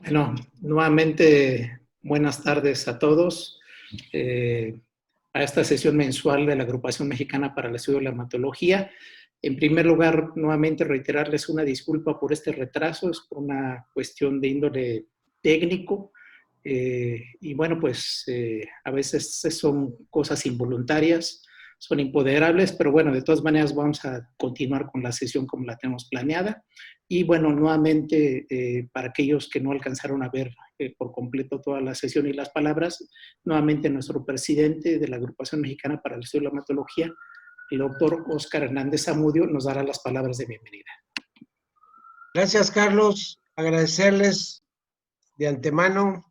Bueno, nuevamente buenas tardes a todos a esta sesión mensual de la Agrupación Mexicana para el Estudio de la Hematología. En primer lugar, nuevamente reiterarles una disculpa por este retraso, es por una cuestión de índole técnico y bueno, pues a veces son cosas involuntarias, son imponderables, pero bueno, de todas maneras vamos a continuar con la sesión como la tenemos planeada. Y bueno, nuevamente, para aquellos que no alcanzaron a ver por completo toda la sesión y las palabras, nuevamente nuestro presidente de la Agrupación Mexicana para el Estudio de la Hematología, el doctor Óscar Hernández Zamudio, nos dará las palabras de bienvenida. Gracias, Carlos. Agradecerles de antemano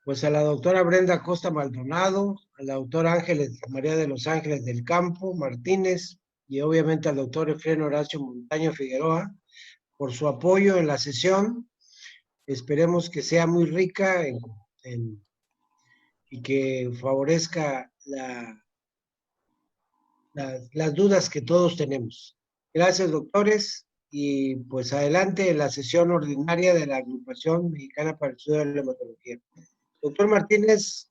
pues a la doctora Brenda Costa Maldonado, a la doctora Ángeles María de los Ángeles del Campo Martínez y obviamente al doctor Efrén Horacio Montaño Figueroa por su apoyo en la sesión. Esperemos que sea muy rica y que favorezca las dudas que todos tenemos. Gracias, doctores, y pues adelante en la sesión ordinaria de la Agrupación Mexicana para el Estudio de la Hematología. Doctor Martínez,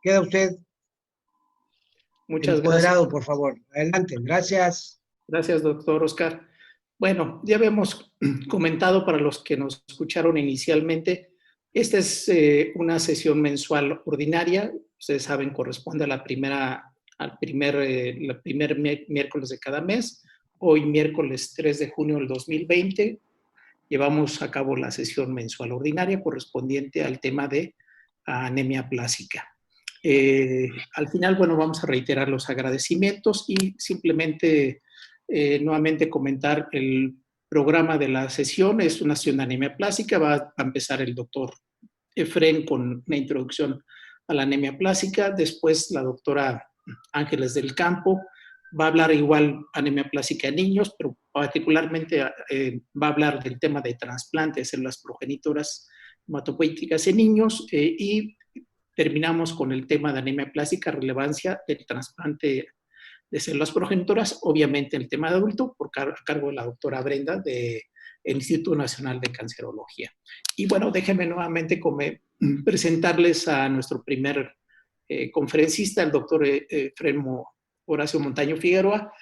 queda usted Muchas gracias. empoderado, por favor. Adelante, gracias. Gracias, doctor Óscar. Bueno, ya habíamos comentado para los que nos escucharon inicialmente, esta es una sesión mensual ordinaria, ustedes saben, corresponde a la primer miércoles de cada mes. Hoy, miércoles 3 de junio del 2020, llevamos a cabo la sesión mensual ordinaria correspondiente al tema de anemia plásica. Al final, bueno, vamos a reiterar los agradecimientos y simplemente nuevamente comentar el programa de la sesión. Es una sesión de anemia plástica, va a empezar el doctor Efrén con una introducción a la anemia plástica, después la doctora Ángeles del Campo va a hablar igual anemia plástica en niños, pero particularmente va a hablar del tema de trasplante de células progenitoras hematopoyéticas en niños y terminamos con el tema de anemia plástica, relevancia del trasplante de células progenitoras, obviamente el tema de adulto, a cargo de la doctora Brenda del Instituto Nacional de Cancerología. Y bueno, déjenme nuevamente presentarles a nuestro primer conferencista, el doctor Efrén Horacio Montaño Figueroa.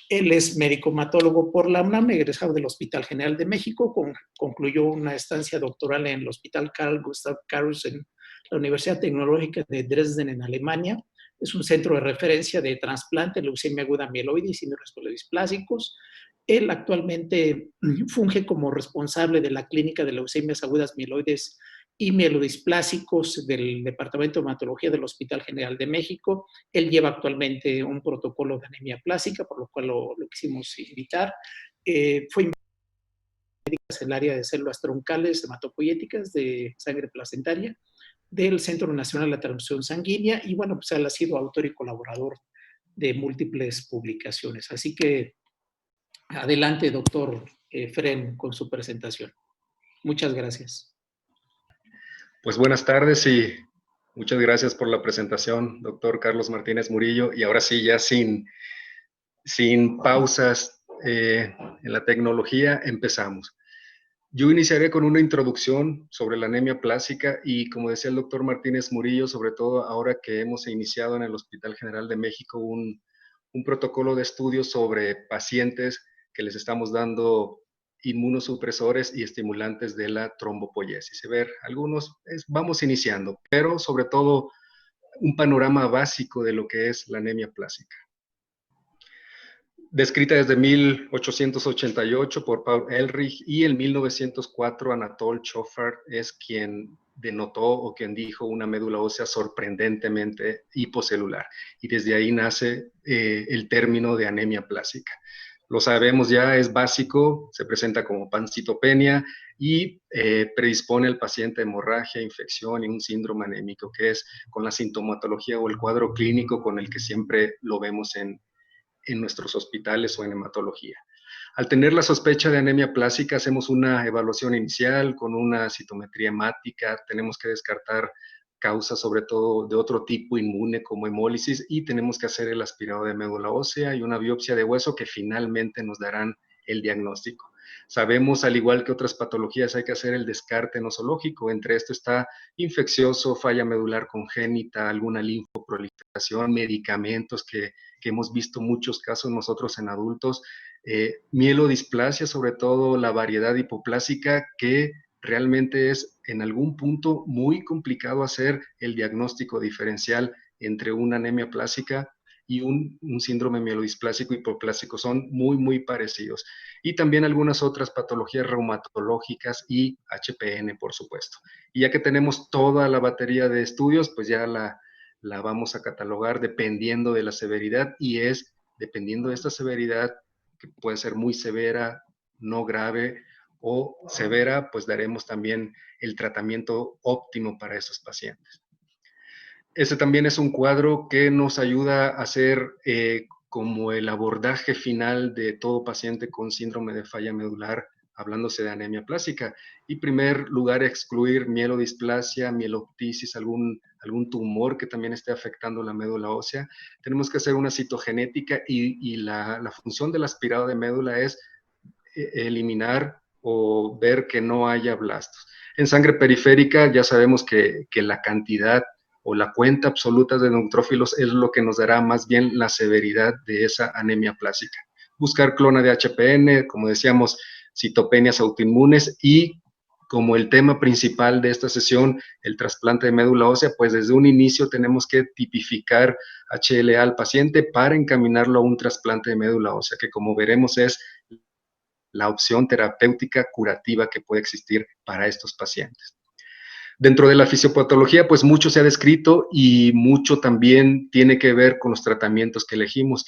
Él es médico hematólogo por la UNAM, egresado del Hospital General de México, concluyó una estancia doctoral en el Hospital Carl Gustav Karus en la Universidad Tecnológica de Dresden, en Alemania. Es un centro de referencia de trasplante, leucemia aguda mieloide y síndromes poliodisplásicos. Él actualmente funge como responsable de la clínica de leucemias agudas mieloides y mielodisplásicos del Departamento de Hematología del Hospital General de México. Él lleva actualmente un protocolo de anemia plástica, por lo cual lo quisimos invitar. Fue en el área de células troncales hematopoyéticas de sangre placentaria del Centro Nacional de la Transfusión Sanguínea y bueno, pues él ha sido autor y colaborador de múltiples publicaciones. Así que adelante, doctor Efrén, con su presentación. Muchas gracias. Pues buenas tardes y muchas gracias por la presentación, doctor Carlos Martínez Murillo. Y ahora sí, ya sin pausas en la tecnología, empezamos. Yo iniciaré con una introducción sobre la anemia plástica y, como decía el doctor Martínez Murillo, sobre todo ahora que hemos iniciado en el Hospital General de México un protocolo de estudio sobre pacientes que les estamos dando inmunosupresores y estimulantes de la trombopoiesis. A ver, algunos vamos iniciando, pero sobre todo un panorama básico de lo que es la anemia plástica. Descrita desde 1888 por Paul Ehrlich y en 1904 Anatole Schoffert es quien denotó o quien dijo una médula ósea sorprendentemente hipocelular. Y desde ahí nace el término de anemia plástica. Lo sabemos ya, es básico, se presenta como pancitopenia y predispone al paciente a hemorragia, infección y un síndrome anémico, que es con la sintomatología o el cuadro clínico con el que siempre lo vemos en nuestros hospitales o en hematología. Al tener la sospecha de anemia plástica, hacemos una evaluación inicial con una citometría hemática, tenemos que descartar causas sobre todo de otro tipo inmune como hemólisis y tenemos que hacer el aspirado de médula ósea y una biopsia de hueso que finalmente nos darán el diagnóstico. Sabemos, al igual que otras patologías, hay que hacer el descarte nosológico. Entre esto está infeccioso, falla medular congénita, alguna linfoproliferación, medicamentos que hemos visto muchos casos nosotros en adultos, mielodisplasia, sobre todo la variedad hipoplásica, que realmente es en algún punto muy complicado hacer el diagnóstico diferencial entre una anemia plásica y un síndrome mielodisplásico hipoplásico. Son muy, muy parecidos. Y también algunas otras patologías reumatológicas y HPN, por supuesto. Y ya que tenemos toda la batería de estudios, pues ya la vamos a catalogar dependiendo de la severidad, y es dependiendo de esta severidad, que puede ser muy severa, no grave, o severa, pues daremos también el tratamiento óptimo para esos pacientes. Este también es un cuadro que nos ayuda a hacer como el abordaje final de todo paciente con síndrome de falla medular, hablándose de anemia plástica. Y en primer lugar, excluir mielodisplasia, mieloptisis, algún tumor que también esté afectando la médula ósea. Tenemos que hacer una citogenética, y la función del aspirado de médula es eliminar o ver que no haya blastos. En sangre periférica ya sabemos que la cantidad o la cuenta absoluta de neutrófilos es lo que nos dará más bien la severidad de esa anemia plástica. Buscar clona de HPN, como decíamos, citopenias autoinmunes, y como el tema principal de esta sesión, el trasplante de médula ósea, pues desde un inicio tenemos que tipificar HLA al paciente para encaminarlo a un trasplante de médula ósea, que como veremos es la opción terapéutica curativa que puede existir para estos pacientes. Dentro de la fisiopatología, pues mucho se ha descrito y mucho también tiene que ver con los tratamientos que elegimos.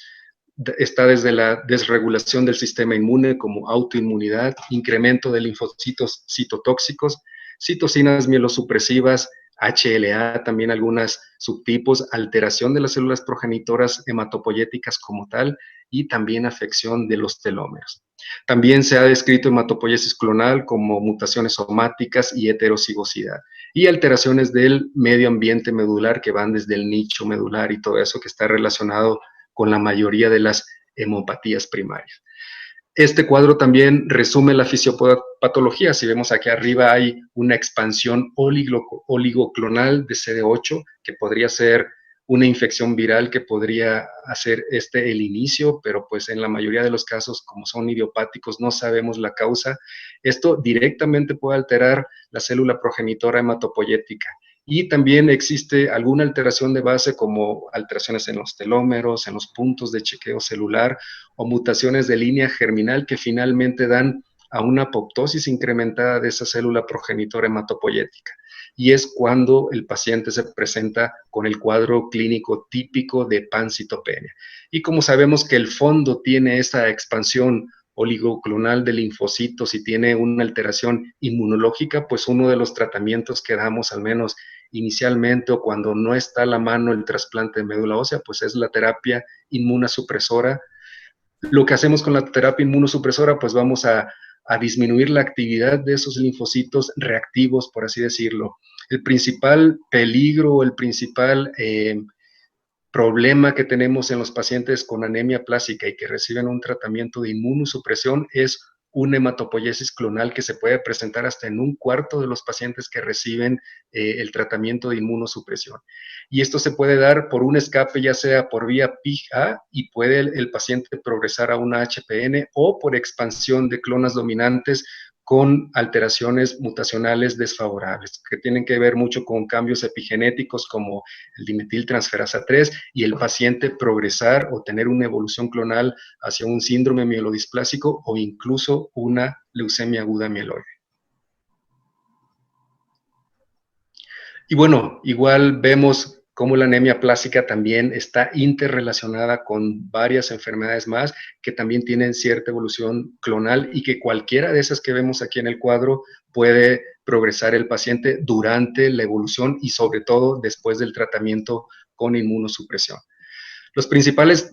Está desde la desregulación del sistema inmune, como autoinmunidad, incremento de linfocitos citotóxicos, citocinas mielosupresivas, HLA, también algunos subtipos, alteración de las células progenitoras hematopoyéticas como tal, y también afección de los telómeros. También se ha descrito hematopoiesis clonal como mutaciones somáticas y heterocigosidad, y alteraciones del medio ambiente medular que van desde el nicho medular y todo eso que está relacionado con la mayoría de las hemopatías primarias. Este cuadro también resume la fisiopatología. Si vemos aquí arriba hay una expansión oligoclonal de CD8, que podría ser una infección viral que podría hacer el inicio, pero pues en la mayoría de los casos, como son idiopáticos, no sabemos la causa. Esto directamente puede alterar la célula progenitora hematopoyética. Y también existe alguna alteración de base, como alteraciones en los telómeros, en los puntos de chequeo celular, o mutaciones de línea germinal que finalmente dan a una apoptosis incrementada de esa célula progenitora hematopoyética. Y es cuando el paciente se presenta con el cuadro clínico típico de pancitopenia. Y como sabemos que el fondo tiene esa expansión oligoclonal de linfocitos y tiene una alteración inmunológica, pues uno de los tratamientos que damos, al menos inicialmente o cuando no está a la mano el trasplante de médula ósea, pues es la terapia inmunosupresora. Lo que hacemos con la terapia inmunosupresora, pues vamos a disminuir la actividad de esos linfocitos reactivos, por así decirlo. El principal peligro, el principal problema que tenemos en los pacientes con anemia plástica y que reciben un tratamiento de inmunosupresión es una hematopoiesis clonal que se puede presentar hasta en un cuarto de los pacientes que reciben el tratamiento de inmunosupresión. Y esto se puede dar por un escape, ya sea por vía PIGA, y puede el paciente progresar a una HPN, o por expansión de clonas dominantes con alteraciones mutacionales desfavorables, que tienen que ver mucho con cambios epigenéticos como el dimetiltransferasa 3, y el paciente progresar o tener una evolución clonal hacia un síndrome mielodisplásico o incluso una leucemia aguda mieloide. Y bueno, igual vemos cómo la anemia plástica también está interrelacionada con varias enfermedades más que también tienen cierta evolución clonal, y que cualquiera de esas que vemos aquí en el cuadro puede progresar el paciente durante la evolución y sobre todo después del tratamiento con inmunosupresión. Los principales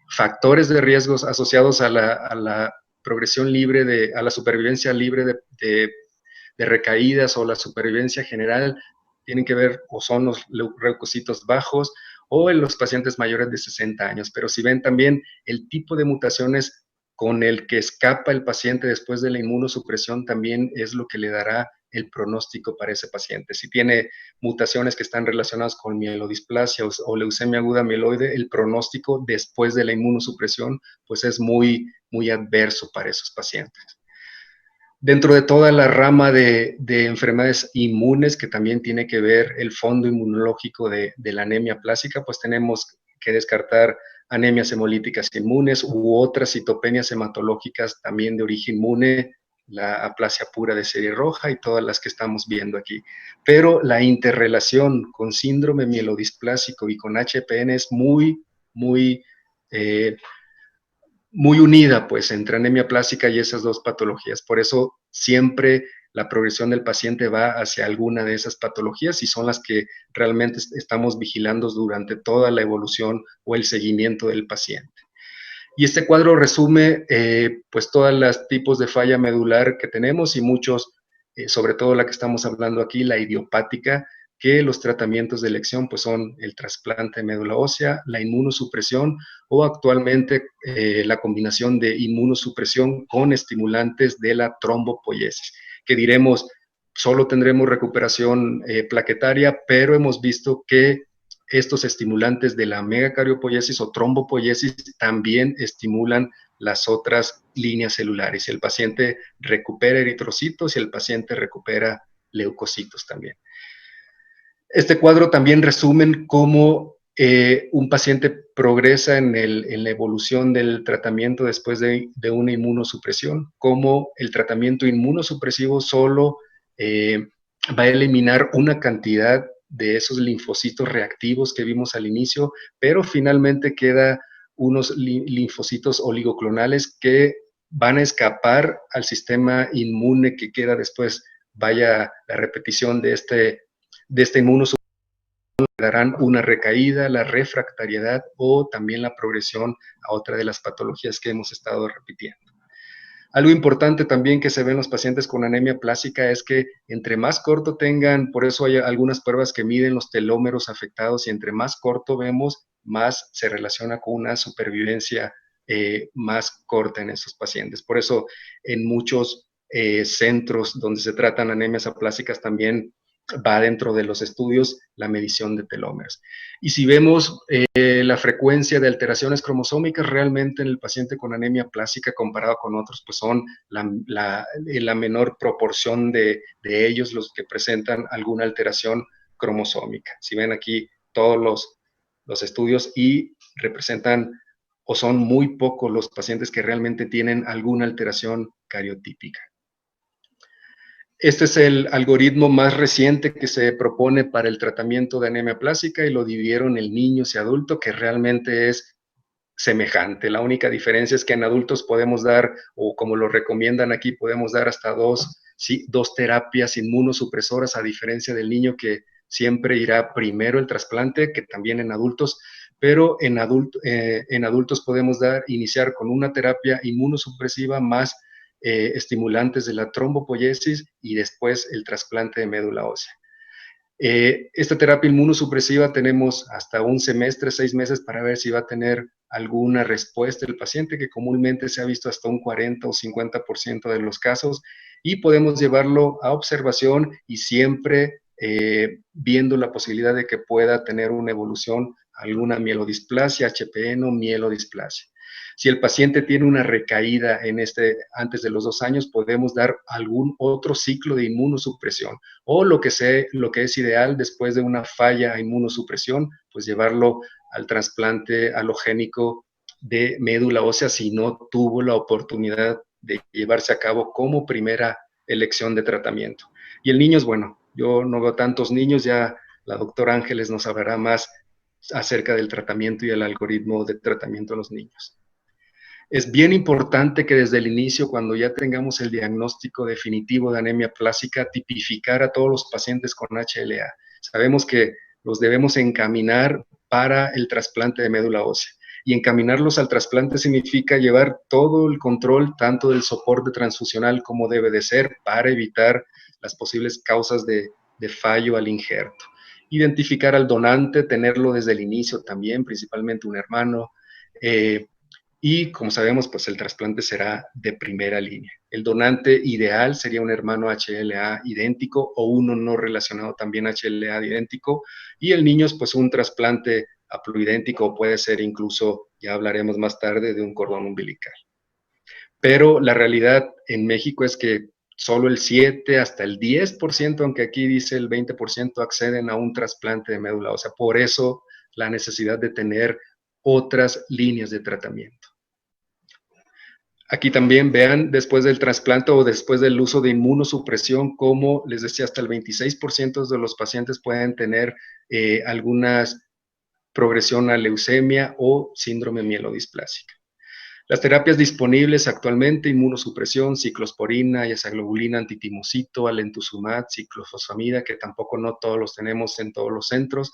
factores de riesgos asociados a la progresión libre, a la supervivencia libre de recaídas o la supervivencia general, tienen que ver o son los leucocitos bajos o en los pacientes mayores de 60 años. Pero si ven también el tipo de mutaciones con el que escapa el paciente después de la inmunosupresión también es lo que le dará el pronóstico para ese paciente. Si tiene mutaciones que están relacionadas con mielodisplasia o leucemia aguda mieloide, el pronóstico después de la inmunosupresión pues es muy, muy adverso para esos pacientes. Dentro de toda la rama de enfermedades inmunes que también tiene que ver el fondo inmunológico de la anemia plásica, pues tenemos que descartar anemias hemolíticas inmunes u otras citopenias hematológicas también de origen inmune, la aplasia pura de serie roja y todas las que estamos viendo aquí. Pero la interrelación con síndrome mielodisplásico y con HPN es muy unida, pues, entre anemia plástica y esas dos patologías. Por eso siempre la progresión del paciente va hacia alguna de esas patologías y son las que realmente estamos vigilando durante toda la evolución o el seguimiento del paciente. Y este cuadro resume pues todos los tipos de falla medular que tenemos y muchos, sobre todo la que estamos hablando aquí, la idiopática, que los tratamientos de elección pues son el trasplante de médula ósea, la inmunosupresión o actualmente la combinación de inmunosupresión con estimulantes de la trombopoiesis, que diremos solo tendremos recuperación plaquetaria, pero hemos visto que estos estimulantes de la megacariopoiesis o trombopoiesis también estimulan las otras líneas celulares. El paciente recupera eritrocitos y el paciente recupera leucocitos también. Este cuadro también resume cómo un paciente progresa en la evolución del tratamiento después de una inmunosupresión, cómo el tratamiento inmunosupresivo solo va a eliminar una cantidad de esos linfocitos reactivos que vimos al inicio, pero finalmente queda unos linfocitos oligoclonales que van a escapar al sistema inmune que queda después, vaya la repetición de esta inmunosupresión, darán una recaída, la refractariedad o también la progresión a otra de las patologías que hemos estado repitiendo. Algo importante también que se ve en los pacientes con anemia plástica es que entre más corto tengan, por eso hay algunas pruebas que miden los telómeros afectados y entre más corto vemos, más se relaciona con una supervivencia más corta en esos pacientes. Por eso en muchos centros donde se tratan anemias aplásicas también va dentro de los estudios la medición de telómeros. Y si vemos la frecuencia de alteraciones cromosómicas, realmente en el paciente con anemia plástica comparado con otros, pues son la menor proporción de ellos los que presentan alguna alteración cromosómica. Si ven aquí todos los estudios y representan o son muy pocos los pacientes que realmente tienen alguna alteración cariotípica. Este es el algoritmo más reciente que se propone para el tratamiento de anemia plástica y lo dividieron en niños y adultos, que realmente es semejante. La única diferencia es que en adultos podemos dar, o como lo recomiendan aquí, podemos dar hasta dos terapias inmunosupresoras, a diferencia del niño que siempre irá primero el trasplante, que también en adultos, pero en adultos podemos iniciar con una terapia inmunosupresiva más estimulantes de la trombopoiesis y después el trasplante de médula ósea. Esta terapia inmunosupresiva tenemos hasta un semestre, 6 meses para ver si va a tener alguna respuesta el paciente, que comúnmente se ha visto hasta un 40 o 50% de los casos, y podemos llevarlo a observación y siempre viendo la posibilidad de que pueda tener una evolución, alguna mielodisplasia, HPN o mielodisplasia. Si el paciente tiene una recaída antes de los 2 años, podemos dar algún otro ciclo de inmunosupresión o lo que es ideal después de una falla a inmunosupresión, pues llevarlo al trasplante alogénico de médula ósea si no tuvo la oportunidad de llevarse a cabo como primera elección de tratamiento. Y el niño es bueno, yo no veo tantos niños, ya la doctora Ángeles nos hablará más acerca del tratamiento y el algoritmo de tratamiento de los niños. Es bien importante que desde el inicio, cuando ya tengamos el diagnóstico definitivo de anemia plástica, tipificar a todos los pacientes con HLA. Sabemos que los debemos encaminar para el trasplante de médula ósea. Y encaminarlos al trasplante significa llevar todo el control, tanto del soporte transfusional como debe de ser, para evitar las posibles causas de fallo al injerto. Identificar al donante, tenerlo desde el inicio también, principalmente un hermano, y como sabemos, pues el trasplante será de primera línea. El donante ideal sería un hermano HLA idéntico o uno no relacionado también HLA idéntico, y el niño es pues un trasplante haploidéntico, o puede ser incluso, ya hablaremos más tarde, de un cordón umbilical. Pero la realidad en México es que solo el 7 hasta el 10%, aunque aquí dice el 20%, acceden a un trasplante de médula ósea. Por eso la necesidad de tener otras líneas de tratamiento. Aquí también vean, después del trasplante o después del uso de inmunosupresión, como les decía, hasta el 26% de los pacientes pueden tener algunas progresión a leucemia o síndrome mielodisplásica. Las terapias disponibles actualmente: inmunosupresión, ciclosporina, iasaglobulina, antitimocito, alemtuzumab, ciclofosfamida, que tampoco no todos los tenemos en todos los centros.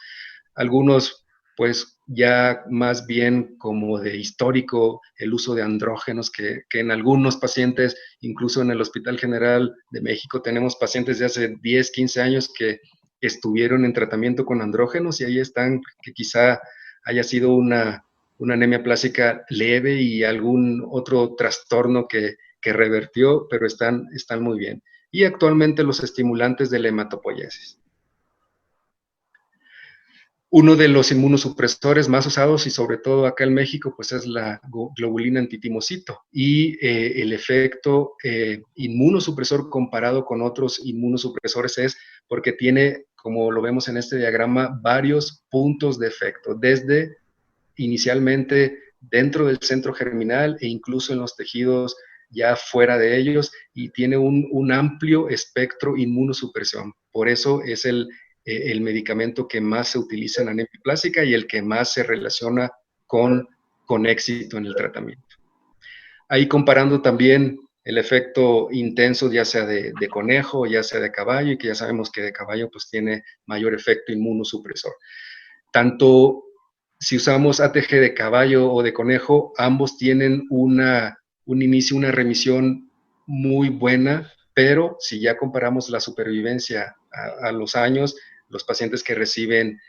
Algunos, pues ya más bien como de histórico, el uso de andrógenos, que en algunos pacientes, incluso en el Hospital General de México, tenemos pacientes de hace 10, 15 años que estuvieron en tratamiento con andrógenos y ahí están, que quizá haya sido una anemia plástica leve y algún otro trastorno que revertió, pero están muy bien. Y actualmente los estimulantes de la hematopoiesis. Uno de los inmunosupresores más usados, y sobre todo acá en México, pues es la globulina antitimocito. Y el efecto inmunosupresor comparado con otros inmunosupresores es porque tiene, como lo vemos en este diagrama, varios puntos de efecto, desde inicialmente dentro del centro germinal e incluso en los tejidos ya fuera de ellos, y tiene un amplio espectro inmunosupresión. Por eso es el medicamento que más se utiliza en anemia plástica y el que más se relaciona con éxito en el tratamiento. Ahí comparando también el efecto intenso, ya sea de conejo, ya sea de caballo, y que ya sabemos que de caballo pues tiene mayor efecto inmunosupresor. Tanto si usamos ATG de caballo o de conejo, ambos tienen un inicio, una remisión muy buena, pero si ya comparamos la supervivencia a los años, los pacientes que reciben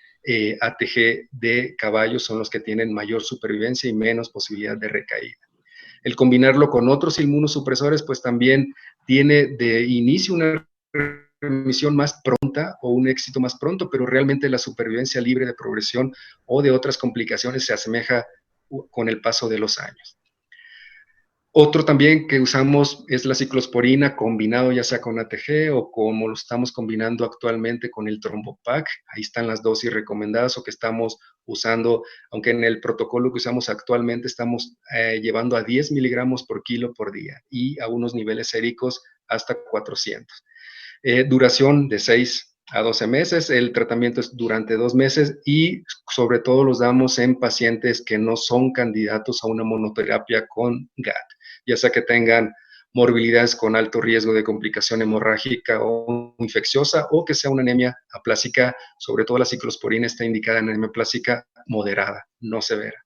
ATG de caballo son los que tienen mayor supervivencia y menos posibilidad de recaída. El combinarlo con otros inmunosupresores, pues también tiene de inicio una remisión más pronta o un éxito más pronto, pero realmente la supervivencia libre de progresión o de otras complicaciones se asemeja con el paso de los años. Otro también que usamos es la ciclosporina, combinado ya sea con ATG o como lo estamos combinando actualmente con el Trombopac. Ahí están las dosis recomendadas o que estamos usando, aunque en el protocolo que usamos actualmente estamos llevando a 10 miligramos por kilo por día y a unos niveles séricos hasta 400. Duración de 6 a 12 meses, el tratamiento es durante 2 meses y sobre todo los damos en pacientes que no son candidatos a una monoterapia con GAT, ya sea que tengan morbilidades con alto riesgo de complicación hemorrágica o infecciosa, o que sea una anemia aplásica. Sobre todo la ciclosporina está indicada en anemia aplásica moderada, no severa.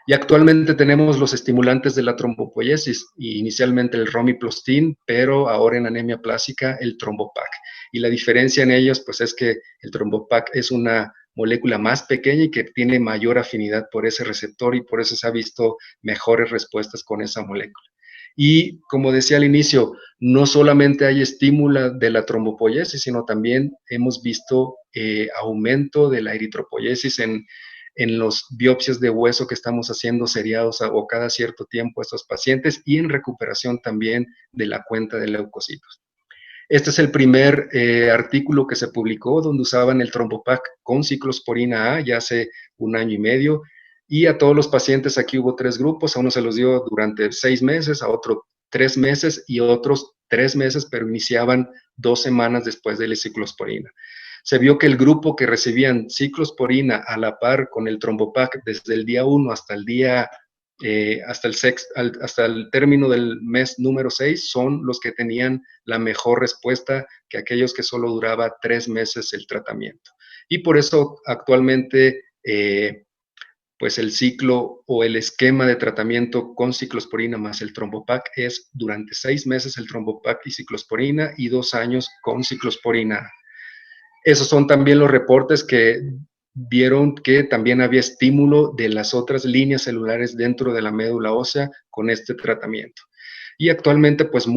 Y actualmente tenemos los estimulantes de la trombopoiesis, inicialmente el romiplostin, pero ahora en anemia plástica el Trombopac. Y la diferencia en ellos pues es que el Trombopac es una molécula más pequeña y que tiene mayor afinidad por ese receptor, y por eso se ha visto mejores respuestas con esa molécula. Y como decía al inicio, no solamente hay estímulo de la trombopoiesis, sino también hemos visto aumento de la eritropoiesis en los biopsias de hueso que estamos haciendo seriados o cada cierto tiempo a estos pacientes, y en recuperación también de la cuenta de leucocitos. Este es el primer artículo que se publicó donde usaban el Trombopac con ciclosporina A ya hace 1 año y medio, y a todos los pacientes aquí hubo 3 grupos, a uno se los dio durante 6 meses, a otro 3 meses y otros 3 meses, pero iniciaban 2 semanas después de la ciclosporina. Se vio que el grupo que recibían ciclosporina a la par con el Trombopac desde el día 1 hasta el día hasta el término del mes número 6 son los que tenían la mejor respuesta que aquellos que solo duraba 3 meses el tratamiento. Y por eso actualmente pues el ciclo o el esquema de tratamiento con ciclosporina más el Trombopac es durante 6 meses el Trombopac y ciclosporina y 2 años con ciclosporina. Esos son también los reportes que vieron que también había estímulo de las otras líneas celulares dentro de la médula ósea con este tratamiento. Y actualmente, pues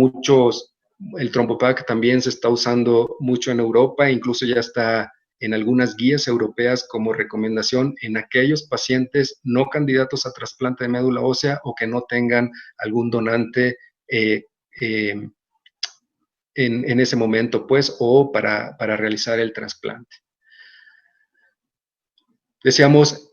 el Trombopac también se está usando mucho en Europa, incluso ya está en algunas guías europeas como recomendación en aquellos pacientes no candidatos a trasplante de médula ósea o que no tengan algún donante en ese momento, pues, o para realizar el trasplante. Decíamos,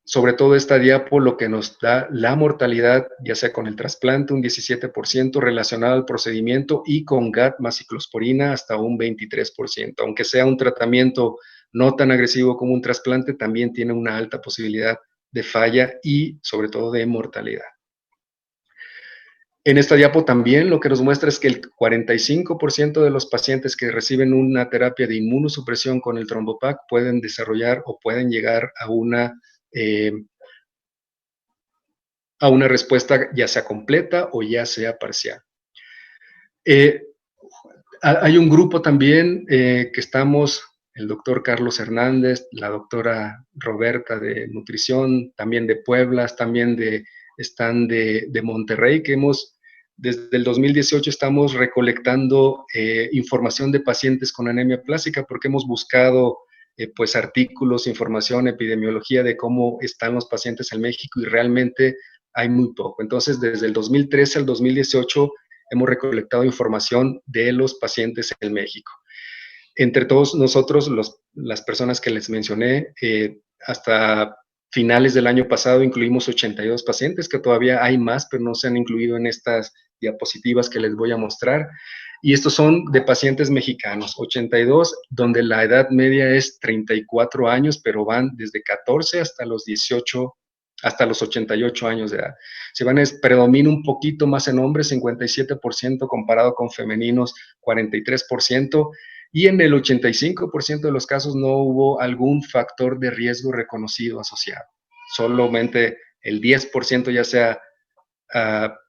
sobre todo esta diapo, lo que nos da la mortalidad, ya sea con el trasplante, un 17% relacionado al procedimiento, y con GAT más ciclosporina hasta un 23%. Aunque sea un tratamiento no tan agresivo como un trasplante, también tiene una alta posibilidad de falla y sobre todo de mortalidad. En esta diapo también lo que nos muestra es que el 45% de los pacientes que reciben una terapia de inmunosupresión con el Trombopac pueden desarrollar o pueden llegar a una respuesta ya sea completa o ya sea parcial. Hay un grupo también que estamos, el doctor Carlos Hernández, la doctora Roberta de Nutrición, también de Puebla, también están de Monterrey, que desde el 2018 estamos recolectando información de pacientes con anemia plástica porque hemos buscado pues artículos, información, epidemiología de cómo están los pacientes en México y realmente hay muy poco. Entonces, desde el 2013 al 2018 hemos recolectado información de los pacientes en México. Entre todos nosotros, las personas que les mencioné, hasta finales del año pasado incluimos 82 pacientes, que todavía hay más, pero no se han incluido en estas diapositivas que les voy a mostrar. Y estos son de pacientes mexicanos, 82, donde la edad media es 34 años, pero van desde 14 hasta los 18, hasta los 88 años de edad. Predomina un poquito más en hombres, 57% comparado con femeninos, 43%, y en el 85% de los casos no hubo algún factor de riesgo reconocido asociado. Solamente el 10% ya sea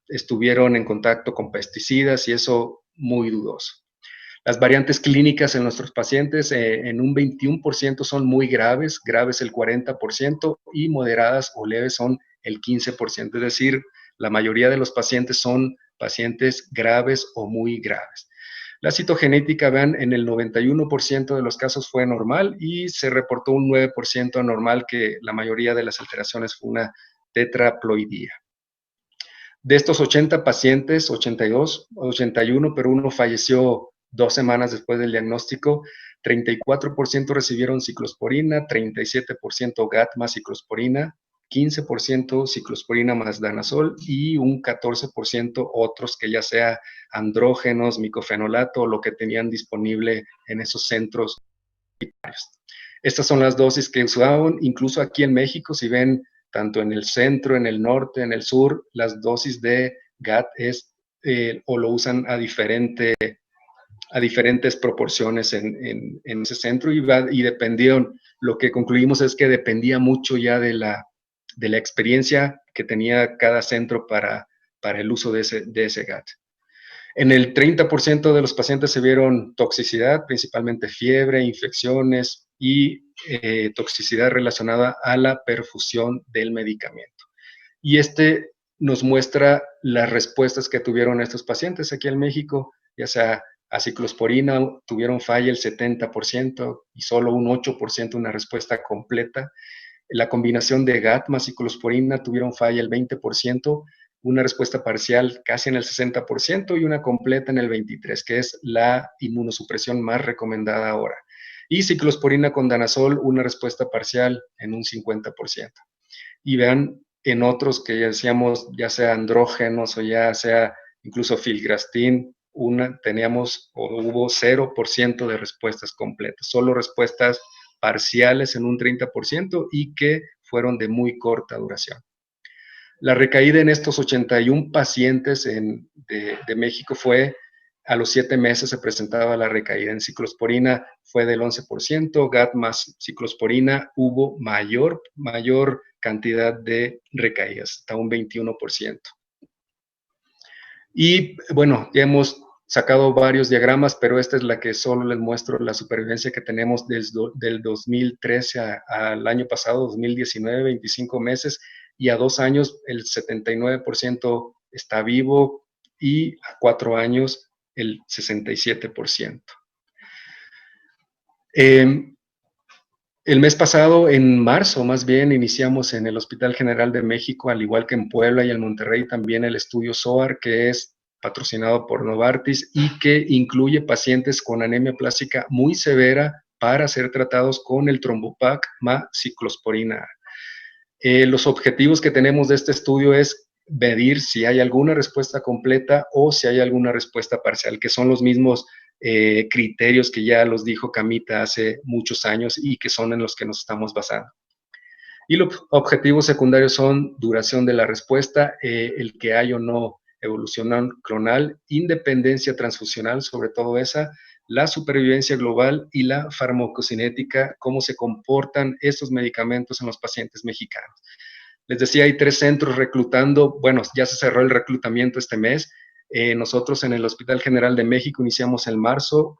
estuvieron en contacto con pesticidas y eso muy dudoso. Las variantes clínicas en nuestros pacientes en un 21% son muy graves, graves el 40% y moderadas o leves son el 15%, es decir, la mayoría de los pacientes son pacientes graves o muy graves. La citogenética, vean, en el 91% de los casos fue normal y se reportó un 9% anormal, que la mayoría de las alteraciones fue una tetraploidía. De estos 80 pacientes, 82, 81, pero uno falleció 2 semanas después del diagnóstico, 34% recibieron ciclosporina, 37% GAT más ciclosporina, 15% ciclosporina más danazol y un 14% otros que ya sea andrógenos, micofenolato o lo que tenían disponible en esos centros hospitalarios. Estas son las dosis que usaban, incluso aquí en México, si ven, tanto en el centro, en el norte, en el sur, las dosis de GAT o lo usan a diferentes proporciones en ese centro y dependieron. Lo que concluimos es que dependía mucho ya de la experiencia que tenía cada centro para el uso de ese GAT. En el 30% de los pacientes se vieron toxicidad, principalmente fiebre, infecciones y toxicidad relacionada a la perfusión del medicamento. Y nos muestra las respuestas que tuvieron estos pacientes aquí en México, ya sea a ciclosporina tuvieron falla el 70% y solo un 8% una respuesta completa. La combinación de GAT más ciclosporina tuvieron falla el 20%, una respuesta parcial casi en el 60% y una completa en el 23%, que es la inmunosupresión más recomendada ahora. Y ciclosporina con danazol, una respuesta parcial en un 50%. Y vean, en otros que ya decíamos, ya sea andrógenos o ya sea incluso filgrastim, hubo 0% de respuestas completas, solo respuestas parciales en un 30% y que fueron de muy corta duración. La recaída en estos 81 pacientes de México fue a los 7 meses se presentaba la recaída. En ciclosporina fue del 11%, GAT más ciclosporina hubo mayor cantidad de recaídas, hasta un 21%. Y bueno, ya hemos sacado varios diagramas, pero esta es la que solo les muestro la supervivencia que tenemos del 2013 al año pasado, 2019, 25 meses, y a 2 años el 79% está vivo y a 4 años el 67%. El mes pasado, en marzo más bien, iniciamos en el Hospital General de México, al igual que en Puebla y en Monterrey, también el estudio SOAR, que es patrocinado por Novartis y que incluye pacientes con anemia plástica muy severa para ser tratados con el Trombopac más ciclosporina. Los objetivos que tenemos de este estudio es medir si hay alguna respuesta completa o si hay alguna respuesta parcial, que son los mismos criterios que ya los dijo Camita hace muchos años y que son en los que nos estamos basando. Y los objetivos secundarios son duración de la respuesta, el que hay o no evolución clonal, independencia transfusional, sobre todo esa, la supervivencia global y la farmacocinética, cómo se comportan estos medicamentos en los pacientes mexicanos. Les decía, hay 3 centros reclutando, bueno, ya se cerró el reclutamiento este mes. Nosotros en el Hospital General de México iniciamos en marzo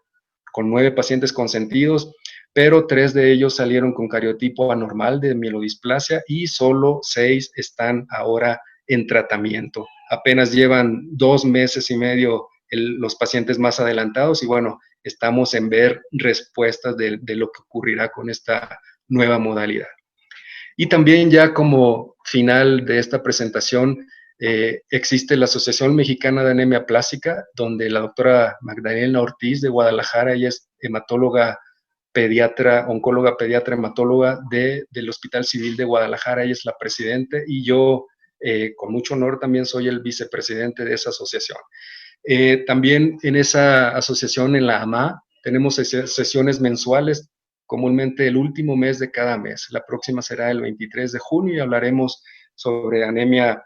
con 9 pacientes consentidos, pero 3 de ellos salieron con cariotipo anormal de mielodisplasia y solo 6 están ahora en tratamiento. Apenas llevan 2 meses y medio los pacientes más adelantados y bueno, estamos en ver respuestas de lo que ocurrirá con esta nueva modalidad. Y también ya como final de esta presentación, existe la Asociación Mexicana de Anemia Plástica, donde la doctora Magdalena Ortiz de Guadalajara, ella es hematóloga pediatra, oncóloga pediatra hematóloga del Hospital Civil de Guadalajara, ella es la presidente y yo con mucho honor también soy el vicepresidente de esa asociación. También en esa asociación, en la AMA, tenemos sesiones mensuales, comúnmente el último mes de cada mes. La próxima será el 23 de junio y hablaremos sobre anemia,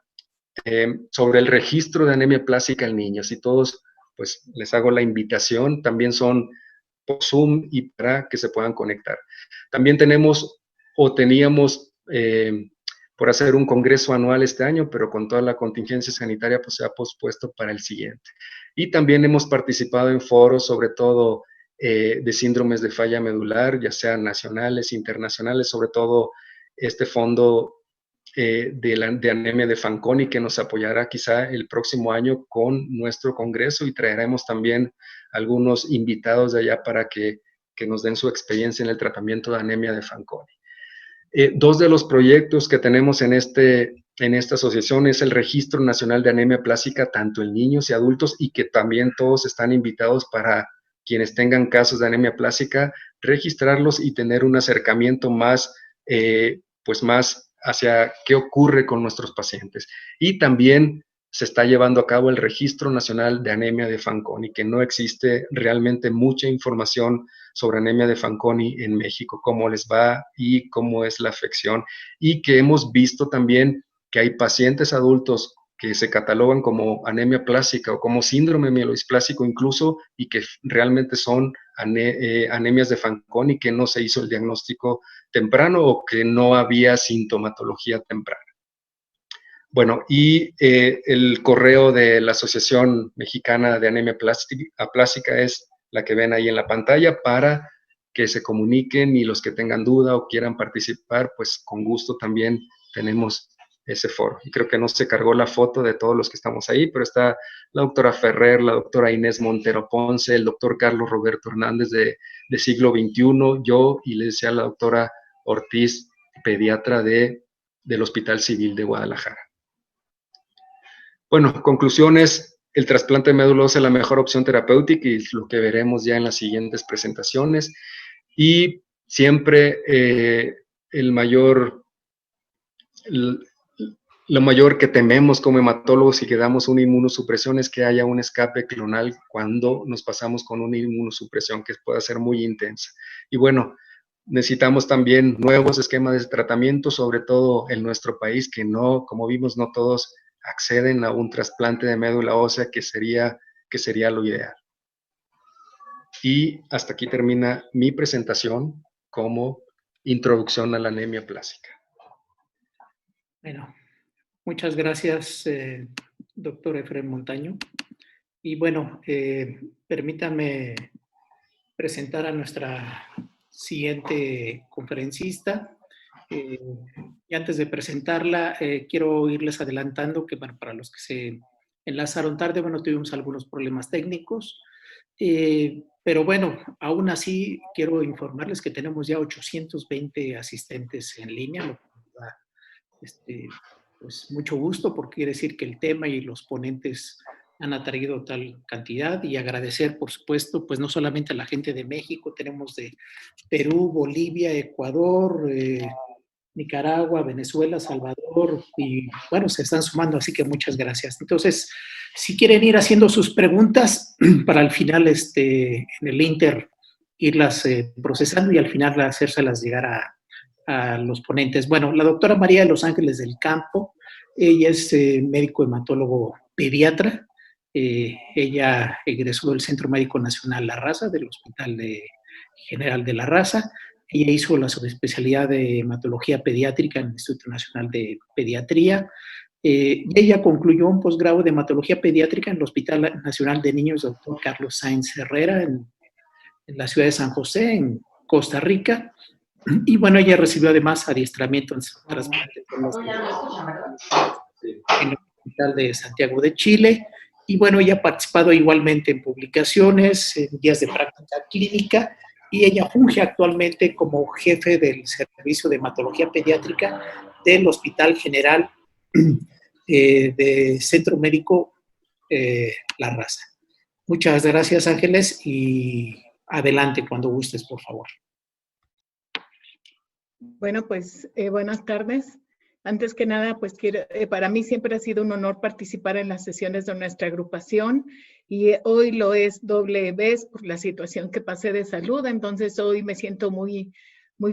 sobre el registro de anemia plástica en niños. Y todos, pues les hago la invitación, también son por Zoom y para que se puedan conectar. También tenemos o teníamos por hacer un congreso anual este año, pero con toda la contingencia sanitaria pues se ha pospuesto para el siguiente. Y también hemos participado en foros, sobre todo de síndromes de falla medular, ya sean nacionales, internacionales, sobre todo este fondo de anemia de Fanconi que nos apoyará quizá el próximo año con nuestro congreso y traeremos también algunos invitados de allá para que nos den su experiencia en el tratamiento de anemia de Fanconi. 2 de los proyectos que tenemos en esta asociación es el Registro Nacional de Anemia Plástica, tanto en niños y adultos, y que también todos están invitados para quienes tengan casos de anemia plástica, registrarlos y tener un acercamiento más, pues más hacia qué ocurre con nuestros pacientes. Y también se está llevando a cabo el Registro Nacional de Anemia de Fanconi, que no existe realmente mucha información sobre anemia de Fanconi en México, cómo les va y cómo es la afección, y que hemos visto también que hay pacientes adultos que se catalogan como anemia plástica o como síndrome mielodisplásico incluso, y que realmente son anemias de Fanconi, que no se hizo el diagnóstico temprano o que no había sintomatología temprana. Bueno, y el correo de la Asociación Mexicana de Anemia Plástica es la que ven ahí en la pantalla para que se comuniquen y los que tengan duda o quieran participar, pues con gusto también tenemos ese foro. Y creo que no se cargó la foto de todos los que estamos ahí, pero está la doctora Ferrer, la doctora Inés Montero Ponce, el doctor Carlos Roberto Hernández de Siglo XXI, yo y le decía la doctora Ortiz, pediatra del Hospital Civil de Guadalajara. Bueno, conclusiones, el trasplante de médula ósea es la mejor opción terapéutica y lo que veremos ya en las siguientes presentaciones. Y siempre lo mayor que tememos como hematólogos y que damos una inmunosupresión es que haya un escape clonal cuando nos pasamos con una inmunosupresión que pueda ser muy intensa. Y bueno, necesitamos también nuevos esquemas de tratamiento, sobre todo en nuestro país, que no, como vimos, no todos acceden a un trasplante de médula ósea, que sería lo ideal. Y hasta aquí termina mi presentación como introducción a la anemia plástica. Bueno, muchas gracias, doctor Efrén Montaño. Y bueno, permítanme presentar a nuestra siguiente conferencista. Y antes de presentarla, quiero irles adelantando que bueno, para los que se enlazaron tarde, bueno, tuvimos algunos problemas técnicos, pero bueno, aún así quiero informarles que tenemos ya 820 asistentes en línea, lo que nos da pues mucho gusto porque quiere decir que el tema y los ponentes han atraído tal cantidad, y agradecer, por supuesto, pues no solamente a la gente de México, tenemos de Perú, Bolivia, Ecuador, Nicaragua, Venezuela, Salvador, y bueno, se están sumando, así que muchas gracias. Entonces, si quieren ir haciendo sus preguntas, para al final, en el Inter, irlas procesando y al final hacérselas llegar a los ponentes. Bueno, la doctora María de los Ángeles del Campo, ella es médico hematólogo pediatra. Ella egresó del Centro Médico Nacional La Raza, del Hospital General de La Raza. Ella hizo la subespecialidad de hematología pediátrica en el Instituto Nacional de Pediatría. Y ella concluyó un posgrado de hematología pediátrica en el Hospital Nacional de Niños Dr. Carlos Sáenz Herrera en la ciudad de San José, en Costa Rica. Y bueno, ella recibió además adiestramiento en trasplante en el Hospital de Santiago de Chile. Y bueno, ella ha participado igualmente en publicaciones, en guías de práctica clínica, y ella funge actualmente como jefe del Servicio de Hematología Pediátrica del Hospital General de Centro Médico La Raza. Muchas gracias, Ángeles, y adelante cuando gustes, por favor. Bueno, pues buenas tardes. Antes que nada, pues para mí siempre ha sido un honor participar en las sesiones de nuestra agrupación, y hoy lo es doble vez por la situación que pasé de salud. Entonces hoy me siento muy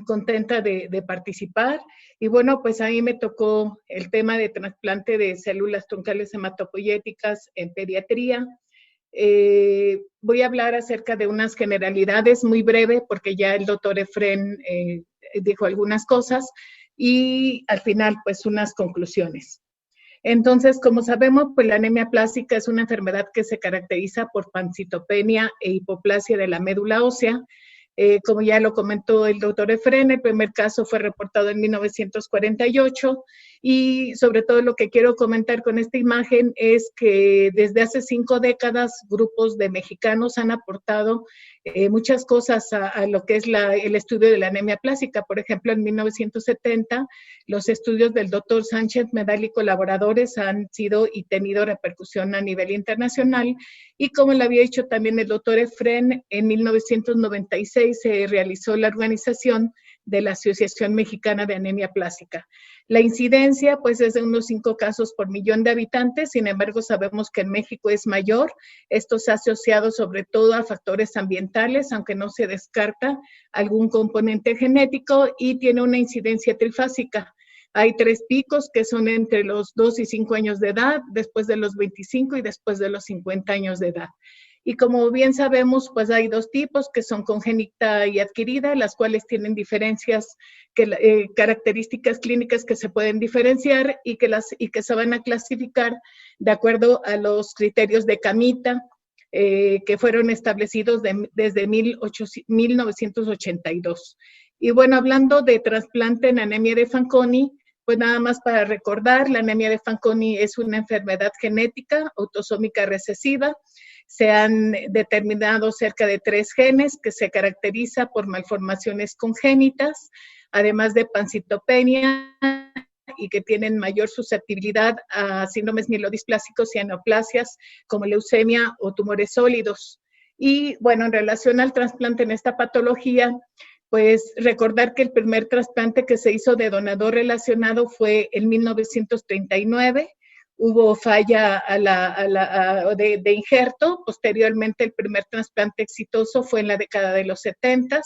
contenta de participar. Y bueno, pues a mí me tocó el tema de trasplante de células troncales hematopoyéticas en pediatría. Voy a hablar acerca de unas generalidades muy breve, porque ya el doctor Efrén dijo algunas cosas, y al final pues unas conclusiones. Entonces, como sabemos, pues la anemia plástica es una enfermedad que se caracteriza por pancitopenia e hipoplasia de la médula ósea. Como ya lo comentó el doctor Efrén, el primer caso fue reportado en 1948, y sobre todo lo que quiero comentar con esta imagen es que desde hace 5 décadas grupos de mexicanos han aportado muchas cosas a lo que es el estudio de la anemia plástica. Por ejemplo, en 1970, los estudios del doctor Sánchez Medal y colaboradores han sido y tenido repercusión a nivel internacional, y como lo había dicho también el doctor Efrén, en 1996 se realizó la organización de la Asociación Mexicana de Anemia Plástica. La incidencia pues es de unos 5 casos por millón de habitantes. Sin embargo, sabemos que en México es mayor. Esto se ha asociado sobre todo a factores ambientales, aunque no se descarta algún componente genético, y tiene una incidencia trifásica. Hay 3 picos que son entre los 2 y 5 años de edad, después de los 25 y después de los 50 años de edad. Y como bien sabemos, pues hay 2 tipos que son congénita y adquirida, las cuales tienen diferencias, características clínicas que se pueden diferenciar y que se van a clasificar de acuerdo a los criterios de Camita, que fueron establecidos desde 1982. Y bueno, hablando de trasplante en anemia de Fanconi, pues nada más para recordar, la anemia de Fanconi es una enfermedad genética autosómica recesiva. Se han determinado cerca de 3 genes que se caracteriza por malformaciones congénitas, además de pancitopenia, y que tienen mayor susceptibilidad a síndromes mielodisplásicos y neoplasias como leucemia o tumores sólidos. Y bueno, en relación al trasplante en esta patología, pues recordar que el primer trasplante que se hizo de donador relacionado fue en 1939. Hubo falla de injerto. Posteriormente, el primer trasplante exitoso fue en la década de los 70,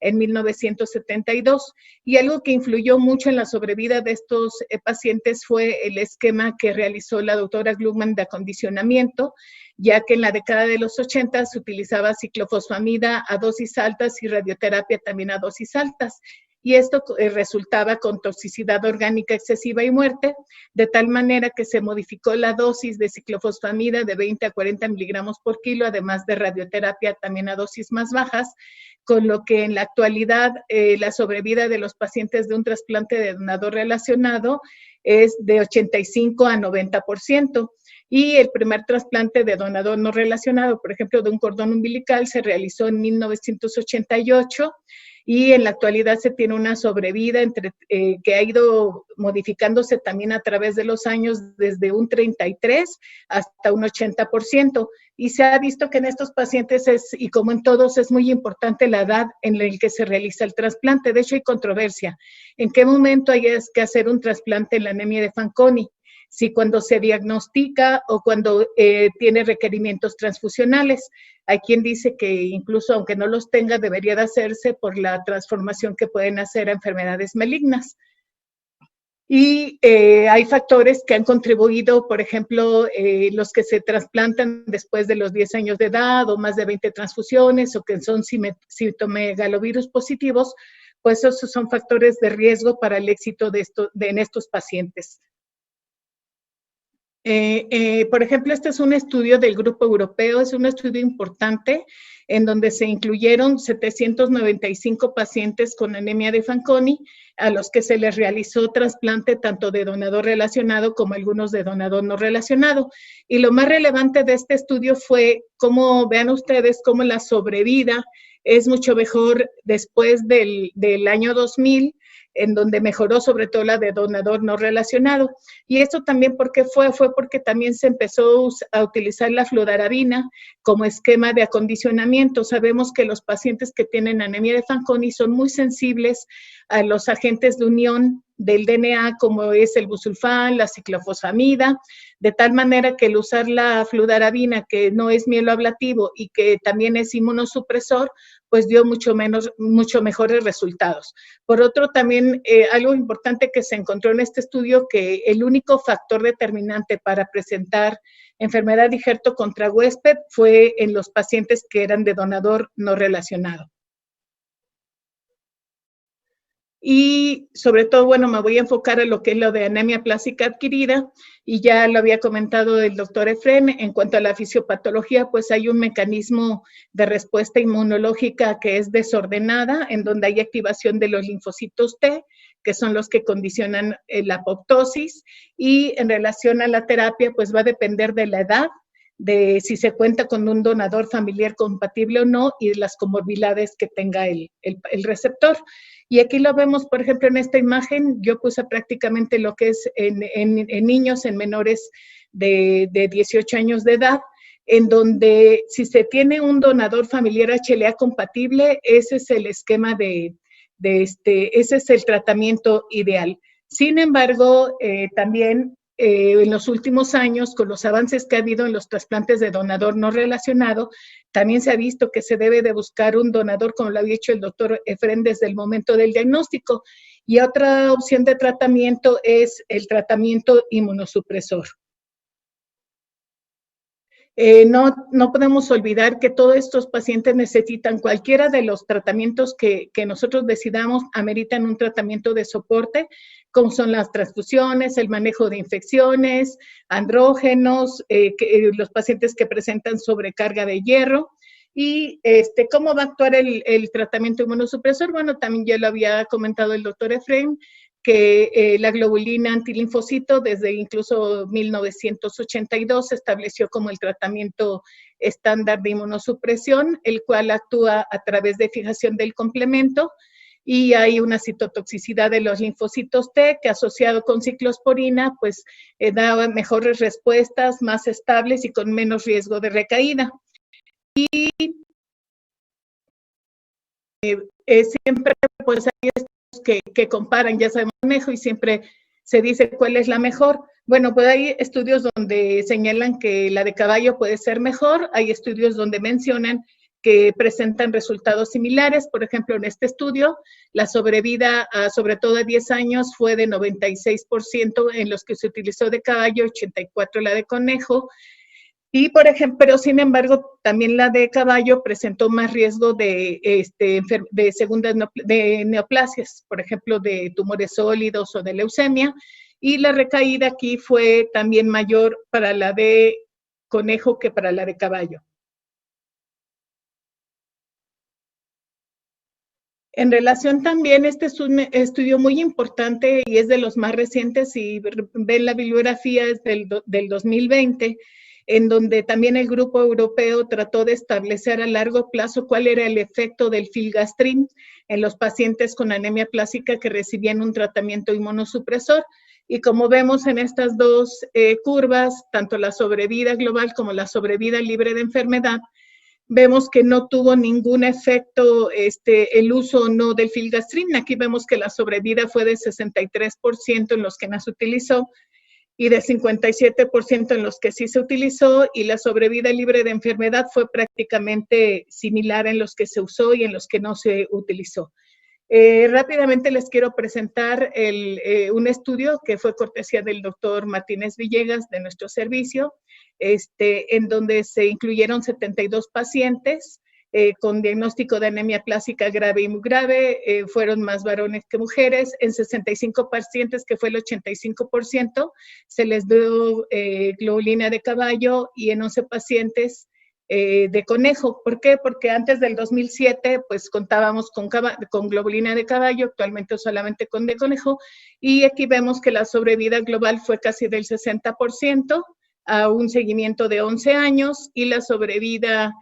en 1972. Y algo que influyó mucho en la sobrevida de estos pacientes fue el esquema que realizó la doctora Gluckman de acondicionamiento, ya que en la década de los 80 se utilizaba ciclofosfamida a dosis altas y radioterapia también a dosis altas. y esto resultaba con toxicidad orgánica excesiva y muerte, de tal manera que se modificó la dosis de ciclofosfamida de 20 a 40 miligramos por kilo, además de radioterapia también a dosis más bajas, con lo que en la actualidad la sobrevida de los pacientes de un trasplante de donador relacionado es de 85 a 90%. Y el primer trasplante de donador no relacionado, por ejemplo, de un cordón umbilical, se realizó en 1988 y en la actualidad se tiene una sobrevida que ha ido modificándose también a través de los años desde un 33 hasta un 80%. Y se ha visto que en estos pacientes y como en todos es muy importante la edad en la que se realiza el trasplante. De hecho hay controversia. ¿En qué momento hay que hacer un trasplante en la anemia de Fanconi? Si cuando se diagnostica o cuando tiene requerimientos transfusionales. Hay quien dice que incluso aunque no los tenga, debería de hacerse por la transformación que pueden hacer a enfermedades malignas. Y hay factores que han contribuido, por ejemplo, los que se trasplantan después de los 10 años de edad o más de 20 transfusiones o que son citomegalovirus positivos, pues esos son factores de riesgo para el éxito en estos pacientes. Por ejemplo, este es un estudio del Grupo Europeo, es un estudio importante en donde se incluyeron 795 pacientes con anemia de Fanconi, a los que se les realizó trasplante tanto de donador relacionado como algunos de donador no relacionado. Y lo más relevante de este estudio fue cómo, vean ustedes, cómo la sobrevida es mucho mejor después del año 2000, en donde mejoró sobre todo la de donador no relacionado. Y esto también porque fue porque también se empezó a utilizar la fludarabina como esquema de acondicionamiento. Sabemos que los pacientes que tienen anemia de Fanconi son muy sensibles a los agentes de unión del DNA, como es el busulfán, la ciclofosfamida, de tal manera que el usar la fludarabina, que no es mieloablativo y que también es inmunosupresor, pues dio mucho mejores resultados. Por otro, también algo importante que se encontró en este estudio, que el único factor determinante para presentar enfermedad digerto contra huésped fue en los pacientes que eran de donador no relacionado. Y sobre todo, bueno, me voy a enfocar en lo que es lo de anemia plástica adquirida, y ya lo había comentado el doctor Efrén. En cuanto a la fisiopatología, pues hay un mecanismo de respuesta inmunológica que es desordenada, en donde hay activación de los linfocitos T, que son los que condicionan la apoptosis, y en relación a la terapia, pues va a depender de la edad, de si se cuenta con un donador familiar compatible o no, y de las comorbilidades que tenga el receptor. Y aquí lo vemos, por ejemplo, en esta imagen. Yo puse prácticamente lo que es en niños, en menores de 18 años de edad, en donde si se tiene un donador familiar HLA compatible, ese es el esquema ese es el tratamiento ideal. Sin embargo, también en los últimos años, con los avances que ha habido en los trasplantes de donador no relacionado, también se ha visto que se debe de buscar un donador, como lo había dicho el doctor Efrén, desde el momento del diagnóstico. Y otra opción de tratamiento es el tratamiento inmunosupresor. No podemos olvidar que todos estos pacientes necesitan cualquiera de los tratamientos que nosotros decidamos, ameritan un tratamiento de soporte, como son las transfusiones, el manejo de infecciones, andrógenos, los pacientes que presentan sobrecarga de hierro. Y ¿cómo va a actuar el tratamiento inmunosupresor? Bueno, también ya lo había comentado el doctor Efrén, que la globulina antilinfocito desde incluso 1982 se estableció como el tratamiento estándar de inmunosupresión, el cual actúa a través de fijación del complemento, y hay una citotoxicidad de los linfocitos T que, asociado con ciclosporina, pues da mejores respuestas, más estables y con menos riesgo de recaída. Y siempre pues hay que comparan, ya sabemos el manejo, y siempre se dice cuál es la mejor. Bueno, pues hay estudios donde señalan que la de caballo puede ser mejor, hay estudios donde mencionan que presentan resultados similares. Por ejemplo, en este estudio, la sobrevida, sobre todo a 10 años, fue de 96% en los que se utilizó de caballo, 84% la de conejo. Y, por ejemplo, pero sin embargo, también la de caballo presentó más riesgo de segundas de neoplasias, por ejemplo, de tumores sólidos o de leucemia. Y la recaída aquí fue también mayor para la de conejo que para la de caballo. En relación también, este es un estudio muy importante y es de los más recientes, y ven la bibliografía, es del 2020, en donde también el grupo europeo trató de establecer a largo plazo cuál era el efecto del filgastrin en los pacientes con anemia plástica que recibían un tratamiento inmunosupresor. Y como vemos en estas dos curvas, tanto la sobrevida global como la sobrevida libre de enfermedad, vemos que no tuvo ningún efecto el uso o no del filgastrin. Aquí vemos que la sobrevida fue de 63% en los que no se utilizó y de 57% en los que sí se utilizó, y la sobrevida libre de enfermedad fue prácticamente similar en los que se usó y en los que no se utilizó. Rápidamente les quiero presentar un estudio que fue cortesía del doctor Martínez Villegas de nuestro servicio, en donde se incluyeron 72 pacientes con diagnóstico de anemia plástica grave y muy grave, fueron más varones que mujeres. En 65 pacientes, que fue el 85%, se les dio globulina de caballo, y en 11 pacientes de conejo. ¿Por qué? Porque antes del 2007 pues contábamos con globulina de caballo, actualmente solamente con de conejo, y aquí vemos que la sobrevida global fue casi del 60% a un seguimiento de 11 años, y la sobrevida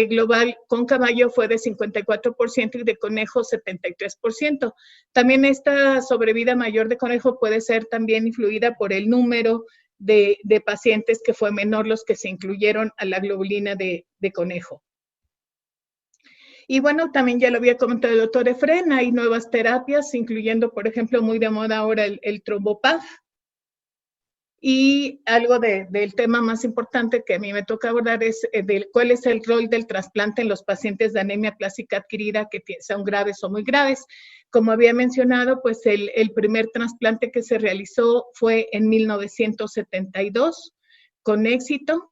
global con caballo fue de 54% y de conejo 73%. También esta sobrevida mayor de conejo puede ser también influida por el número de pacientes, que fue menor los que se incluyeron a la globulina de conejo. Y bueno, también ya lo había comentado el doctor Efren, hay nuevas terapias, incluyendo, por ejemplo, muy de moda ahora el trombopag. Y algo del tema más importante que a mí me toca abordar es cuál es el rol del trasplante en los pacientes de anemia plástica adquirida que sean graves o muy graves. Como había mencionado, pues el primer trasplante que se realizó fue en 1972, con éxito.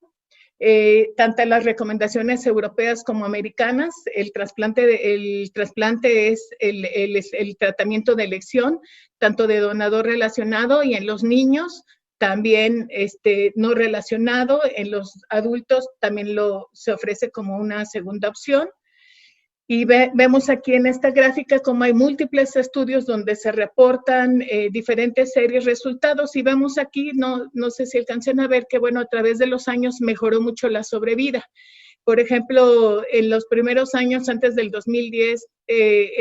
Tanto las recomendaciones europeas como americanas, el trasplante es el tratamiento de elección, tanto de donador relacionado, y en los niños también no relacionado. En los adultos también se ofrece como una segunda opción. Y vemos aquí en esta gráfica cómo hay múltiples estudios donde se reportan diferentes series resultados, y vemos aquí, no sé si alcancen a ver, que bueno, a través de los años mejoró mucho la sobrevida. Por ejemplo, en los primeros años antes del 2010,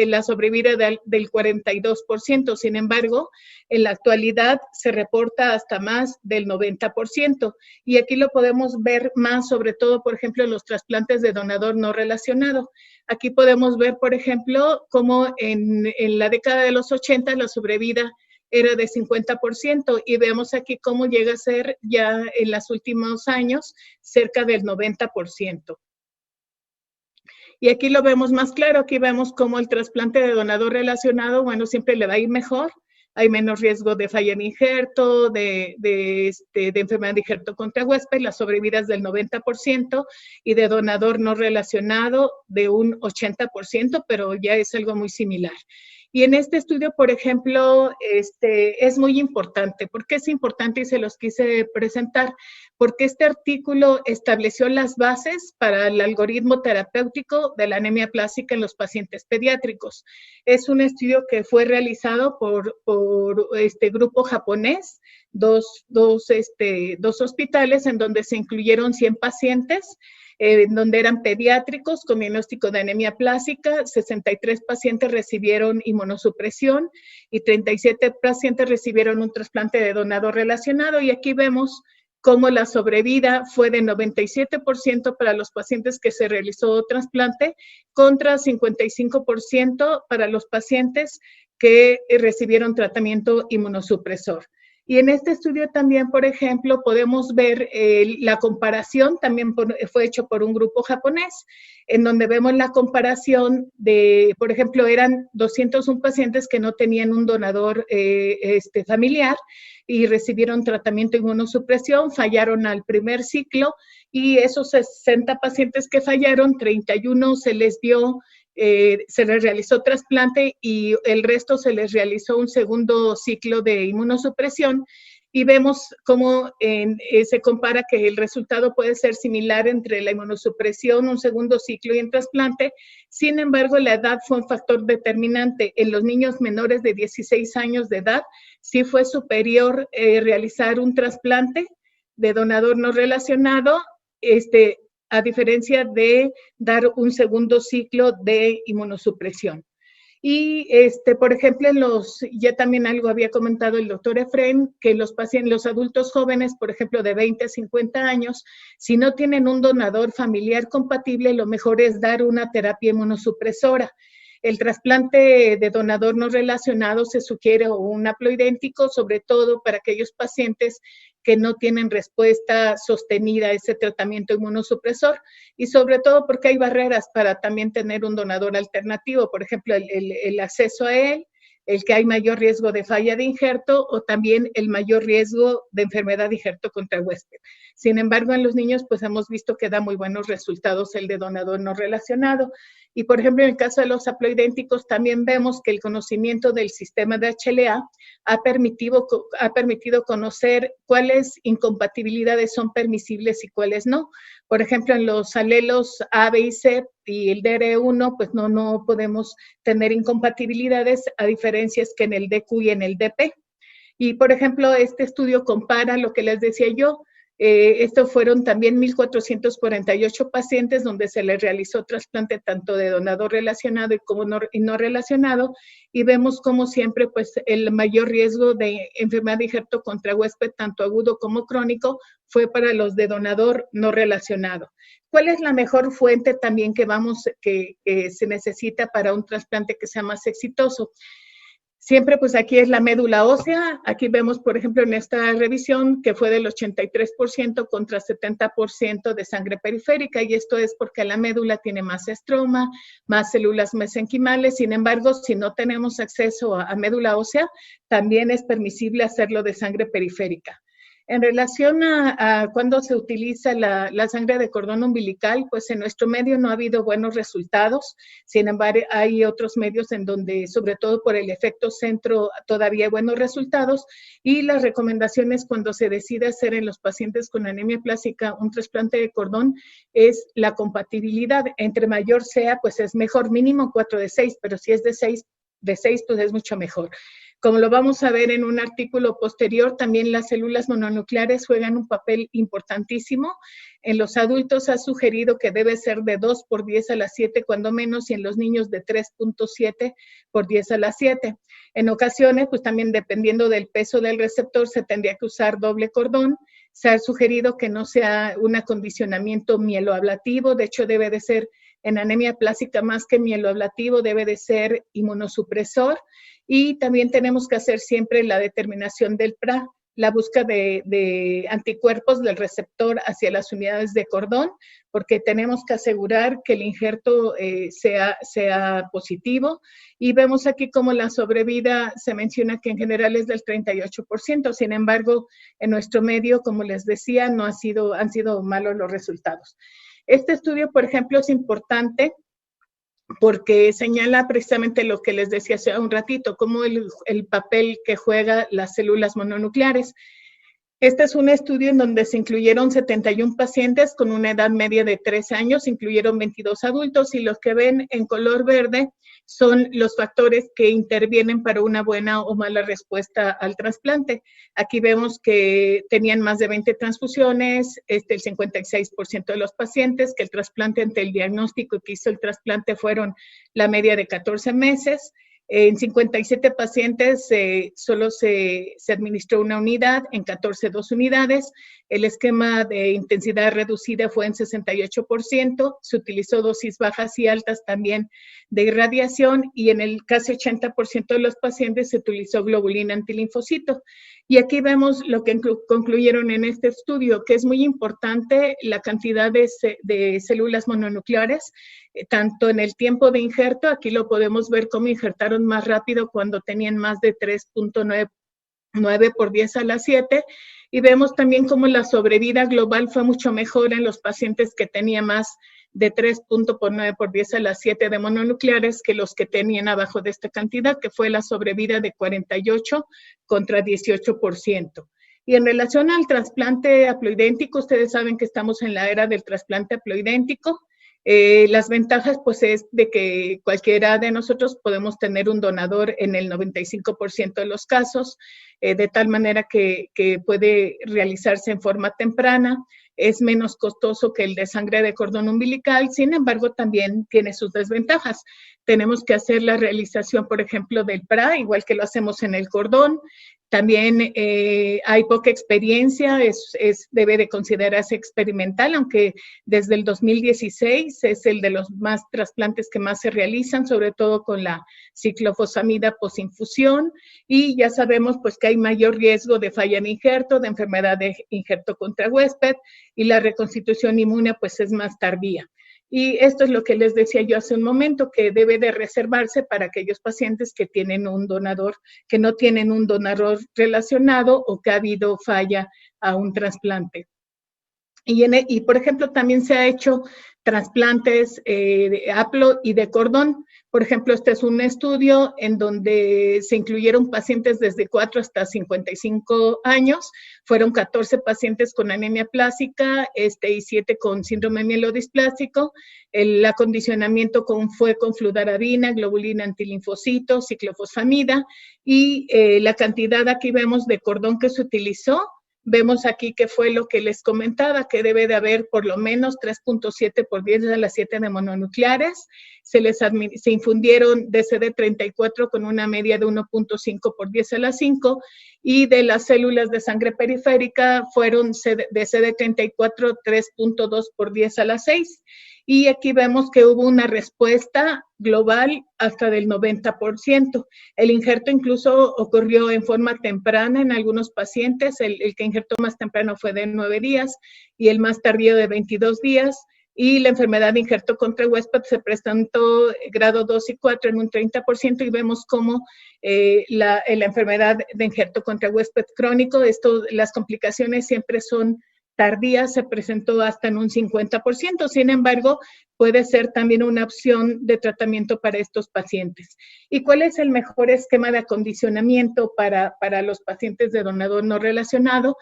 la sobrevida del 42%, sin embargo, en la actualidad se reporta hasta más del 90%. Y aquí lo podemos ver más, sobre todo, por ejemplo, en los trasplantes de donador no relacionado. Aquí podemos ver, por ejemplo, cómo en la década de los 80 la sobrevida era de 50%, y vemos aquí cómo llega a ser ya en los últimos años cerca del 90%. Y aquí lo vemos más claro, aquí vemos cómo el trasplante de donador relacionado, bueno, siempre le va a ir mejor, hay menos riesgo de falla en injerto, de enfermedad de injerto contra huésped, la sobrevida es del 90%, y de donador no relacionado de un 80%, pero ya es algo muy similar. Y en este estudio, por ejemplo, es muy importante. ¿Por qué es importante? Y se los quise presentar. Porque este artículo estableció las bases para el algoritmo terapéutico de la anemia plástica en los pacientes pediátricos. Es un estudio que fue realizado por este grupo japonés, dos hospitales en donde se incluyeron 100 pacientes, donde eran pediátricos con diagnóstico de anemia plástica, 63 pacientes recibieron inmunosupresión y 37 pacientes recibieron un trasplante de donador relacionado, y aquí vemos cómo la sobrevida fue de 97% para los pacientes que se realizó trasplante, contra 55% para los pacientes que recibieron tratamiento inmunosupresor. Y en este estudio también, por ejemplo, podemos ver la comparación, también fue hecho por un grupo japonés, en donde vemos la comparación de, por ejemplo, eran 201 pacientes que no tenían un donador familiar y recibieron tratamiento de inmunosupresión, fallaron al primer ciclo, y esos 60 pacientes que fallaron, 31 se les realizó trasplante y el resto se les realizó un segundo ciclo de inmunosupresión, y vemos cómo se compara que el resultado puede ser similar entre la inmunosupresión, un segundo ciclo y el trasplante. Sin embargo, la edad fue un factor determinante. En los niños menores de 16 años de edad, sí fue superior realizar un trasplante de donador no relacionado, a diferencia de dar un segundo ciclo de inmunosupresión. Y, por ejemplo, ya también algo había comentado el doctor Efraín, que los adultos jóvenes, por ejemplo, de 20 a 50 años, si no tienen un donador familiar compatible, lo mejor es dar una terapia inmunosupresora. El trasplante de donador no relacionado se sugiere un haploidéntico, sobre todo para aquellos pacientes que no tienen respuesta sostenida a ese tratamiento inmunosupresor, y sobre todo porque hay barreras para también tener un donador alternativo, por ejemplo, el acceso a él, el que hay mayor riesgo de falla de injerto o también el mayor riesgo de enfermedad de injerto contra huésped. Sin embargo, en los niños, pues hemos visto que da muy buenos resultados el de donador no relacionado. Y, por ejemplo, en el caso de los haploidénticos, también vemos que el conocimiento del sistema de HLA ha permitido conocer cuáles incompatibilidades son permisibles y cuáles no. Por ejemplo, en los alelos A, B y C y el DR1, pues no podemos tener incompatibilidades, a diferencias que en el DQ y en el DP. Y, por ejemplo, este estudio compara lo que les decía yo. Estos fueron también 1,448 pacientes donde se les realizó trasplante tanto de donador relacionado y no relacionado, y vemos como siempre pues el mayor riesgo de enfermedad de injerto contra huésped, tanto agudo como crónico, fue para los de donador no relacionado. ¿Cuál es la mejor fuente también que se necesita para un trasplante que sea más exitoso? Siempre, pues aquí es la médula ósea. Aquí vemos, por ejemplo, en esta revisión que fue del 83% contra 70% de sangre periférica, y esto es porque la médula tiene más estroma, más células mesenquimales. Sin embargo, si no tenemos acceso a médula ósea, también es permisible hacerlo de sangre periférica. En relación a cuando se utiliza la sangre de cordón umbilical, pues en nuestro medio no ha habido buenos resultados. Sin embargo, hay otros medios en donde, sobre todo por el efecto centro, todavía hay buenos resultados. Y las recomendaciones cuando se decide hacer en los pacientes con anemia plástica un trasplante de cordón es la compatibilidad. Entre mayor sea, pues es mejor, mínimo 4 de 6, pero si es de 6, pues es mucho mejor. Como lo vamos a ver en un artículo posterior, también las células mononucleares juegan un papel importantísimo. En los adultos ha sugerido que debe ser de 2 por 10 a la 7 cuando menos, y en los niños de 3.7 por 10 a la 7. En ocasiones, pues también dependiendo del peso del receptor, se tendría que usar doble cordón. Se ha sugerido que no sea un acondicionamiento mieloablativo, de hecho debe de ser en anemia plástica más que mieloablativo, debe de ser inmunosupresor. Y también tenemos que hacer siempre la determinación del PRA, la búsqueda de anticuerpos del receptor hacia las unidades de cordón, porque tenemos que asegurar que el injerto sea positivo. Y vemos aquí como la sobrevida se menciona que en general es del 38%. Sin embargo, en nuestro medio, como les decía, han sido malos los resultados. Este estudio, por ejemplo, es importante porque señala precisamente lo que les decía hace un ratito, como el papel que juegan las células mononucleares. Este es un estudio en donde se incluyeron 71 pacientes con una edad media de 3 años, incluyeron 22 adultos, y los que ven en color verde son los factores que intervienen para una buena o mala respuesta al trasplante. Aquí vemos que tenían más de 20 transfusiones, el 56% de los pacientes, que el trasplante ante el diagnóstico que hizo el trasplante fueron la media de 14 meses, En 57 pacientes solo se administró una unidad, en 14 2 unidades. El esquema de intensidad reducida fue en 68%, se utilizó dosis bajas y altas también de irradiación y en el casi 80% de los pacientes se utilizó globulina antilinfocito. Y aquí vemos lo que concluyeron en este estudio, que es muy importante la cantidad de células mononucleares, tanto en el tiempo de injerto, aquí lo podemos ver cómo injertaron más rápido cuando tenían más de 3.9 por 10 a la 7, y vemos también cómo la sobrevida global fue mucho mejor en los pacientes que tenían más de 3.9 por 10 a la 7 de mononucleares que los que tenían abajo de esta cantidad, que fue la sobrevida de 48 contra 18%. Y en relación al trasplante haploidéntico, ustedes saben que estamos en la era del trasplante haploidéntico. Las ventajas, pues, es de que cualquiera de nosotros podemos tener un donador en el 95% de los casos, de tal manera que puede realizarse en forma temprana, es menos costoso que el de sangre de cordón umbilical, sin embargo, también tiene sus desventajas. Tenemos que hacer la realización, por ejemplo, del PRA, igual que lo hacemos en el cordón. También hay poca experiencia, debe de considerarse experimental, aunque desde el 2016 es el de los más trasplantes que más se realizan, sobre todo con la ciclofosfamida posinfusión, y ya sabemos pues que hay mayor riesgo de falla en injerto, de enfermedad de injerto contra huésped, y la reconstitución inmune pues es más tardía. Y esto es lo que les decía yo hace un momento, que debe de reservarse para aquellos pacientes que tienen un donador, que no tienen un donador relacionado o que ha habido falla a un trasplante. Y por ejemplo, también se ha hecho trasplantes de haplo y de cordón. Por ejemplo, este es un estudio en donde se incluyeron pacientes desde 4 hasta 55 años. Fueron 14 pacientes con anemia plástica y 7 con síndrome mielodisplásico. El acondicionamiento fue con fludarabina, globulina antilinfocito, ciclofosfamida, y la cantidad aquí vemos de cordón que se utilizó. Vemos aquí que fue lo que les comentaba, que debe de haber por lo menos 3.7 por 10 a la 7 de mononucleares. Se infundieron de CD34 con una media de 1.5 por 10 a la 5, y de las células de sangre periférica fueron de CD34 3.2 por 10 a la 6. Y aquí vemos que hubo una respuesta global hasta del 90%. El injerto incluso ocurrió en forma temprana en algunos pacientes. El que injertó más temprano fue de 9 días y el más tardío de 22 días. Y la enfermedad de injerto contra huésped se presentó grado 2 y 4 en un 30%, y vemos cómo la enfermedad de injerto contra huésped crónico, las complicaciones siempre son tardía, se presentó hasta en un 50%, sin embargo, puede ser también una opción de tratamiento para estos pacientes. ¿Y cuál es el mejor esquema de acondicionamiento para los pacientes de donador no relacionado?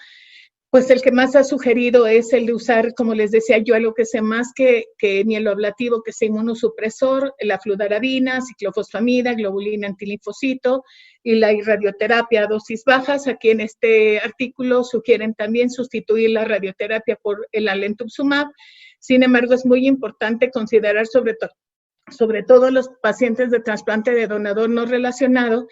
Pues el que más ha sugerido es el de usar, como les decía yo, algo que sea más que mieloablativo, que sea inmunosupresor, la fludarabina, ciclofosfamida, globulina antilinfocito y la radioterapia a dosis bajas. Aquí en este artículo sugieren también sustituir la radioterapia por el alemtuzumab. Sin embargo, es muy importante considerar sobre todo los pacientes de trasplante de donador no relacionado,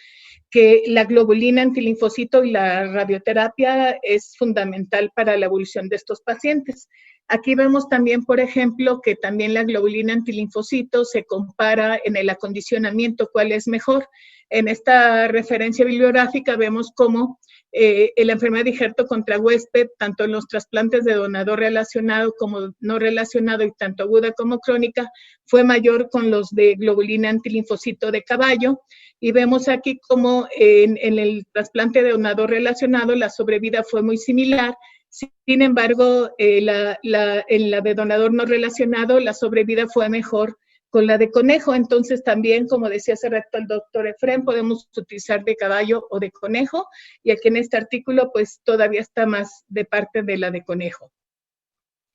que la globulina antilinfocito y la radioterapia es fundamental para la evolución de estos pacientes. Aquí vemos también, por ejemplo, que también la globulina antilinfocito se compara en el acondicionamiento, cuál es mejor. En esta referencia bibliográfica vemos cómo la enfermedad de injerto contra huésped, tanto en los trasplantes de donador relacionado como no relacionado, y tanto aguda como crónica, fue mayor con los de globulina antilinfocito de caballo. Y vemos aquí cómo en el trasplante de donador relacionado la sobrevida fue muy similar. Sin embargo, en la de donador no relacionado, la sobrevida fue mejor con la de conejo. Entonces también, como decía hace rato el doctor Efrén, podemos utilizar de caballo o de conejo, y aquí en este artículo pues todavía está más de parte de la de conejo.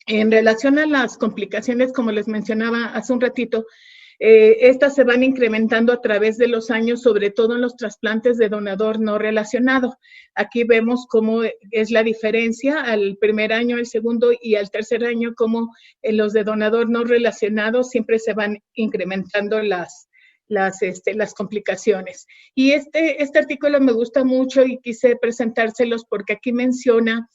En relación a las complicaciones, como les mencionaba hace un ratito, estas se van incrementando a través de los años, sobre todo en los trasplantes de donador no relacionado. Aquí vemos cómo es la diferencia al primer año, al segundo y al tercer año, cómo en los de donador no relacionado siempre se van incrementando las las complicaciones. Y este artículo me gusta mucho y quise presentárselos porque aquí menciona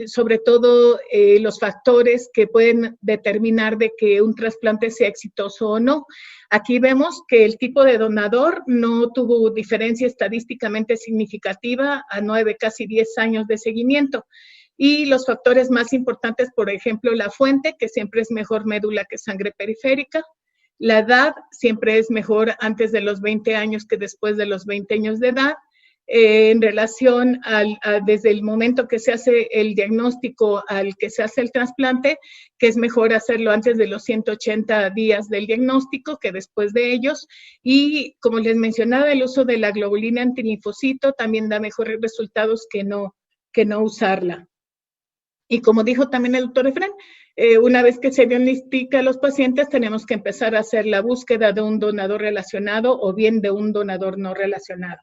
sobre todo los factores que pueden determinar de que un trasplante sea exitoso o no. Aquí vemos que el tipo de donador no tuvo diferencia estadísticamente significativa a 9, casi 10 años de seguimiento. Y los factores más importantes, por ejemplo, la fuente, que siempre es mejor médula que sangre periférica. La edad siempre es mejor antes de los 20 años que después de los 20 años de edad. En relación desde el momento que se hace el diagnóstico al que se hace el trasplante, que es mejor hacerlo antes de los 180 días del diagnóstico que después de ellos. Y como les mencionaba, el uso de la globulina antilinfocito también da mejores resultados que no usarla. Y como dijo también el doctor Efren, una vez que se diagnostica a los pacientes, tenemos que empezar a hacer la búsqueda de un donador relacionado o bien de un donador no relacionado.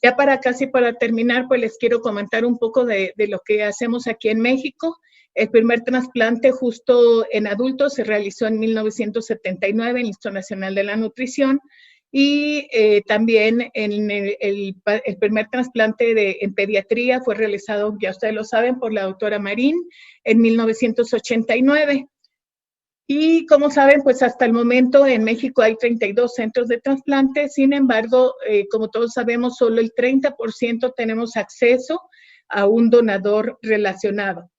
Ya casi para terminar, pues les quiero comentar un poco de lo que hacemos aquí en México. El primer trasplante justo en adultos se realizó en 1979 en el Instituto Nacional de la Nutrición. Y también el primer trasplante en pediatría fue realizado, ya ustedes lo saben, por la doctora Marín en 1989. Y como saben, pues hasta el momento en México hay 32 centros de trasplante. Sin embargo, como todos sabemos, solo el 30% tenemos acceso a un donador relacionado.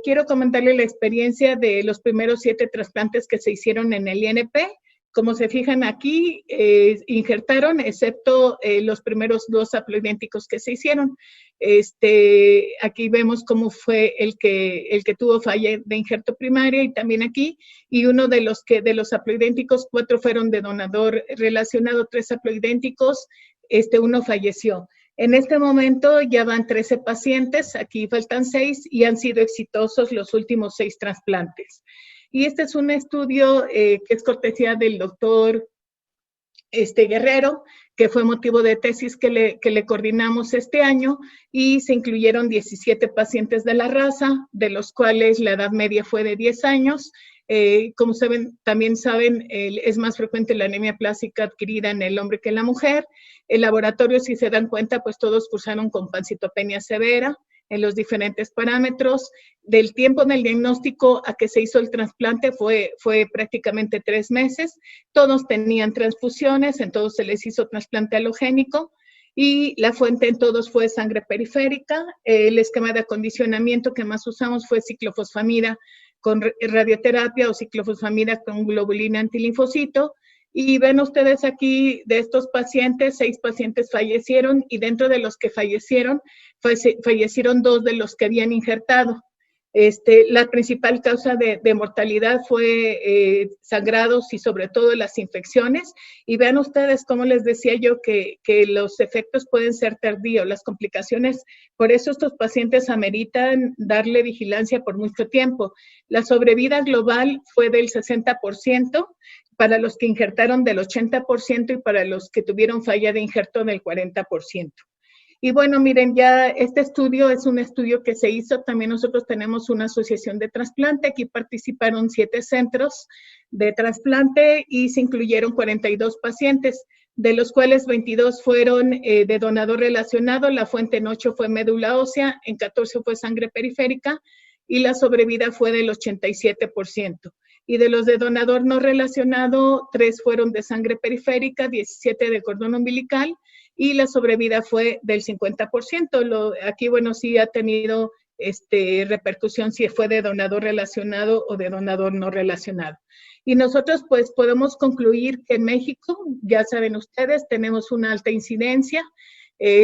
Quiero comentarles la experiencia de los primeros 7 trasplantes que se hicieron en el INP. Como se fijan aquí, injertaron, excepto los primeros 2 haploidénticos que se hicieron. Aquí vemos cómo fue el que tuvo falla de injerto primaria y también aquí. Y uno de los haploidénticos, 4 fueron de donador relacionado, 3 haploidénticos, uno falleció. En este momento ya van 13 pacientes, aquí faltan 6 y han sido exitosos los últimos 6 trasplantes. Y este es un estudio que es cortesía del doctor Guerrero, que fue motivo de tesis que le coordinamos este año, y se incluyeron 17 pacientes de la raza, de los cuales la edad media fue de 10 años. Como también saben, es más frecuente la anemia plástica adquirida en el hombre que en la mujer. El laboratorio, si se dan cuenta, pues todos cursaron con pancitopenia severa en los diferentes parámetros. Del tiempo del diagnóstico a que se hizo el trasplante fue prácticamente 3 meses. Todos tenían transfusiones, en todos se les hizo trasplante halogénico y la fuente en todos fue sangre periférica. El esquema de acondicionamiento que más usamos fue ciclofosfamida con radioterapia o ciclofosfamida con globulina antilinfocito. Y ven ustedes aquí, de estos pacientes, 6 pacientes fallecieron y dentro de los que fallecieron 2 de los que habían injertado. La principal causa de mortalidad fue sangrados y sobre todo las infecciones. Y vean ustedes, como les decía yo, que los efectos pueden ser tardíos, las complicaciones. Por eso estos pacientes ameritan darle vigilancia por mucho tiempo. La sobrevida global fue del 60%, para los que injertaron del 80% y para los que tuvieron falla de injerto del 40%. Y bueno, miren, ya este estudio es un estudio que se hizo, también nosotros tenemos una asociación de trasplante, aquí participaron 7 centros de trasplante y se incluyeron 42 pacientes, de los cuales 22 fueron de donador relacionado, la fuente en 8 fue médula ósea, en 14 fue sangre periférica y la sobrevida fue del 87%. Y de los de donador no relacionado, 3 fueron de sangre periférica, 17 de cordón umbilical, y la sobrevida fue del 50%. Aquí, bueno, sí ha tenido repercusión si fue de donador relacionado o de donador no relacionado. Y nosotros, pues, podemos concluir que en México, ya saben ustedes, tenemos una alta incidencia,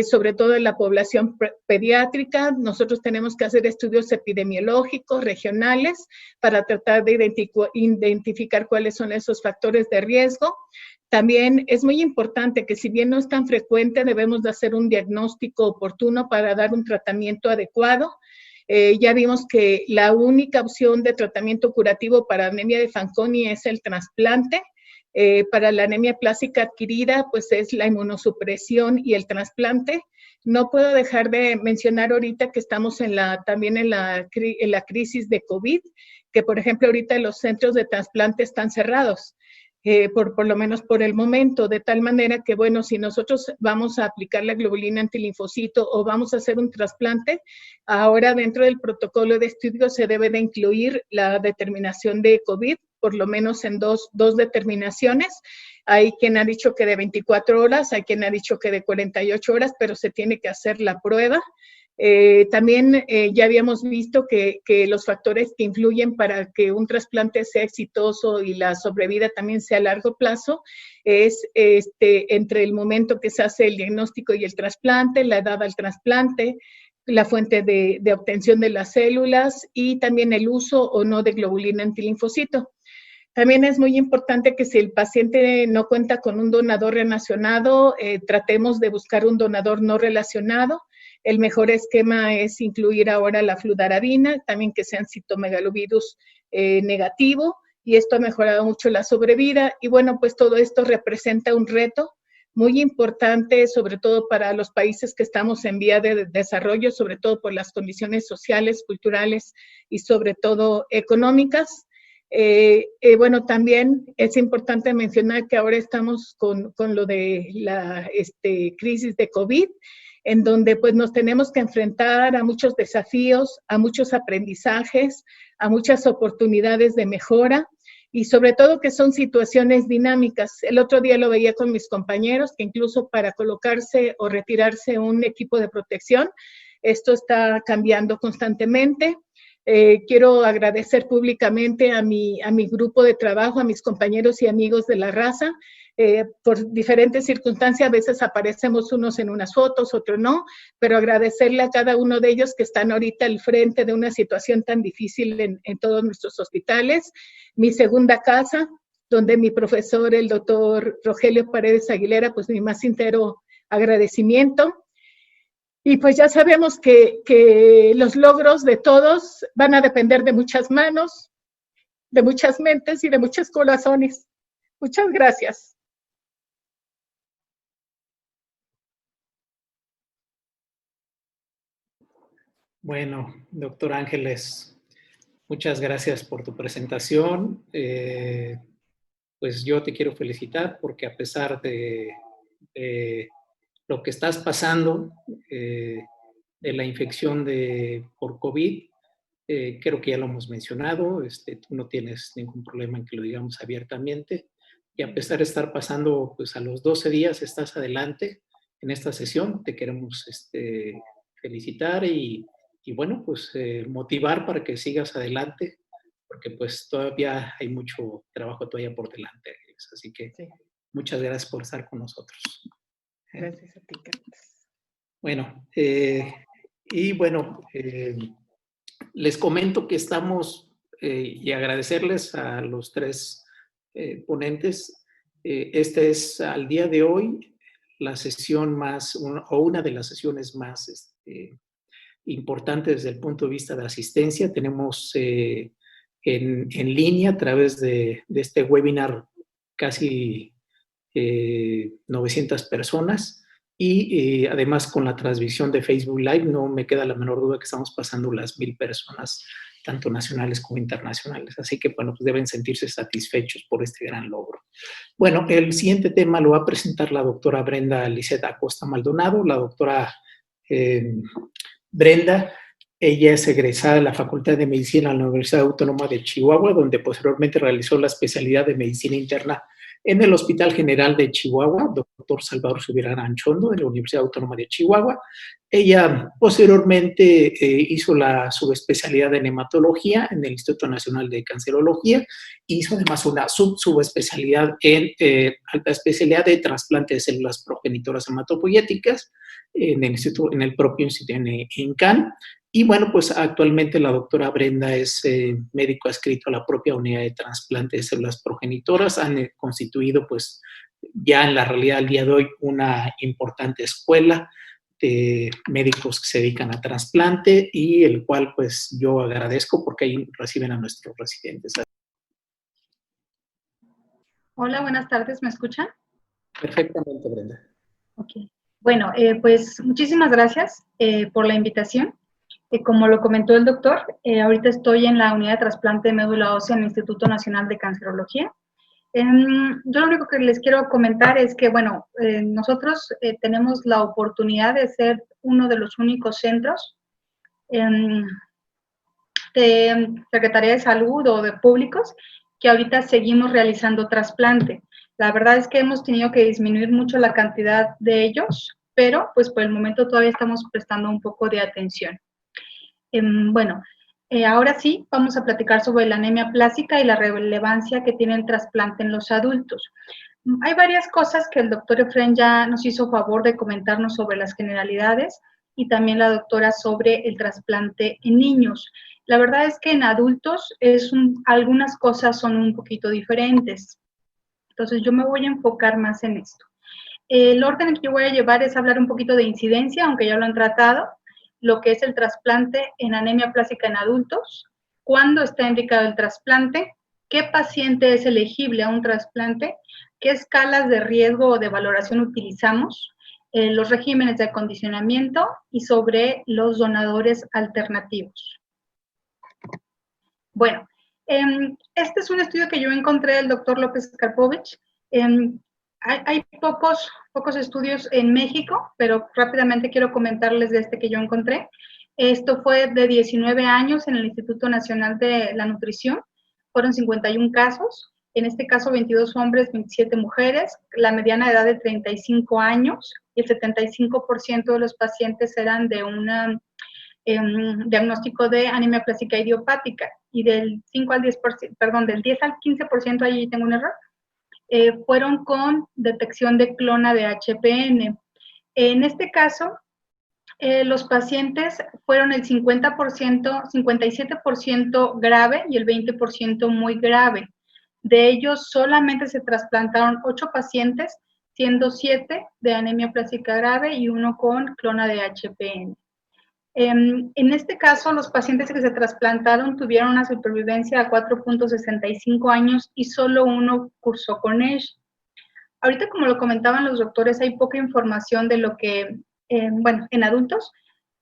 sobre todo en la población pediátrica. Nosotros tenemos que hacer estudios epidemiológicos regionales para tratar de identificar cuáles son esos factores de riesgo. También es muy importante que, si bien no es tan frecuente, debemos de hacer un diagnóstico oportuno para dar un tratamiento adecuado. Ya vimos que la única opción de tratamiento curativo para anemia de Fanconi es el trasplante. Para la anemia plástica adquirida, pues es la inmunosupresión y el trasplante. No puedo dejar de mencionar ahorita que estamos también en la crisis de COVID, que por ejemplo ahorita los centros de trasplante están cerrados. por lo menos por el momento, de tal manera que, bueno, si nosotros vamos a aplicar la globulina antilinfocito o vamos a hacer un trasplante, ahora dentro del protocolo de estudio se debe de incluir la determinación de COVID, por lo menos en dos determinaciones. Hay quien ha dicho que de 24 horas, hay quien ha dicho que de 48 horas, pero se tiene que hacer la prueba. También ya habíamos visto que los factores que influyen para que un trasplante sea exitoso y la sobrevida también sea a largo plazo es entre el momento que se hace el diagnóstico y el trasplante, la edad al trasplante, la fuente de obtención de las células y también el uso o no de globulina antilinfocito. También es muy importante que si el paciente no cuenta con un donador relacionado, tratemos de buscar un donador no relacionado. El mejor esquema es incluir ahora la fludarabina, también que sean citomegalovirus negativo, y esto ha mejorado mucho la sobrevida. Y bueno, pues todo esto representa un reto muy importante, sobre todo para los países que estamos en vía de desarrollo, sobre todo por las condiciones sociales, culturales y sobre todo económicas. Bueno, también es importante mencionar que ahora estamos con lo de la crisis de COVID, en donde pues nos tenemos que enfrentar a muchos desafíos, a muchos aprendizajes, a muchas oportunidades de mejora y sobre todo que son situaciones dinámicas. El otro día lo veía con mis compañeros, que incluso para colocarse o retirarse un equipo de protección, esto está cambiando constantemente. Quiero agradecer públicamente a mi grupo de trabajo, a mis compañeros y amigos de la raza. Por diferentes circunstancias, a veces aparecemos unos en unas fotos, otros no, pero agradecerle a cada uno de ellos que están ahorita al frente de una situación tan difícil en todos nuestros hospitales. Mi segunda casa, donde mi profesor, el doctor Rogelio Paredes Aguilera, pues mi más sincero agradecimiento. Y pues ya sabemos que los logros de todos van a depender de muchas manos, de muchas mentes y de muchos corazones. Muchas gracias. Bueno, doctor Ángeles, muchas gracias por tu presentación. Pues yo te quiero felicitar porque a pesar de lo que estás pasando, de la infección por COVID, creo que ya lo hemos mencionado, tú no tienes ningún problema en que lo digamos abiertamente, y a pesar de estar pasando, pues a los 12 días estás adelante en esta sesión, te queremos felicitar y bueno, pues motivar para que sigas adelante, porque pues todavía hay mucho trabajo todavía por delante, así que sí. Muchas gracias por estar con nosotros. Gracias a ti, Carlos. Bueno, y bueno, les comento que estamos, y agradecerles a los tres ponentes. Esta es al día de hoy la sesión más, o una de las sesiones más importantes desde el punto de vista de asistencia. Tenemos en línea a través de este webinar casi 900 personas. Y además con la transmisión de Facebook Live no me queda la menor duda que estamos pasando las 1000 personas, tanto nacionales como internacionales. Así que, bueno, pues deben sentirse satisfechos por este gran logro. Bueno, el siguiente tema lo va a presentar la doctora Brenda Lizeth Acosta Maldonado. La doctora Brenda, ella es egresada de la Facultad de Medicina de la Universidad Autónoma de Chihuahua, donde posteriormente realizó la especialidad de Medicina Interna en el Hospital General de Chihuahua, doctor Salvador Subirán Anchondo, de la Universidad Autónoma de Chihuahua. Ella posteriormente hizo la subespecialidad de hematología en el Instituto Nacional de Cancerología. Hizo además una subespecialidad en alta especialidad de trasplante de células progenitoras hematopoyéticas en el propio instituto en INCAN. Y bueno, pues actualmente la doctora Brenda es médico adscrito a la propia unidad de trasplante de células progenitoras. Han constituido pues ya en la realidad al día de hoy una importante escuela de médicos que se dedican a trasplante y el cual pues yo agradezco porque ahí reciben a nuestros residentes. Hola, buenas tardes, ¿me escuchan? Perfectamente, Brenda. Ok. Bueno, pues muchísimas gracias por la invitación. Como lo comentó el doctor, ahorita estoy en la unidad de trasplante de médula ósea en el Instituto Nacional de Cancerología. Yo lo único que les quiero comentar es que, bueno, nosotros tenemos la oportunidad de ser uno de los únicos centros de Secretaría de Salud o de públicos que ahorita seguimos realizando trasplante. La verdad es que hemos tenido que disminuir mucho la cantidad de ellos, pero pues por el momento todavía estamos prestando un poco de atención. Bueno, ahora sí, vamos a platicar sobre la anemia plástica y la relevancia que tiene el trasplante en los adultos. Hay varias cosas que el doctor Efren ya nos hizo favor de comentarnos sobre las generalidades y también la doctora sobre el trasplante en niños. La verdad es que en adultos algunas cosas son un poquito diferentes. Entonces yo me voy a enfocar más en esto. El orden que yo voy a llevar es hablar un poquito de incidencia, aunque ya lo han tratado, lo que es el trasplante en anemia plástica en adultos, cuándo está indicado el trasplante, qué paciente es elegible a un trasplante, qué escalas de riesgo o de valoración utilizamos, los regímenes de acondicionamiento y sobre los donadores alternativos. Bueno, este es un estudio que yo encontré del doctor López Karpovich. Hay pocos estudios en México, pero rápidamente quiero comentarles de este que yo encontré. Esto fue de 19 años en el Instituto Nacional de la Nutrición. Fueron 51 casos. En este caso, 22 hombres, 27 mujeres. La mediana edad de 35 años. Y el 75% de los pacientes eran de un diagnóstico de anemia plástica idiopática. Y del 5 al 10%, perdón, del 10 al 15%, ahí tengo un error, fueron con detección de clona de HPN. En este caso, los pacientes fueron el 50%, 57% grave y el 20% muy grave. De ellos solamente se trasplantaron 8 pacientes, siendo 7 de anemia plástica grave y 1 con clona de HPN. En este caso, los pacientes que se trasplantaron tuvieron una supervivencia a 4.65 años y solo 1 cursó con ESH. Ahorita, como lo comentaban los doctores, hay poca información de lo que, bueno, en adultos,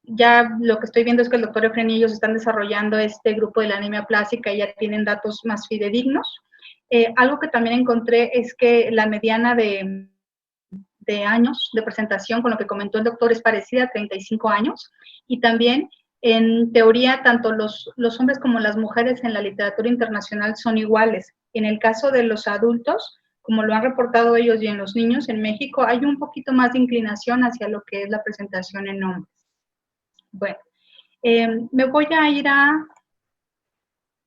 ya lo que estoy viendo es que el doctor Efren y ellos están desarrollando este grupo de la anemia plástica y ya tienen datos más fidedignos. Algo que también encontré es que la mediana de años de presentación, con lo que comentó el doctor, es parecida a 35 años, y también, en teoría, tanto los hombres como las mujeres en la literatura internacional son iguales. En el caso de los adultos, como lo han reportado ellos, y en los niños en México, hay un poquito más de inclinación hacia lo que es la presentación en hombres. Bueno, me voy a ir a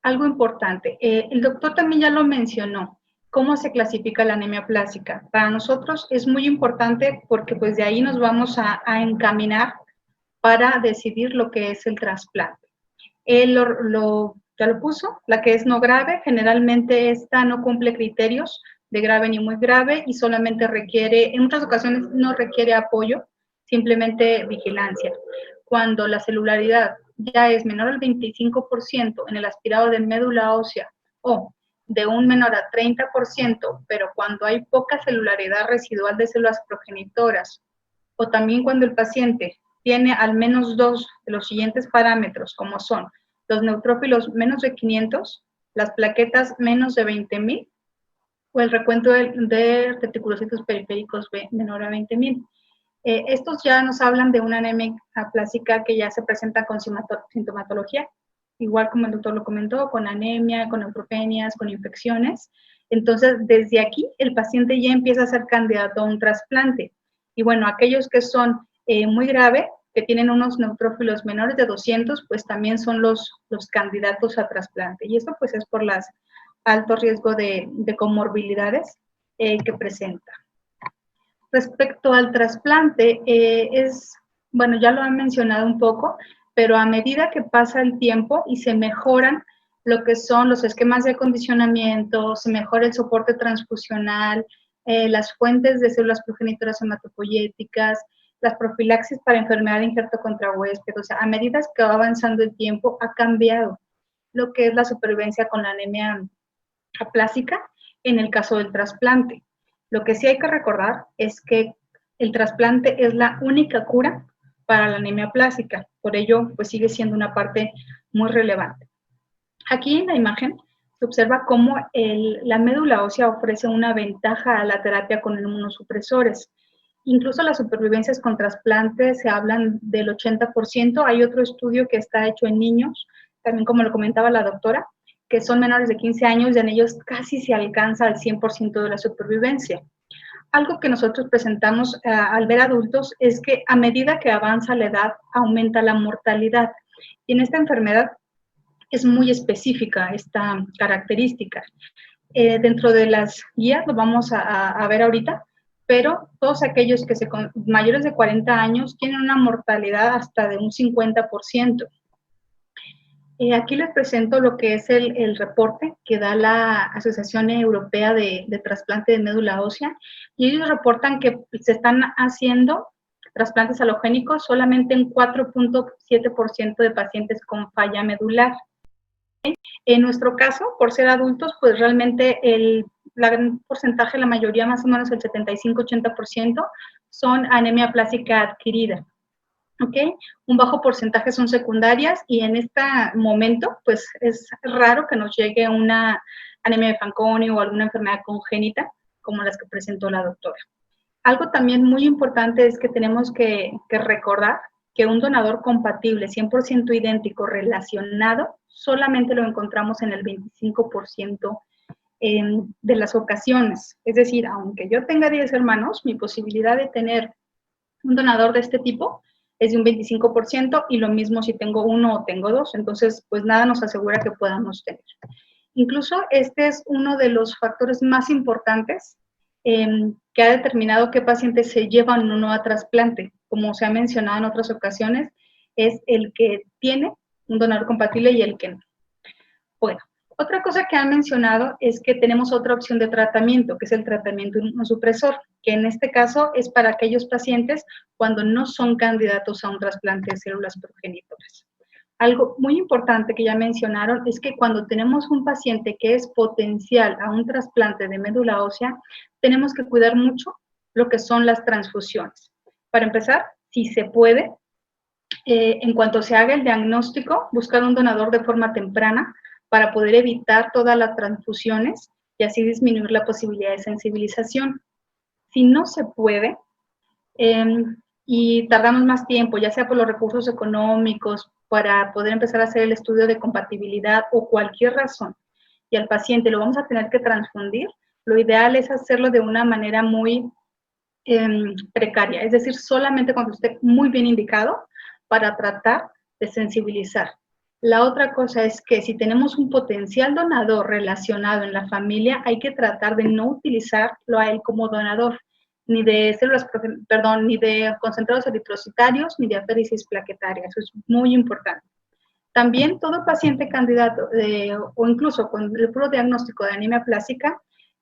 algo importante. El doctor también ya lo mencionó. ¿Cómo se clasifica la anemia plástica? Para nosotros es muy importante porque pues de ahí nos vamos a encaminar para decidir lo que es el trasplante. Él ya lo puso, la que es no grave, generalmente esta no cumple criterios de grave ni muy grave y solamente requiere, en muchas ocasiones no requiere apoyo, simplemente vigilancia. Cuando la celularidad ya es menor al 25% en el aspirado de médula ósea o de un menor a 30%, pero cuando hay poca celularidad residual de células progenitoras, o también cuando el paciente tiene al menos 2 de los siguientes parámetros, como son los neutrófilos menos de 500, las plaquetas menos de 20,000, o el recuento de reticulocitos periféricos menor a 20,000. Estos ya nos hablan de una anemia plástica que ya se presenta con sintomatología, igual como el doctor lo comentó, con anemia, con neutropenias, con infecciones. Entonces, desde aquí, el paciente ya empieza a ser candidato a un trasplante. Y bueno, aquellos que son muy graves, que tienen unos neutrófilos menores de 200, pues también son los candidatos a trasplante. Y esto pues es por las alto riesgo de comorbilidades que presenta. Respecto al trasplante, bueno, ya lo han mencionado un poco, pero a medida que pasa el tiempo y se mejoran lo que son los esquemas de acondicionamiento, se mejora el soporte transfusional, las fuentes de células progenitoras hematopoyéticas, las profilaxis para enfermedad de injerto contra huésped, o sea, a medida que va avanzando el tiempo, ha cambiado lo que es la supervivencia con la anemia aplásica en el caso del trasplante. Lo que sí hay que recordar es que el trasplante es la única cura para la anemia aplásica, por ello, pues sigue siendo una parte muy relevante. Aquí en la imagen se observa cómo la médula ósea ofrece una ventaja a la terapia con inmunosupresores. Incluso las supervivencias con trasplantes se hablan del 80%. Hay otro estudio que está hecho en niños, también como lo comentaba la doctora, que son menores de 15 años y en ellos casi se alcanza al 100% de la supervivencia. Algo que nosotros presentamos al ver adultos es que a medida que avanza la edad, aumenta la mortalidad. Y en esta enfermedad es muy específica esta característica. Dentro de las guías, lo vamos a ver ahorita, pero todos aquellos que mayores de 40 años tienen una mortalidad hasta de un 50%. Aquí les presento lo que es el reporte que da la Asociación Europea de Trasplante de Médula Ósea, y ellos reportan que se están haciendo trasplantes alogénicos solamente en 4.7% de pacientes con falla medular. En nuestro caso, por ser adultos, pues realmente el gran porcentaje, la mayoría, más o menos el 75-80%, son anemia plástica adquirida. ¿Ok? Un bajo porcentaje son secundarias y en este momento, pues es raro que nos llegue una anemia de Fanconi o alguna enfermedad congénita como las que presentó la doctora. Algo también muy importante es que tenemos que recordar que un donador compatible, 100% idéntico, relacionado, solamente lo encontramos en el 25% de las ocasiones. Es decir, aunque yo tenga 10 hermanos, mi posibilidad de tener un donador de este tipo es de un 25%, y lo mismo si tengo uno o tengo dos. Entonces, pues nada nos asegura que podamos tener. Incluso este es uno de los factores más importantes que ha determinado qué pacientes se llevan o no a trasplante. Como se ha mencionado en otras ocasiones, es el que tiene un donador compatible y el que no. Bueno, otra cosa que han mencionado es que tenemos otra opción de tratamiento, que es el tratamiento inmunosupresor, que en este caso es para aquellos pacientes cuando no son candidatos a un trasplante de células progenitoras. Algo muy importante que ya mencionaron es que cuando tenemos un paciente que es potencial a un trasplante de médula ósea, tenemos que cuidar mucho lo que son las transfusiones. Para empezar, si se puede, en cuanto se haga el diagnóstico, buscar un donador de forma temprana para poder evitar todas las transfusiones y así disminuir la posibilidad de sensibilización. Si no se puede y tardamos más tiempo, ya sea por los recursos económicos, para poder empezar a hacer el estudio de compatibilidad o cualquier razón, y al paciente lo vamos a tener que transfundir, lo ideal es hacerlo de una manera muy precaria, es decir, solamente cuando esté muy bien indicado para tratar de sensibilizar. La otra cosa es que si tenemos un potencial donador relacionado en la familia, hay que tratar de no utilizarlo a él como donador, ni de células, perdón, ni de concentrados eritrocitarios, ni de aféresis plaquetaria. Eso es muy importante. También todo paciente candidato o incluso con el puro diagnóstico de anemia plástica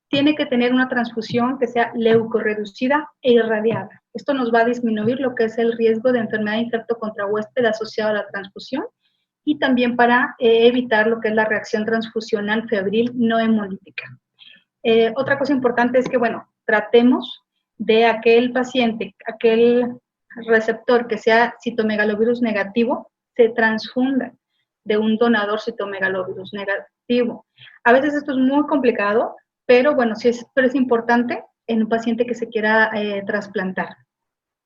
tiene que tener una transfusión que sea leucorreducida e irradiada. Esto nos va a disminuir lo que es el riesgo de enfermedad de infecto contra huésped asociado a la transfusión, y también para evitar lo que es la reacción transfusional febril no hemolítica. Otra cosa importante es que, bueno, tratemos de aquel paciente, aquel receptor que sea citomegalovirus negativo, se transfunda de un donador citomegalovirus negativo. A veces esto es muy complicado, pero bueno, sí es importante en un paciente que se quiera trasplantar.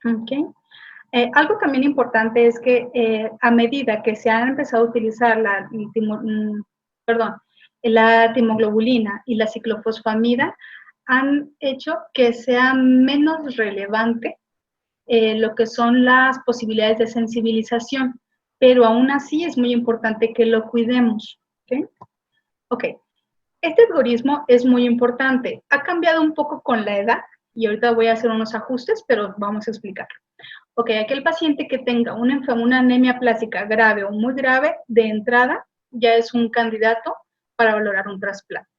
¿Okay? Algo también importante es que a medida que se ha empezado a utilizar la timoglobulina y la ciclofosfamida, han hecho que sea menos relevante lo que son las posibilidades de sensibilización, pero aún así es muy importante que lo cuidemos. ¿Okay? Ok, este algoritmo es muy importante. Ha cambiado un poco con la edad y ahorita voy a hacer unos ajustes, pero vamos a explicarlo. Ok, aquel paciente que tenga una anemia plástica grave o muy grave, de entrada ya es un candidato para valorar un trasplante.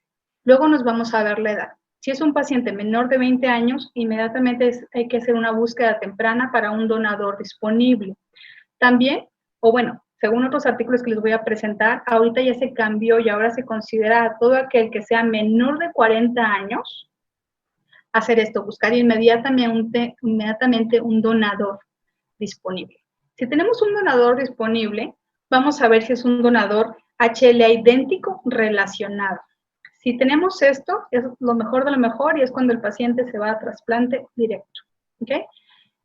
Luego nos vamos a ver la edad. Si es un paciente menor de 20 años, inmediatamente hay que hacer una búsqueda temprana para un donador disponible. También, o bueno, según otros artículos que les voy a presentar, ahorita ya se cambió y ahora se considera a todo aquel que sea menor de 40 años hacer esto, buscar inmediatamente un donador disponible. Si tenemos un donador disponible, vamos a ver si es un donador HLA idéntico relacionado. Si tenemos esto, es lo mejor de lo mejor y es cuando el paciente se va a trasplante directo. ¿Ok?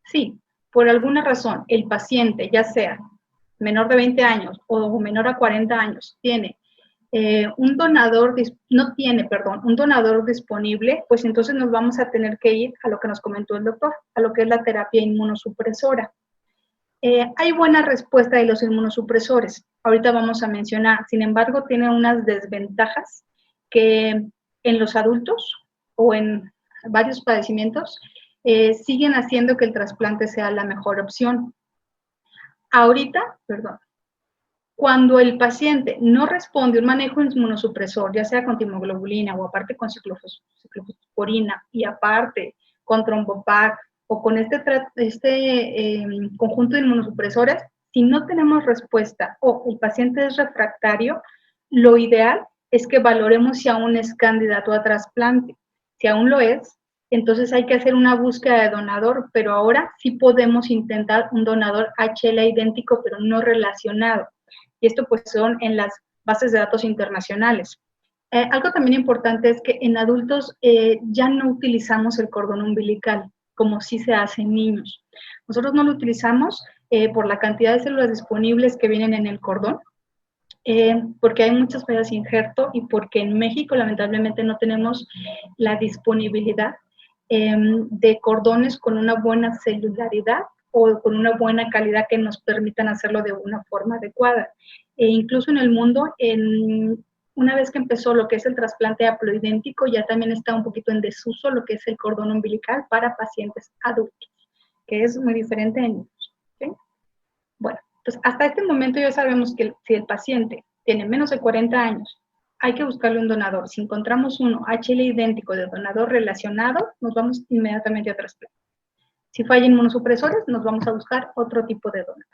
Si por alguna razón el paciente, ya sea menor de 20 años o menor a 40 años, tiene un donador disponible, pues entonces nos vamos a tener que ir a lo que nos comentó el doctor, a lo que es la terapia inmunosupresora. Hay buena respuesta de los inmunosupresores, ahorita vamos a mencionar, sin embargo, tiene unas desventajas que en los adultos o en varios padecimientos siguen haciendo que el trasplante sea la mejor opción. Cuando el paciente no responde a un manejo inmunosupresor, ya sea con timoglobulina o aparte con ciclosporina y aparte con trombopac o con este conjunto de inmunosupresores, si no tenemos respuesta o el paciente es refractario, lo ideal es que valoremos si aún es candidato a trasplante. Si aún lo es, entonces hay que hacer una búsqueda de donador, pero ahora sí podemos intentar un donador HLA idéntico, pero no relacionado. Y esto pues son en las bases de datos internacionales. Algo también importante es que en adultos ya no utilizamos el cordón umbilical, como sí se hace en niños. Nosotros no lo utilizamos por la cantidad de células disponibles que vienen en el cordón, porque hay muchas fallas de injerto y porque en México lamentablemente no tenemos la disponibilidad de cordones con una buena celularidad o con una buena calidad que nos permitan hacerlo de una forma adecuada. Incluso en el mundo, una vez que empezó lo que es el trasplante haploidéntico, ya también está un poquito en desuso lo que es el cordón umbilical para pacientes adultos, que es muy diferente en niños. ¿Okay? Bueno, entonces hasta este momento ya sabemos que si el paciente tiene menos de 40 años, hay que buscarle un donador. Si encontramos uno HLA idéntico de donador relacionado, nos vamos inmediatamente a trasplante. Si fallan inmunosupresores, nos vamos a buscar otro tipo de donador.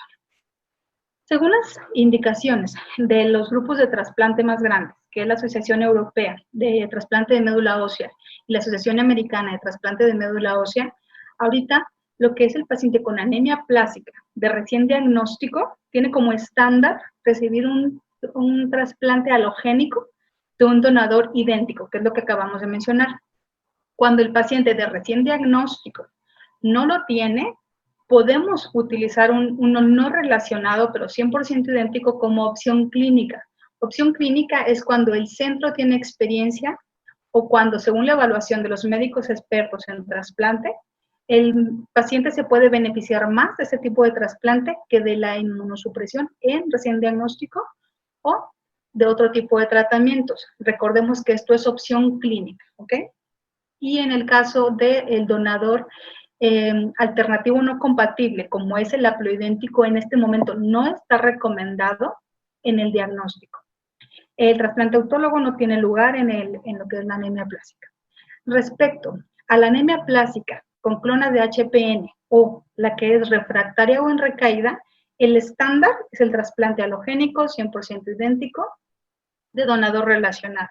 Según las indicaciones de los grupos de trasplante más grandes, que es la Asociación Europea de Trasplante de Médula Ósea y la Asociación Americana de Trasplante de Médula Ósea, ahorita lo que es el paciente con anemia plástica de recién diagnóstico tiene como estándar recibir un trasplante halogénico de un donador idéntico, que es lo que acabamos de mencionar. Cuando el paciente de recién diagnóstico no lo tiene, podemos utilizar uno no relacionado, pero 100% idéntico como opción clínica. Opción clínica es cuando el centro tiene experiencia o cuando, según la evaluación de los médicos expertos en trasplante, el paciente se puede beneficiar más de ese tipo de trasplante que de la inmunosupresión en recién diagnóstico o de otro tipo de tratamientos. Recordemos que esto es opción clínica, ¿ok? Y en el caso del donador alternativo no compatible, como es el haploidéntico, en este momento no está recomendado en el diagnóstico. El trasplante autólogo no tiene lugar en lo que es la anemia plástica. Respecto a la anemia plástica con clonas de HPN o la que es refractaria o en recaída, el estándar es el trasplante halogénico 100% idéntico de donador relacionado.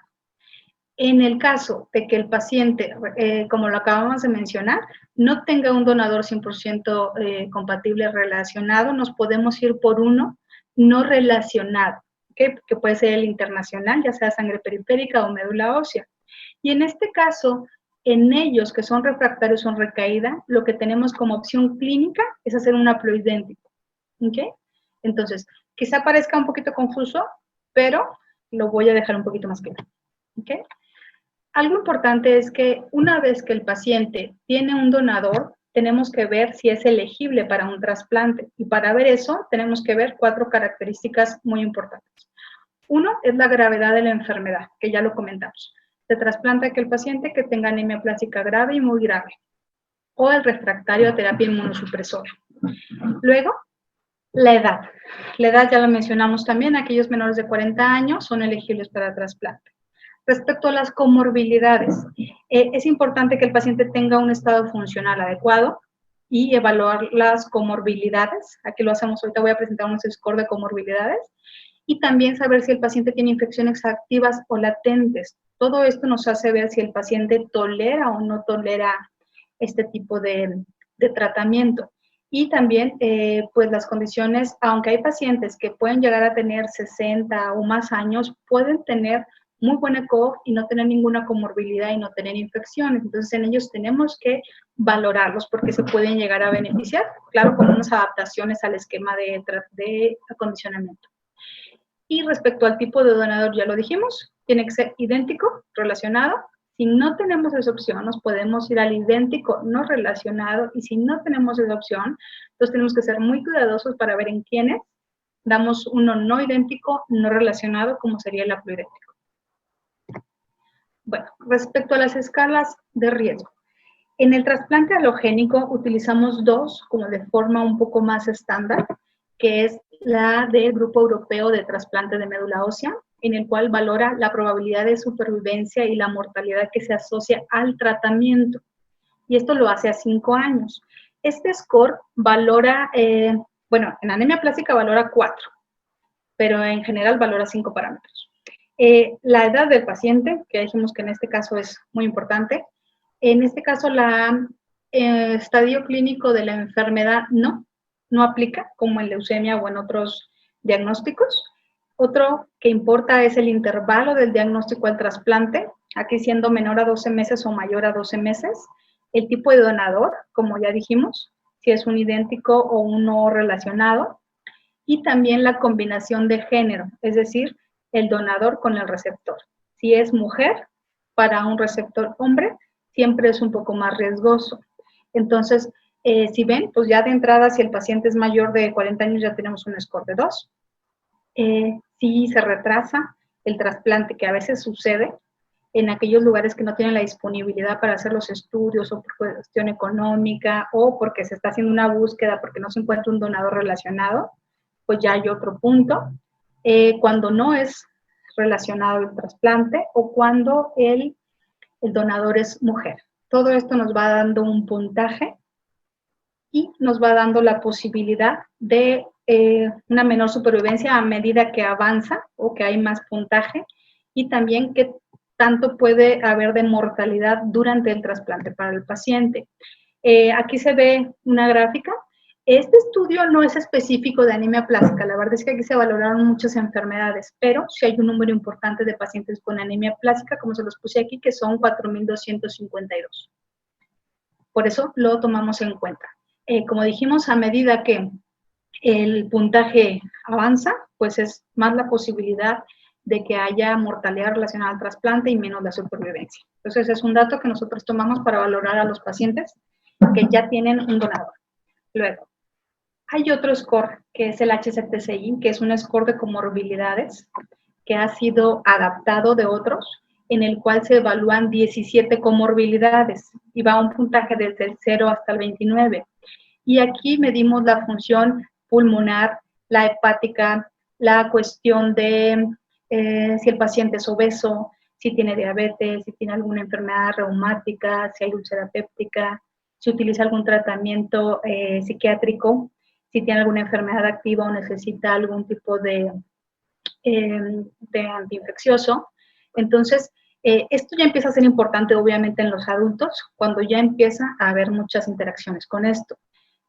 En el caso de que el paciente, como lo acabamos de mencionar, no tenga un donador 100% compatible relacionado, nos podemos ir por uno no relacionado, ¿okay? Que puede ser el internacional, ya sea sangre periférica o médula ósea. Y en este caso, en ellos que son refractarios o en recaída, lo que tenemos como opción clínica es hacer un haploidéntico. ¿Okay? Entonces, quizá parezca un poquito confuso, pero lo voy a dejar un poquito más claro. ¿Okay? Algo importante es que una vez que el paciente tiene un donador, tenemos que ver si es elegible para un trasplante. Y para ver eso, tenemos que ver 4 características muy importantes. Uno es la gravedad de la enfermedad, que ya lo comentamos. Se trasplanta aquel paciente que tenga anemia plástica grave y muy grave, o el refractario a terapia inmunosupresora. Luego, la edad. La edad ya lo mencionamos también, aquellos menores de 40 años son elegibles para trasplante. Respecto a las comorbilidades, es importante que el paciente tenga un estado funcional adecuado y evaluar las comorbilidades. Aquí lo hacemos, ahorita voy a presentar un score de comorbilidades. Y también saber si el paciente tiene infecciones activas o latentes. Todo esto nos hace ver si el paciente tolera o no tolera este tipo de tratamiento. Y también, pues las condiciones, aunque hay pacientes que pueden llegar a tener 60 o más años, pueden tener muy buen ECOG y no tener ninguna comorbilidad y no tener infecciones. Entonces, en ellos tenemos que valorarlos porque se pueden llegar a beneficiar, claro, con unas adaptaciones al esquema de acondicionamiento. Y respecto al tipo de donador, ya lo dijimos, tiene que ser idéntico, relacionado. Si no tenemos esa opción, nos podemos ir al idéntico no relacionado, y si no tenemos esa opción, entonces tenemos que ser muy cuidadosos para ver en quiénes damos uno no idéntico, no relacionado, como sería el haploidéntico. Bueno, respecto a las escalas de riesgo. En el trasplante halogénico utilizamos dos como de forma un poco más estándar, que es la del Grupo Europeo de Trasplante de Médula Ósea, en el cual valora la probabilidad de supervivencia y la mortalidad que se asocia al tratamiento. Y esto lo hace a 5 años. Este score valora, bueno, en anemia plástica valora 4, pero en general valora 5 parámetros. La edad del paciente, que dijimos que en este caso es muy importante. En este caso, el estadio clínico de la enfermedad no aplica, como en leucemia o en otros diagnósticos. Otro que importa es el intervalo del diagnóstico al trasplante, aquí siendo menor a 12 meses o mayor a 12 meses. El tipo de donador, como ya dijimos, si es un idéntico o un no relacionado. Y también la combinación de género, es decir, el donador con el receptor. Si es mujer, para un receptor hombre, siempre es un poco más riesgoso. Entonces, si ven, pues ya de entrada, si el paciente es mayor de 40 años, ya tenemos un score de 2. Si se retrasa el trasplante, que a veces sucede en aquellos lugares que no tienen la disponibilidad para hacer los estudios, o por cuestión económica, o porque se está haciendo una búsqueda porque no se encuentra un donador relacionado, pues ya hay otro punto. Cuando no es relacionado el trasplante, o cuando el donador es mujer. Todo esto nos va dando un puntaje y nos va dando la posibilidad de una menor supervivencia a medida que avanza o que hay más puntaje, y también qué tanto puede haber de mortalidad durante el trasplante para el paciente. Aquí se ve una gráfica. Este estudio no es específico de anemia plástica, la verdad es que aquí se valoraron muchas enfermedades, pero sí hay un número importante de pacientes con anemia plástica, como se los puse aquí, que son 4,252. Por eso lo tomamos en cuenta. Como dijimos, a medida que el puntaje avanza, pues es más la posibilidad de que haya mortalidad relacionada al trasplante y menos la supervivencia. Entonces, es un dato que nosotros tomamos para valorar a los pacientes que ya tienen un donador. Luego, hay otro score, que es el HCTCI, que es un score de comorbilidades, que ha sido adaptado de otros, en el cual se evalúan 17 comorbilidades, y va a un puntaje desde el 0 hasta el 29. Y aquí medimos la función pulmonar, la hepática, la cuestión de si el paciente es obeso, si tiene diabetes, si tiene alguna enfermedad reumática, si hay úlcera péptica, si utiliza algún tratamiento psiquiátrico, si tiene alguna enfermedad activa o necesita algún tipo de antiinfeccioso. Entonces, esto ya empieza a ser importante, obviamente, en los adultos, cuando ya empieza a haber muchas interacciones con esto.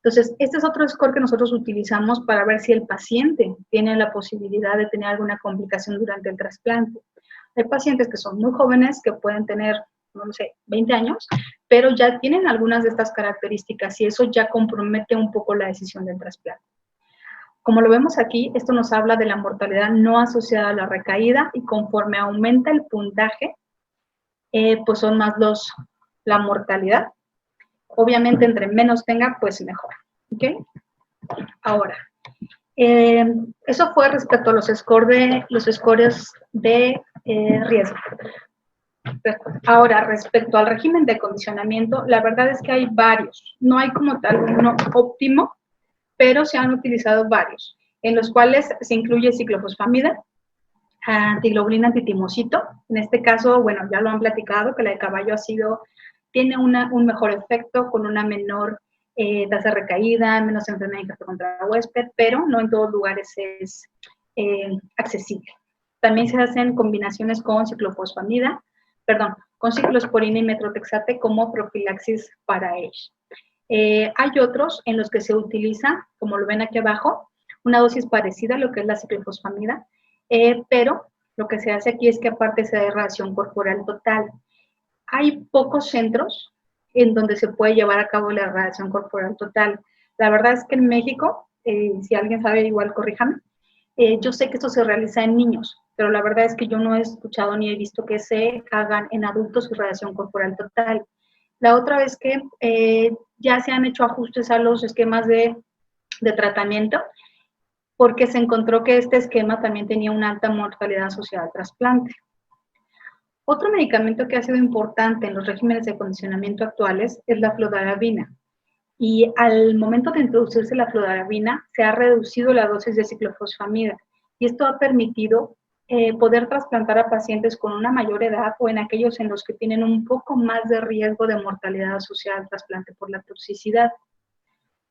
Entonces, este es otro score que nosotros utilizamos para ver si el paciente tiene la posibilidad de tener alguna complicación durante el trasplante. Hay pacientes que son muy jóvenes, que pueden tener, no sé, 20 años, pero ya tienen algunas de estas características, y eso ya compromete un poco la decisión del trasplante. Como lo vemos aquí, esto nos habla de la mortalidad no asociada a la recaída, y conforme aumenta el puntaje, pues son más la mortalidad. Obviamente, entre menos tenga, pues mejor. ¿Ok? Ahora, eso fue respecto a los scores de riesgo. Ahora, respecto al régimen de acondicionamiento, la verdad es que hay varios. No hay como tal uno óptimo, pero se han utilizado varios, en los cuales se incluye ciclofosfamida, antiglobulina antitimocito. En este caso, bueno, ya lo han platicado, que la de caballo tiene un mejor efecto, con una menor tasa de recaída, menos enfermedad de infarto contra huésped, pero no en todos lugares es accesible. También se hacen combinaciones con ciclosporina y metrotexate como profilaxis para ellos. Hay otros en los que se utiliza, como lo ven aquí abajo, una dosis parecida a lo que es la ciclofosfamida, pero lo que se hace aquí es que aparte se da radiación corporal total. Hay pocos centros en donde se puede llevar a cabo la radiación corporal total. La verdad es que en México, si alguien sabe, igual corríjame, yo sé que esto se realiza en niños, pero la verdad es que yo no he escuchado ni he visto que se hagan en adultos radiación corporal total. La otra vez que ya se han hecho ajustes a los esquemas de tratamiento, porque se encontró que este esquema también tenía una alta mortalidad asociada al trasplante. Otro medicamento que ha sido importante en los regímenes de acondicionamiento actuales es la fludarabina. Y al momento de introducirse la fludarabina, se ha reducido la dosis de ciclofosfamida. Y esto ha permitido poder trasplantar a pacientes con una mayor edad o en aquellos en los que tienen un poco más de riesgo de mortalidad asociada al trasplante por la toxicidad.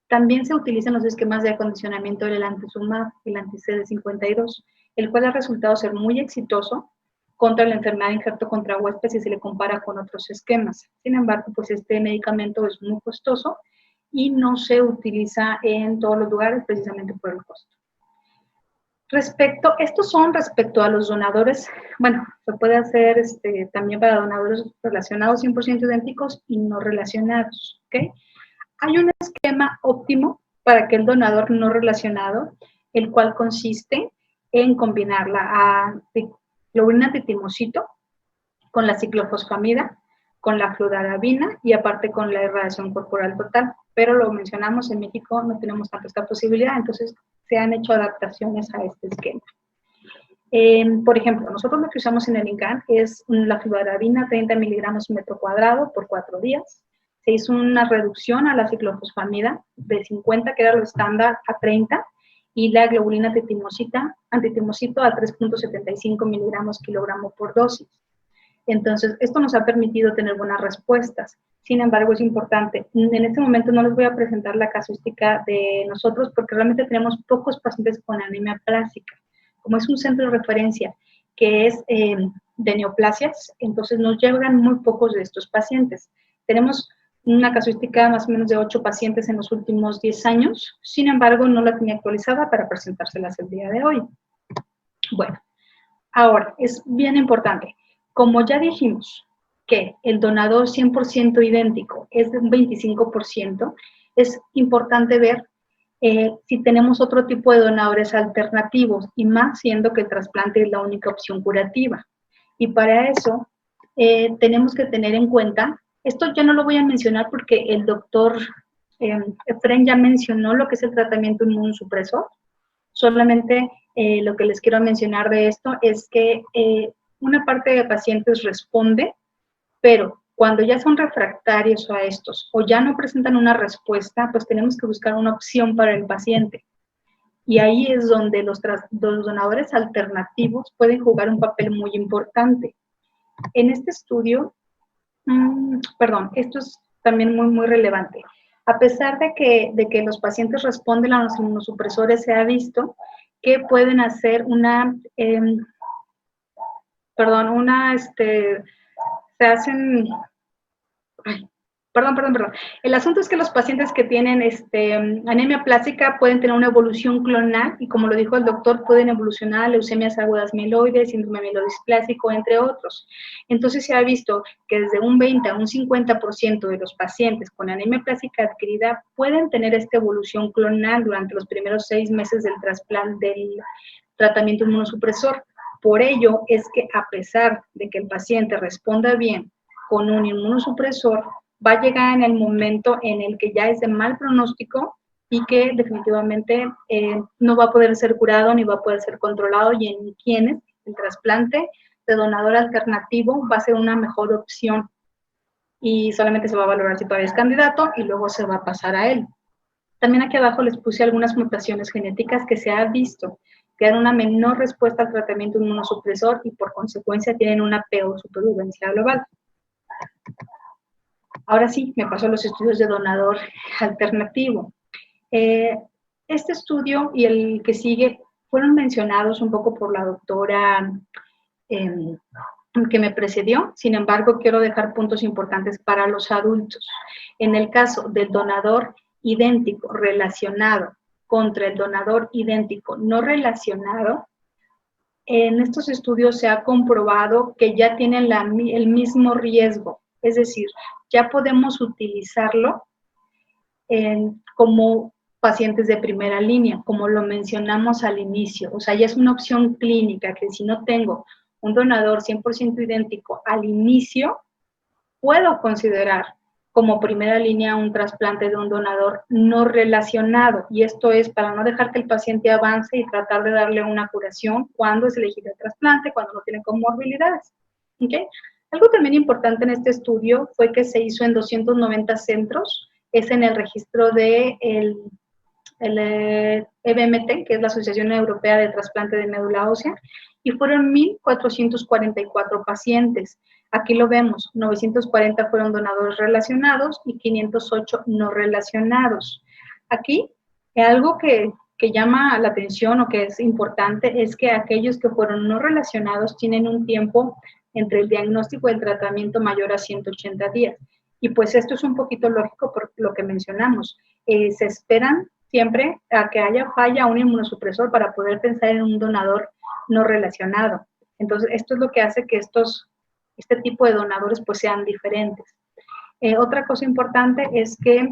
También se utilizan los esquemas de acondicionamiento del Elantuzumab, el anti-CD52, el cual ha resultado ser muy exitoso contra la enfermedad de injerto contra huésped si se le compara con otros esquemas. Sin embargo, pues este medicamento es muy costoso y no se utiliza en todos los lugares precisamente por el costo. Estos son respecto a los donadores, bueno, se puede hacer también para donadores relacionados 100% idénticos y no relacionados, ¿ok? Hay un esquema óptimo para aquel donador no relacionado, el cual consiste en combinar la globulina titimocito con la ciclofosfamida, con la fludarabina y aparte con la irradiación corporal total. Pero lo mencionamos, en México no tenemos tanto esta posibilidad, entonces se han hecho adaptaciones a este esquema. Por ejemplo, nosotros lo que usamos en el INCAN es la fludarabina 30 miligramos metro cuadrado por 4 días. Se hizo una reducción a la ciclofosfamida de 50, que era lo estándar, a 30, y la globulina antitimocito a 3.75 miligramos kilogramo por dosis. Entonces, esto nos ha permitido tener buenas respuestas. Sin embargo, es importante. En este momento no les voy a presentar la casuística de nosotros porque realmente tenemos pocos pacientes con anemia plástica. Como es un centro de referencia que es de neoplasias, entonces nos llegan muy pocos de estos pacientes. Tenemos una casuística más o menos de 8 pacientes en los últimos 10 años. Sin embargo, no la tenía actualizada para presentárselas el día de hoy. Bueno, ahora, es bien importante. Como ya dijimos que el donador 100% idéntico es de un 25%, es importante ver si tenemos otro tipo de donadores alternativos y más siendo que el trasplante es la única opción curativa. Y para eso tenemos que tener en cuenta, esto ya no lo voy a mencionar porque el doctor Efren ya mencionó lo que es el tratamiento inmunosupresor. Solamente lo que les quiero mencionar de esto es que una parte de pacientes responde, pero cuando ya son refractarios a estos o ya no presentan una respuesta, pues tenemos que buscar una opción para el paciente. Y ahí es donde los donadores alternativos pueden jugar un papel muy importante. En este estudio, esto es también muy, muy relevante. A pesar de que los pacientes responden a los inmunosupresores, se ha visto que pueden hacer se hacen, El asunto es que los pacientes que tienen anemia plástica pueden tener una evolución clonal y como lo dijo el doctor, pueden evolucionar a leucemias agudas mieloides, síndrome mielodisplásico, entre otros. Entonces se ha visto que desde un 20 a un 50% de los pacientes con anemia plástica adquirida pueden tener esta evolución clonal durante los primeros 6 meses del trasplante del tratamiento inmunosupresor. Por ello es que a pesar de que el paciente responda bien con un inmunosupresor, va a llegar en el momento en el que ya es de mal pronóstico y que definitivamente no va a poder ser curado ni va a poder ser controlado y en quienes el trasplante de donador alternativo va a ser una mejor opción y solamente se va a valorar si todavía es candidato y luego se va a pasar a él. También aquí abajo les puse algunas mutaciones genéticas que se ha visto que dan una menor respuesta al tratamiento inmunosupresor y por consecuencia tienen una peor supervivencia global. Ahora sí, me paso a los estudios de donador alternativo. Este estudio y el que sigue fueron mencionados un poco por la doctora que me precedió. Sin embargo, quiero dejar puntos importantes para los adultos. En el caso del donador idéntico relacionado contra el donador idéntico no relacionado, en estos estudios se ha comprobado que ya tienen el mismo riesgo, es decir, ya podemos utilizarlo como pacientes de primera línea, como lo mencionamos al inicio. O sea, ya es una opción clínica que si no tengo un donador 100% idéntico al inicio, puedo considerar como primera línea un trasplante de un donador no relacionado. Y esto es para no dejar que el paciente avance y tratar de darle una curación cuando es elegido el trasplante, cuando no tiene comorbilidades. ¿Okay? Algo también importante en este estudio fue que se hizo en 290 centros, es en el registro de el EBMT, que es la Asociación Europea de Trasplante de Médula Ósea, y fueron 1,444 pacientes. Aquí lo vemos, 940 fueron donadores relacionados y 508 no relacionados. Aquí, algo que llama la atención o que es importante es que aquellos que fueron no relacionados tienen un tiempo entre el diagnóstico y el tratamiento mayor a 180 días. Y pues esto es un poquito lógico por lo que mencionamos. Se esperan siempre a que haya falla un inmunosupresor para poder pensar en un donador no relacionado. Entonces, esto es lo que hace que este tipo de donadores pues sean diferentes. Otra cosa importante es que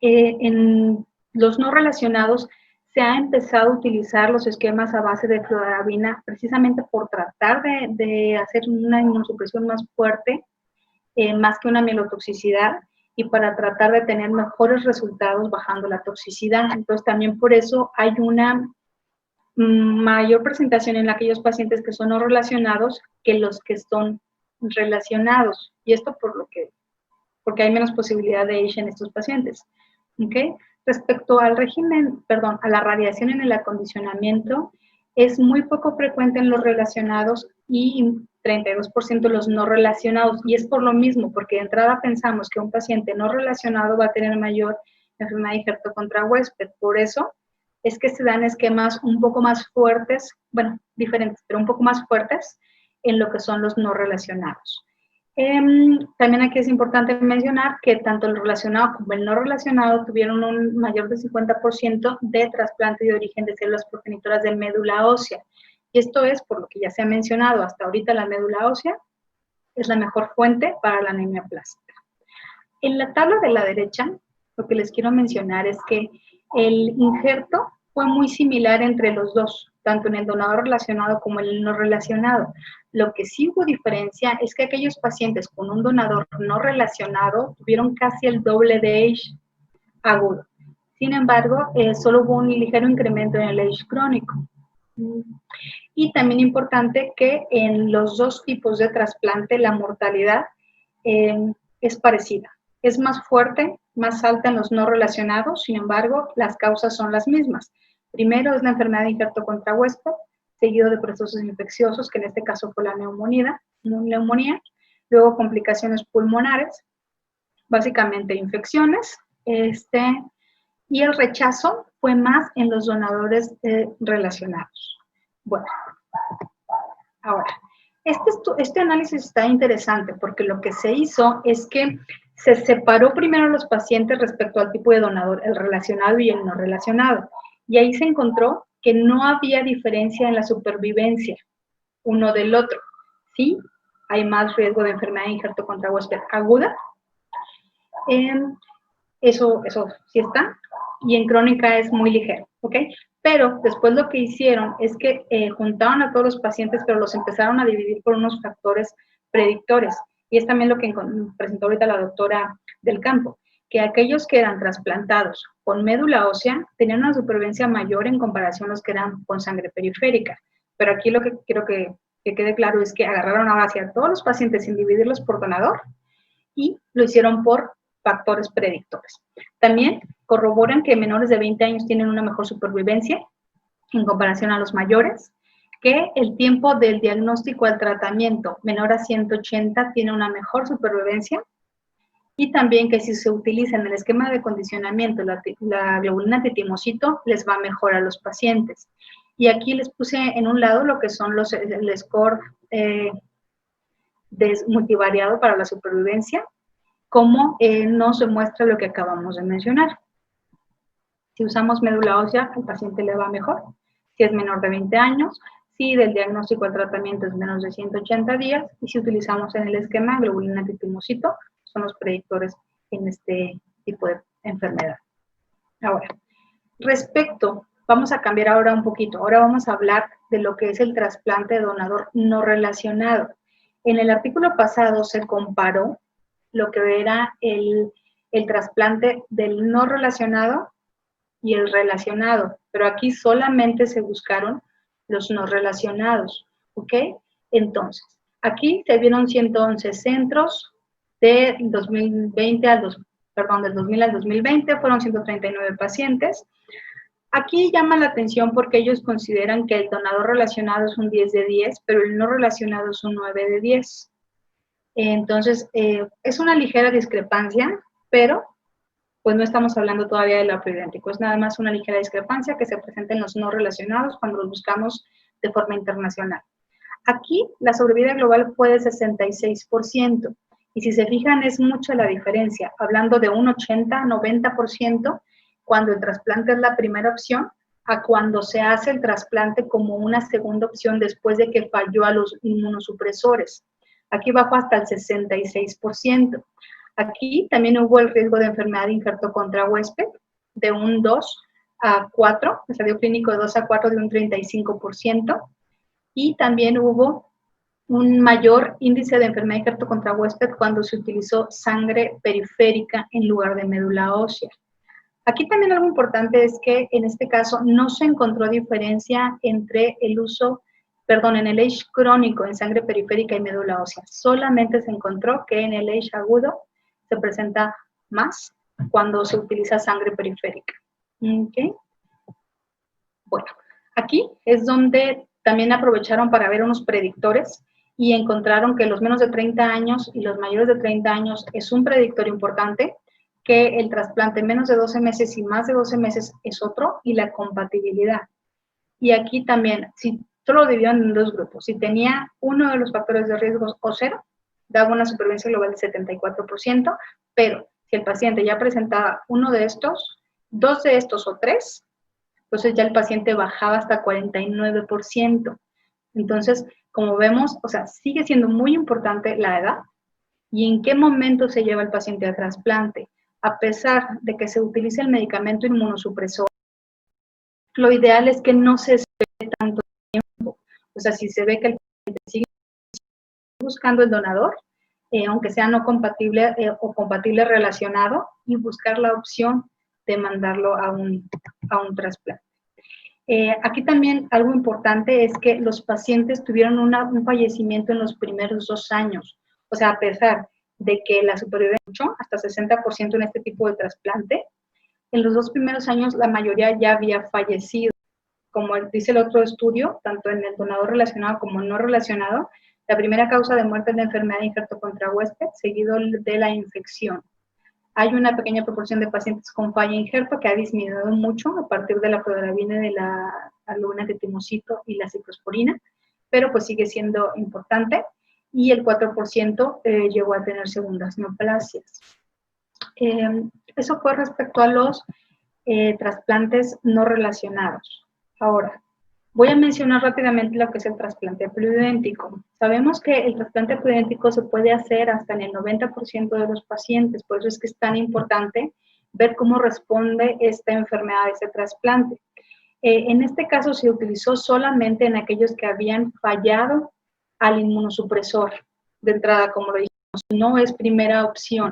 en los no relacionados se ha empezado a utilizar los esquemas a base de fludarabina precisamente por tratar de hacer una inmunosupresión más fuerte, más que una mielotoxicidad, y para tratar de tener mejores resultados bajando la toxicidad. Entonces, también por eso hay una mayor presentación en aquellos pacientes que son no relacionados que los que son relacionados. Y esto porque hay menos posibilidad de AISH en estos pacientes. ¿Okay? Respecto al régimen, a la radiación en el acondicionamiento, es muy poco frecuente en los relacionados y 32% los no relacionados. Y es por lo mismo, porque de entrada pensamos que un paciente no relacionado va a tener mayor enfermedad de injerto contra huésped. Por eso es que se dan esquemas un poco más fuertes, bueno, diferentes, pero un poco más fuertes en lo que son los no relacionados. También aquí es importante mencionar que tanto el relacionado como el no relacionado tuvieron un mayor de 50% de trasplante de origen de células progenitoras de médula ósea. Y esto es por lo que ya se ha mencionado hasta ahorita, la médula ósea es la mejor fuente para la anemia plástica. En la tabla de la derecha, lo que les quiero mencionar es que el injerto fue muy similar entre los dos, tanto en el donador relacionado como en el no relacionado. Lo que sí hubo diferencia es que aquellos pacientes con un donador no relacionado tuvieron casi el doble de AISH agudo. Sin embargo, solo hubo un ligero incremento en el AISH crónico. Y también importante que en los dos tipos de trasplante la mortalidad es parecida. Es más fuerte, más alta en los no relacionados, sin embargo, las causas son las mismas. Primero es la enfermedad de injerto contra huésped, seguido de procesos infecciosos, que en este caso fue la neumonía, luego complicaciones pulmonares, básicamente infecciones, y el rechazo fue más en los donadores relacionados. Bueno, ahora, este análisis está interesante porque lo que se hizo es que se separó primero a los pacientes respecto al tipo de donador, el relacionado y el no relacionado. Y ahí se encontró que no había diferencia en la supervivencia uno del otro. Sí, hay más riesgo de enfermedad de injerto contra huésped aguda. Eso sí está. Y en crónica es muy ligero, ¿ok? Pero después lo que hicieron es que juntaron a todos los pacientes, pero los empezaron a dividir por unos factores predictores. Y es también lo que presentó ahorita la doctora del campo, que aquellos que eran trasplantados con médula ósea tenían una supervivencia mayor en comparación a los que eran con sangre periférica. Pero aquí lo que quiero que quede claro es que agarraron a base a todos los pacientes sin dividirlos por donador y lo hicieron por factores predictores. También corroboran que menores de 20 años tienen una mejor supervivencia en comparación a los mayores, que el tiempo del diagnóstico al tratamiento menor a 180 tiene una mejor supervivencia, y también que si se utiliza en el esquema de condicionamiento la globulina titimocito, les va mejor a los pacientes. Y aquí les puse en un lado lo que son el score multivariado para la supervivencia, como no se muestra lo que acabamos de mencionar. Si usamos médula ósea, al paciente le va mejor. Si es menor de 20 años, si del diagnóstico al tratamiento es menos de 180 días, y si utilizamos en el esquema globulina antitumocito, son los predictores en este tipo de enfermedad. Ahora, vamos a cambiar ahora un poquito. Ahora vamos a hablar de lo que es el trasplante de donador no relacionado. En el artículo pasado se comparó lo que era el trasplante del no relacionado y el relacionado, pero aquí solamente se buscaron los no relacionados, ¿ok? Entonces, aquí se vieron 111 centros del 2020 al del 2000 al 2020, fueron 139 pacientes. Aquí llama la atención porque ellos consideran que el donador relacionado es un 10 de 10, pero el no relacionado es un 9 de 10. Entonces, es una ligera discrepancia, pero pues no estamos hablando todavía del apoyo idéntico, es nada más una ligera discrepancia que se presenta en los no relacionados cuando los buscamos de forma internacional. Aquí la sobrevida global fue de 66%, y si se fijan es mucha la diferencia, hablando de un 80-90% cuando el trasplante es la primera opción, a cuando se hace el trasplante como una segunda opción después de que falló a los inmunosupresores. Aquí bajó hasta el 66%. Aquí también hubo el riesgo de enfermedad de injerto contra huésped de un 2 a 4, estadio clínico de 2 a 4 de un 35%, y también hubo un mayor índice de enfermedad de injerto contra huésped cuando se utilizó sangre periférica en lugar de médula ósea. Aquí también algo importante es que en este caso no se encontró diferencia entre el uso, en el Age crónico en sangre periférica y médula ósea. Solamente se encontró que en el Age agudo se presenta más cuando se utiliza sangre periférica. ¿Okay? Bueno, aquí es donde también aprovecharon para ver unos predictores y encontraron que los menos de 30 años y los mayores de 30 años es un predictor importante, que el trasplante menos de 12 meses y más de 12 meses es otro, y la compatibilidad. Y aquí también, si solo lo dividieron en dos grupos, si tenía uno de los factores de riesgo o cero, daba una supervivencia global del 74%, pero si el paciente ya presentaba uno de estos, dos de estos o tres, entonces ya el paciente bajaba hasta 49%. Entonces, como vemos, o sea, sigue siendo muy importante la edad y en qué momento se lleva el paciente al trasplante. A pesar de que se utilice el medicamento inmunosupresor, lo ideal es que no se espere tanto tiempo. O sea, si se ve que el paciente sigue buscando el donador, aunque sea no compatible o compatible relacionado, y buscar la opción de mandarlo a un trasplante. Aquí también algo importante es que los pacientes tuvieron un fallecimiento en los primeros 2 años. O sea, a pesar de que la supervivencia hasta 60% en este tipo de trasplante, en los 2 primeros años la mayoría ya había fallecido. Como dice el otro estudio, tanto en el donador relacionado como no relacionado, la primera causa de muerte es la enfermedad de injerto contra huésped, seguido de la infección. Hay una pequeña proporción de pacientes con falla injerto que ha disminuido mucho a partir de la fludarabina, de la globulina antitumocito y la ciclosporina, pero pues sigue siendo importante, y el 4% llegó a tener segundas neoplasias. Eso fue respecto a los trasplantes no relacionados. Ahora, voy a mencionar rápidamente lo que es el trasplante pluriidéntico. Sabemos que el trasplante pluriidéntico se puede hacer hasta en el 90% de los pacientes, por eso es que es tan importante ver cómo responde esta enfermedad a ese trasplante. En este caso se utilizó solamente en aquellos que habían fallado al inmunosupresor. De entrada, como lo dijimos, no es primera opción,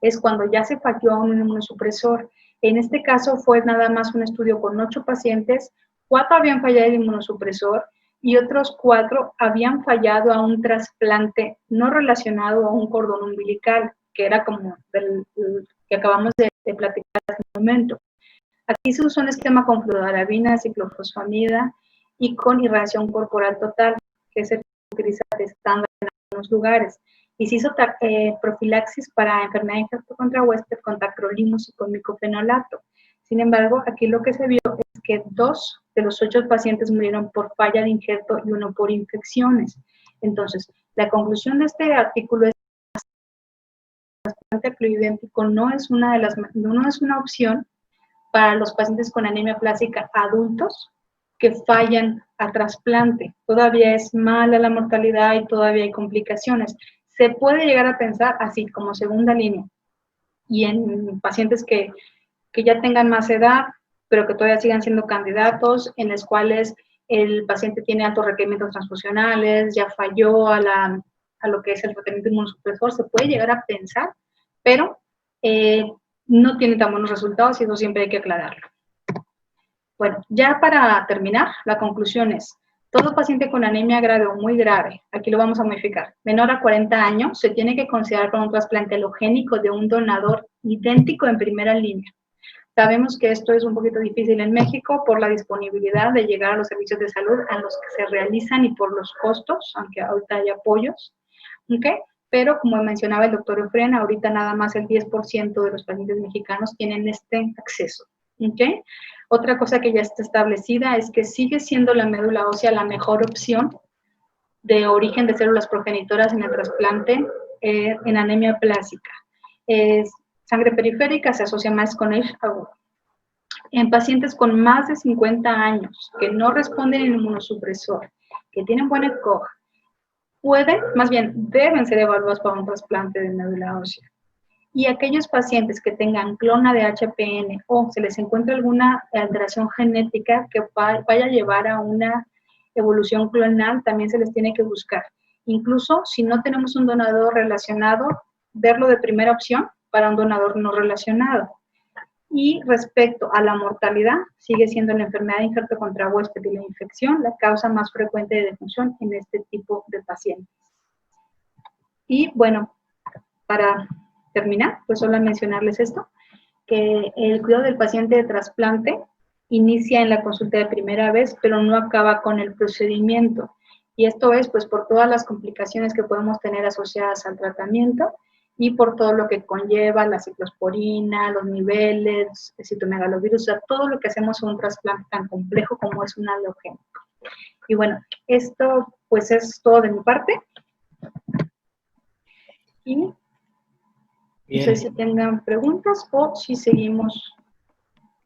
es cuando ya se falló a un inmunosupresor. En este caso fue nada más un estudio con 8 pacientes, 4 habían fallado el inmunosupresor y otros 4 habían fallado a un trasplante no relacionado a un cordón umbilical, que era como el que acabamos de platicar hace un momento. Aquí se usó un esquema con fludarabina, ciclofosfamida y con irradiación corporal total, que se utiliza de estándar en algunos lugares. Y se hizo profilaxis para enfermedad de injerto contra huésped con tacrolimus y con micofenolato. Sin embargo, aquí lo que se vio es que 2 de los 8 pacientes murieron por falla de injerto y 1 por infecciones. Entonces, la conclusión de este artículo es que el trasplante pluriidéntico no es una opción para los pacientes con anemia plástica adultos que fallan a trasplante. Todavía es mala la mortalidad y todavía hay complicaciones. Se puede llegar a pensar así, como segunda línea. Y en pacientes que ya tengan más edad, pero que todavía sigan siendo candidatos, en los cuales el paciente tiene altos requerimientos transfusionales, ya falló a lo que es el tratamiento inmunosupresor, se puede llegar a pensar, pero no tiene tan buenos resultados y eso siempre hay que aclararlo. Bueno, ya para terminar, la conclusión es, todo paciente con anemia grave o muy grave, aquí lo vamos a modificar, menor a 40 años, se tiene que considerar con un trasplante alogénico de un donador idéntico en primera línea. Sabemos que esto es un poquito difícil en México por la disponibilidad de llegar a los servicios de salud a los que se realizan y por los costos, aunque ahorita hay apoyos, ¿ok? Pero como mencionaba el doctor Efren, ahorita nada más el 10% de los pacientes mexicanos tienen este acceso, ¿ok? Otra cosa que ya está establecida es que sigue siendo la médula ósea la mejor opción de origen de células progenitoras en el trasplante en anemia plásica. Sangre periférica se asocia más con el agudo. En pacientes con más de 50 años que no responden al inmunosupresor, que tienen buen ECOG, deben ser evaluados para un trasplante de médula ósea. Y aquellos pacientes que tengan clona de HPN o se les encuentra alguna alteración genética que vaya a llevar a una evolución clonal, también se les tiene que buscar. Incluso si no tenemos un donador relacionado, verlo de primera opción para un donador no relacionado. Y respecto a la mortalidad, sigue siendo la enfermedad de injerto contra huésped y la infección la causa más frecuente de defunción en este tipo de pacientes. Y bueno, para terminar, pues solo mencionarles esto, que el cuidado del paciente de trasplante inicia en la consulta de primera vez, pero no acaba con el procedimiento. Y esto es pues por todas las complicaciones que podemos tener asociadas al tratamiento y por todo lo que conlleva la ciclosporina, los niveles, el citomegalovirus, o sea, todo lo que hacemos en un trasplante tan complejo como es un alogénico. Y bueno, esto pues es todo de mi parte. Y no sé si tengan preguntas o si seguimos.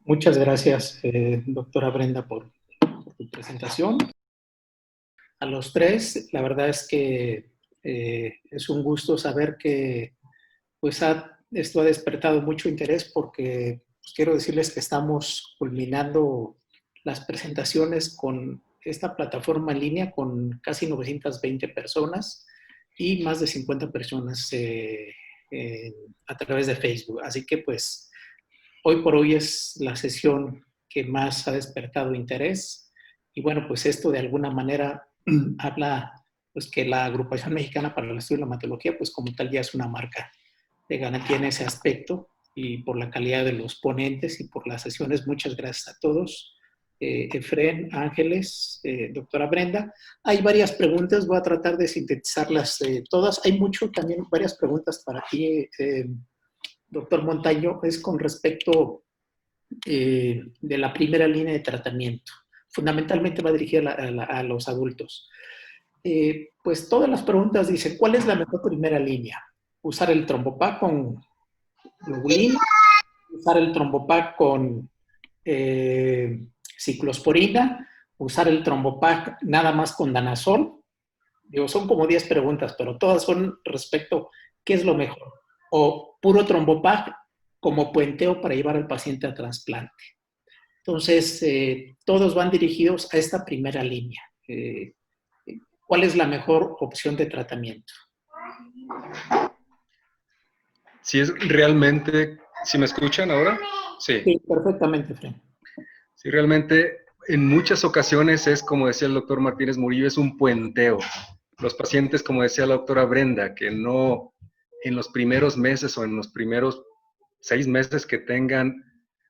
Muchas gracias, doctora Brenda, por tu presentación. A los tres, la verdad es que es un gusto saber que pues esto ha despertado mucho interés porque pues, quiero decirles que estamos culminando las presentaciones con esta plataforma en línea con casi 920 personas y más de 50 personas a través de Facebook. Así que pues hoy por hoy es la sesión que más ha despertado interés y bueno, pues esto de alguna manera habla pues que la Agrupación Mexicana para el Estudio de la Hematología pues como tal ya es una marca de garantía en ese aspecto y por la calidad de los ponentes y por las sesiones. Muchas gracias a todos. Efren, Ángeles, doctora Brenda. Hay varias preguntas, voy a tratar de sintetizarlas todas. Hay también varias preguntas para ti, doctor Montaño, es con respecto de la primera línea de tratamiento. Fundamentalmente va dirigida a los adultos. Pues todas las preguntas dicen, ¿cuál es la mejor primera línea? Usar el trombopac con globulina, usar el trombopac con ciclosporina, usar el trombopac nada más con danazol. Digo, son como 10 preguntas, pero todas son respecto a qué es lo mejor. O puro trombopac como puenteo para llevar al paciente a trasplante. Entonces, todos van dirigidos a esta primera línea. ¿Cuál es la mejor opción de tratamiento? Si es realmente, ¿si me escuchan ahora? Sí. Sí, perfectamente, Fred. Sí, realmente en muchas ocasiones es, como decía el doctor Martínez Murillo, es un puenteo. Los pacientes, como decía la doctora Brenda, que no en los primeros meses o en los primeros 6 meses que tengan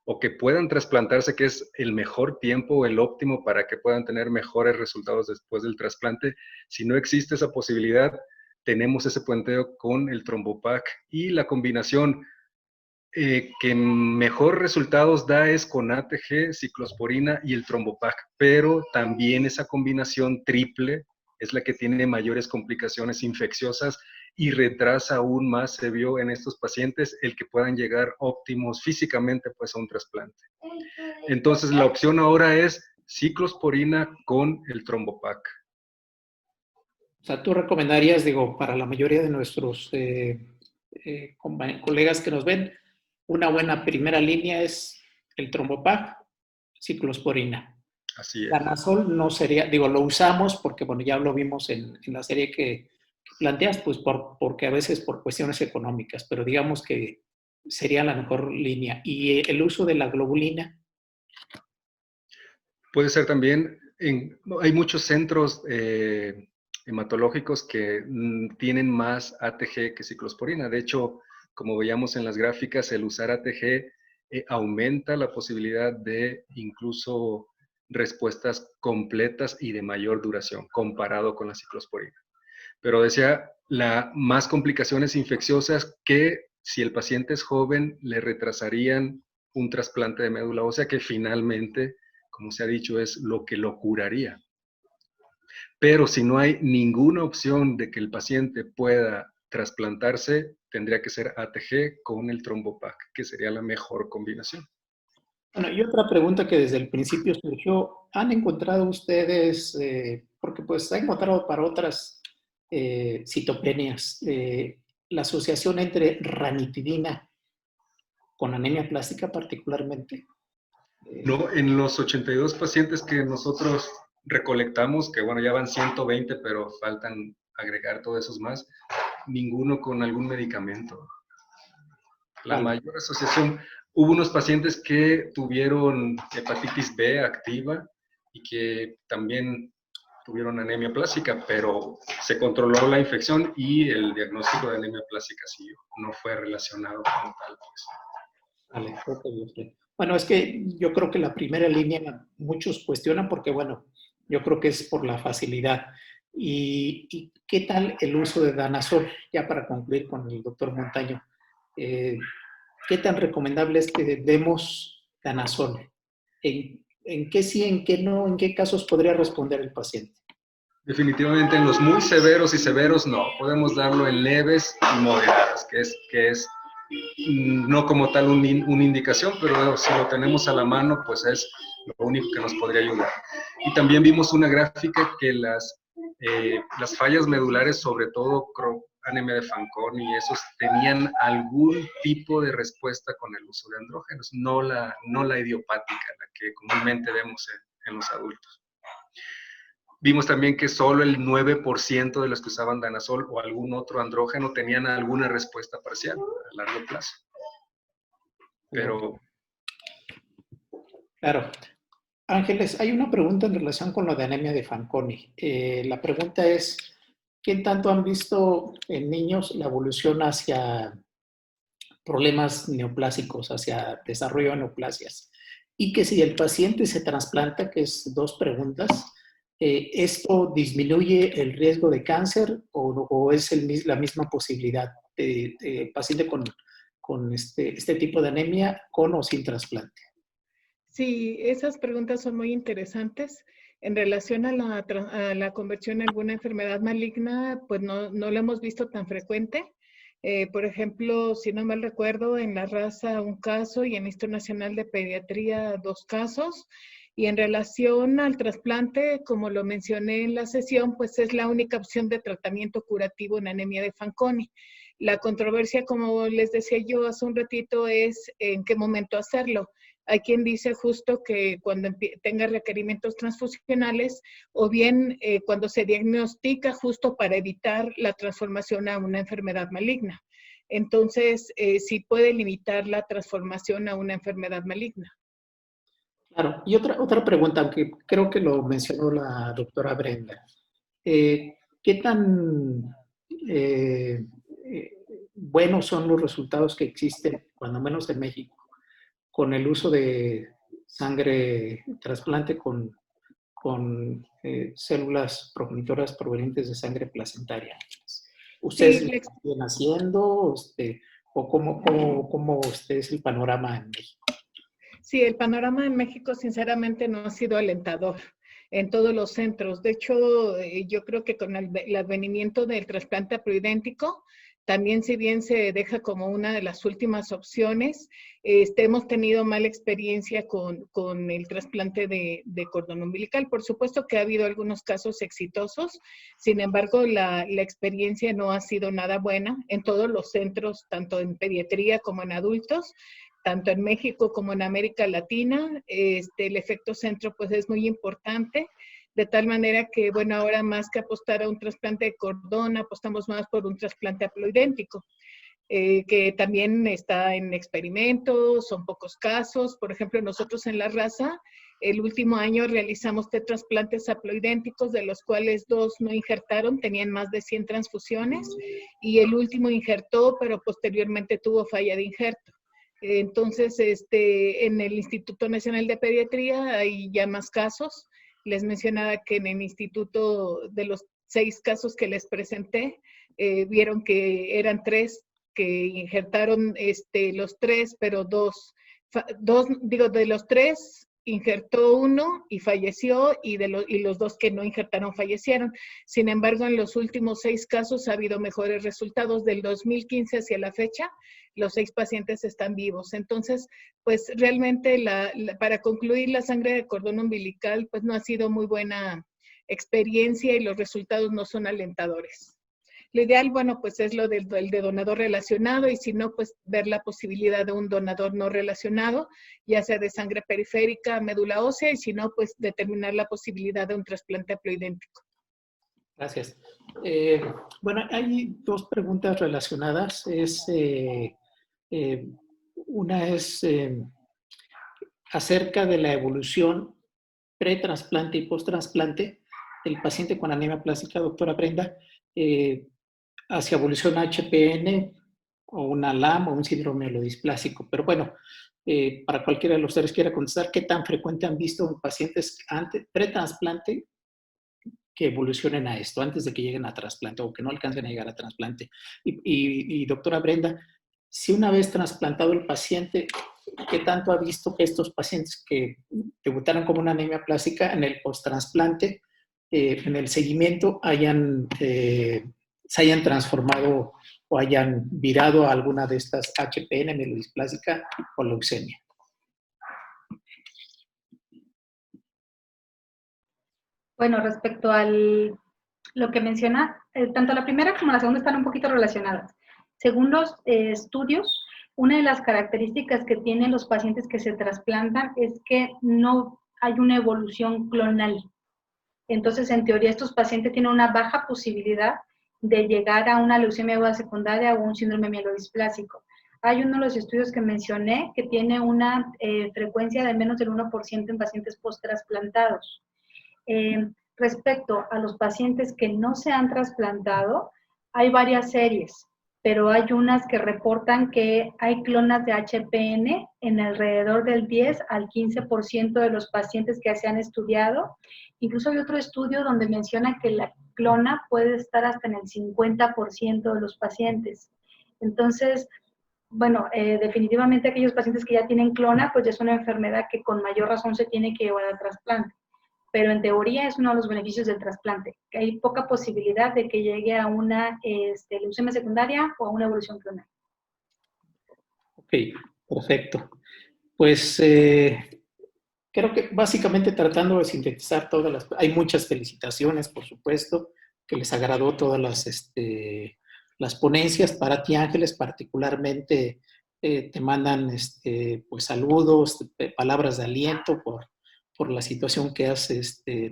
o que puedan trasplantarse, que es el mejor tiempo o el óptimo para que puedan tener mejores resultados después del trasplante, si no existe esa posibilidad, tenemos ese puenteo con el trombopac y la combinación que mejor resultados da es con ATG, ciclosporina y el trombopac, pero también esa combinación triple es la que tiene mayores complicaciones infecciosas y retrasa aún más, se vio en estos pacientes, el que puedan llegar óptimos físicamente pues a un trasplante. Entonces la opción ahora es ciclosporina con el Trombopac. O sea, tú recomendarías, digo, para la mayoría de nuestros colegas que nos ven, una buena primera línea es el Trombopac, ciclosporina. Así es. Danazol no sería, digo, lo usamos porque, bueno, ya lo vimos en la serie que planteas, pues porque a veces por cuestiones económicas, pero digamos que sería la mejor línea. Y el uso de la globulina. Puede ser también, hay muchos centros hematológicos que tienen más ATG que ciclosporina. De hecho, como veíamos en las gráficas, el usar ATG aumenta la posibilidad de incluso respuestas completas y de mayor duración comparado con la ciclosporina. Pero decía, más complicaciones infecciosas que si el paciente es joven le retrasarían un trasplante de médula ósea que finalmente, como se ha dicho, es lo que lo curaría. Pero si no hay ninguna opción de que el paciente pueda trasplantarse, tendría que ser ATG con el Trombopac, que sería la mejor combinación. Bueno, y otra pregunta que desde el principio surgió, ¿han encontrado ustedes, porque pues han encontrado para otras citopenias, la asociación entre ranitidina con anemia plástica particularmente? No, en los 82 pacientes que nosotros recolectamos, que bueno, ya van 120, pero faltan agregar todos esos más, ninguno con algún medicamento. La mayor asociación, hubo unos pacientes que tuvieron hepatitis B activa y que también tuvieron anemia plástica, pero se controló la infección y el diagnóstico de anemia plástica siguió, no fue relacionado con tal. Pues. Vale, okay. Bueno, es que yo creo que la primera línea muchos cuestionan porque, bueno, yo creo que es por la facilidad. ¿Y qué tal el uso de Danazol? Ya para concluir con el doctor Montaño. ¿Qué tan recomendable es que demos Danazol? ¿En qué sí, en qué no? ¿En qué casos podría responder el paciente? Definitivamente en los muy severos y severos no. Podemos darlo en leves y moderadas, que es no como tal una indicación, pero si lo tenemos a la mano, pues es lo único que nos podría ayudar. Y también vimos una gráfica que las fallas medulares, sobre todo anemia de Fanconi y esos, tenían algún tipo de respuesta con el uso de andrógenos, no la idiopática, la que comúnmente vemos en los adultos. Vimos también que solo el 9% de los que usaban Danazol o algún otro andrógeno tenían alguna respuesta parcial a largo plazo. Pero... Claro. Ángeles, hay una pregunta en relación con lo de anemia de Fanconi. La pregunta es, ¿qué tanto han visto en niños la evolución hacia problemas neoplásicos, hacia desarrollo de neoplasias? Y que si el paciente se trasplanta, que es dos preguntas, ¿esto disminuye el riesgo de cáncer o es la misma posibilidad de paciente con este tipo de anemia con o sin trasplante? Sí, esas preguntas son muy interesantes. En relación a la conversión en alguna enfermedad maligna, pues no lo hemos visto tan frecuente. Por ejemplo, si no mal recuerdo, en la raza un caso y en el Instituto Nacional de Pediatría 2 casos. Y en relación al trasplante, como lo mencioné en la sesión, pues es la única opción de tratamiento curativo en anemia de Fanconi. La controversia, como les decía yo hace un ratito, es en qué momento hacerlo. Hay quien dice justo que cuando tenga requerimientos transfusionales o bien cuando se diagnostica justo para evitar la transformación a una enfermedad maligna. Entonces, sí puede limitar la transformación a una enfermedad maligna. Claro, y otra pregunta, aunque creo que lo mencionó la doctora Brenda. ¿Qué tan buenos son los resultados que existen, cuando menos en México, con el uso de sangre trasplante con células progenitoras provenientes de sangre placentaria? ¿Ustedes lo siguen haciendo? ¿O cómo es el panorama en México? Sí, el panorama en México sinceramente no ha sido alentador. en todos los centros. De hecho, yo creo que con el advenimiento del trasplante haploidéntico, también si bien se deja como una de las últimas opciones, hemos tenido mala experiencia con el trasplante de cordón umbilical. Por supuesto que ha habido algunos casos exitosos, sin embargo, la experiencia no ha sido nada buena en todos los centros, tanto en pediatría como en adultos, tanto en México como en América Latina. El efecto centro pues es muy importante, de tal manera que, bueno, ahora más que apostar a un trasplante de cordón, apostamos más por un trasplante haploidéntico, que también está en experimentos, son pocos casos. Por ejemplo, nosotros en La Raza, el último año realizamos trasplantes haploidénticos, de los cuales 2 no injertaron, tenían más de 100 transfusiones, y el último injertó, pero posteriormente tuvo falla de injerto. Entonces, en el Instituto Nacional de Pediatría hay ya más casos. Les mencionaba que en el instituto, de los 6 casos que les presenté, vieron que eran 3 que injertaron los 3, pero 2, de los 3 injertó 1 y falleció, y los 2 que no injertaron fallecieron. Sin embargo, en los últimos 6 casos ha habido mejores resultados. Del 2015 hacia la fecha, los 6 pacientes están vivos. Entonces, pues realmente para concluir, la sangre de cordón umbilical pues no ha sido muy buena experiencia y los resultados no son alentadores. Lo ideal, bueno, pues es lo del de donador relacionado, y si no, pues ver la posibilidad de un donador no relacionado, ya sea de sangre periférica, médula ósea, y si no, pues determinar la posibilidad de un trasplante haploidéntico. Gracias. Bueno, hay 2 preguntas relacionadas. Una es acerca de la evolución pre-trasplante y post-trasplante del paciente con anemia plástica, doctora Brenda, hacia evolución HPN o una LAM o un síndrome mielodisplásico. Pero bueno, para cualquiera de los seres quiera contestar, ¿qué tan frecuente han visto en pacientes pre-trasplante que evolucionen a esto, antes de que lleguen a trasplante o que no alcancen a llegar a trasplante? Y doctora Brenda, si una vez trasplantado el paciente, ¿qué tanto ha visto que estos pacientes que debutaron como una anemia plástica en el post-trasplante, en el seguimiento, se hayan transformado o hayan virado a alguna de estas HPN, mielodisplásica o leucemia? Bueno, respecto a lo que menciona, tanto la primera como la segunda están un poquito relacionadas. Según los estudios, una de las características que tienen los pacientes que se trasplantan es que no hay una evolución clonal. Entonces, en teoría, estos pacientes tienen una baja posibilidad de llegar a una leucemia aguda secundaria o un síndrome mielodisplásico. Hay uno de los estudios que mencioné que tiene una frecuencia de menos del 1% en pacientes post-trasplantados. Respecto a los pacientes que no se han trasplantado, hay varias series, pero hay unas que reportan que hay clonas de HPN en alrededor del 10 al 15% de los pacientes que se han estudiado. Incluso hay otro estudio donde menciona que la clona puede estar hasta en el 50% de los pacientes. Entonces, bueno, definitivamente aquellos pacientes que ya tienen clona, pues ya es una enfermedad que con mayor razón se tiene que llevar al trasplante. Pero en teoría es uno de los beneficios del trasplante, que hay poca posibilidad de que llegue a una leucemia secundaria o a una evolución clonal. Ok, perfecto. Pues creo que básicamente tratando de sintetizar todas las... Hay muchas felicitaciones, por supuesto, que les agradó todas las ponencias. Para ti, Ángeles, particularmente te mandan pues saludos, palabras de aliento por la situación que has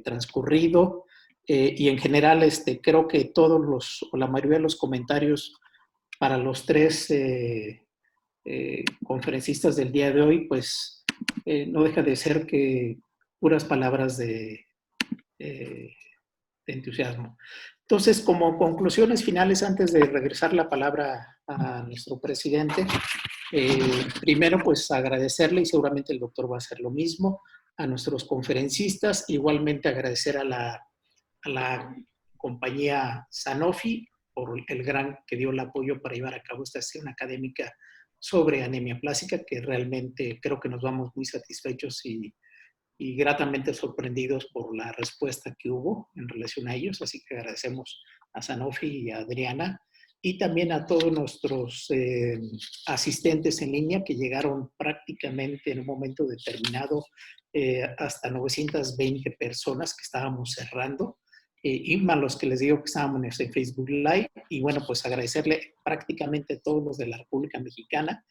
transcurrido, y en general creo que o la mayoría de los comentarios para los 3 conferencistas del día de hoy, pues no deja de ser que puras palabras de entusiasmo. Entonces, como conclusiones finales, antes de regresar la palabra a nuestro presidente, primero, pues agradecerle, y seguramente el doctor va a hacer lo mismo, a nuestros conferencistas, igualmente agradecer a la compañía Sanofi por el gran que dio el apoyo para llevar a cabo esta sesión académica sobre anemia plástica, que realmente creo que nos vamos muy satisfechos y y gratamente sorprendidos por la respuesta que hubo en relación a ellos. Así que agradecemos a Sanofi y a Adriana y también a todos nuestros asistentes en línea que llegaron prácticamente en un momento determinado hasta 920 personas que estábamos cerrando. Y más los que les digo que estábamos en Facebook Live, y bueno, pues agradecerle prácticamente a todos los de la República Mexicana,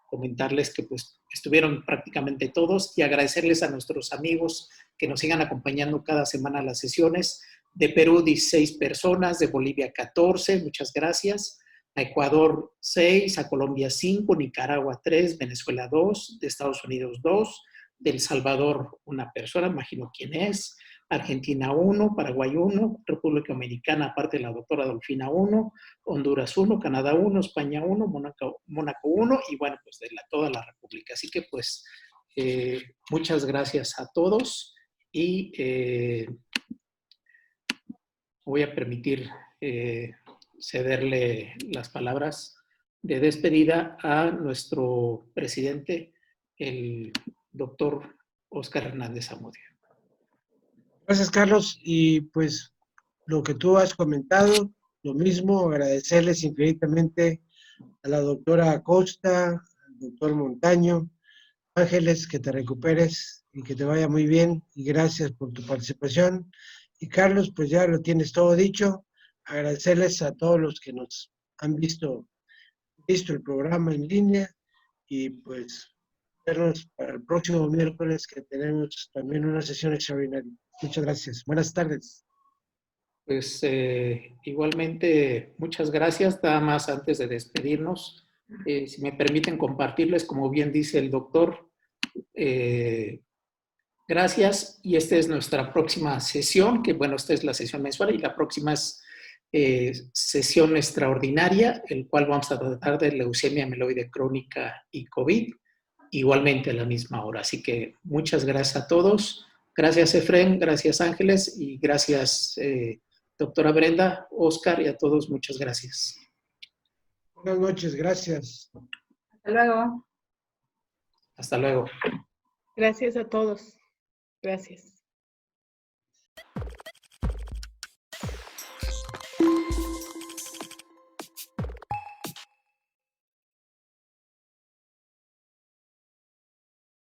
comentarles que pues estuvieron prácticamente todos y agradecerles a nuestros amigos que nos sigan acompañando cada semana a las sesiones. De Perú 16 personas, de Bolivia 14, muchas gracias. A Ecuador 6, a Colombia 5, Nicaragua 3, Venezuela 2, de Estados Unidos 2, de El Salvador una persona, imagino quién es, Argentina 1, Paraguay 1, República Dominicana, aparte de la doctora Dolfina 1, Honduras 1, Canadá 1, España 1, Mónaco 1 y bueno, pues de toda la República. Así que pues muchas gracias a todos y voy a permitir cederle las palabras de despedida a nuestro presidente, el doctor Óscar Hernández Zamudio. Gracias, Carlos. Y pues lo que tú has comentado, lo mismo, agradecerles infinitamente a la doctora Acosta, al doctor Montaño. Ángeles, que te recuperes y que te vaya muy bien. Y gracias por tu participación. Y Carlos, pues ya lo tienes todo dicho. Agradecerles a todos los que nos han visto el programa en línea y pues vernos para el próximo miércoles que tenemos también una sesión extraordinaria. Muchas gracias. Buenas tardes. Pues igualmente, muchas gracias. Nada más antes de despedirnos, si me permiten compartirles, como bien dice el doctor, gracias. Y esta es nuestra próxima sesión, que bueno, esta es la sesión mensual y la próxima es sesión extraordinaria, el cual vamos a tratar de leucemia amiloide crónica y COVID, igualmente a la misma hora. Así que muchas gracias a todos. Gracias, Efren, gracias, Ángeles, y gracias, doctora Brenda, Óscar, y a todos, muchas gracias. Buenas noches, gracias. Hasta luego. Hasta luego. Gracias a todos. Gracias.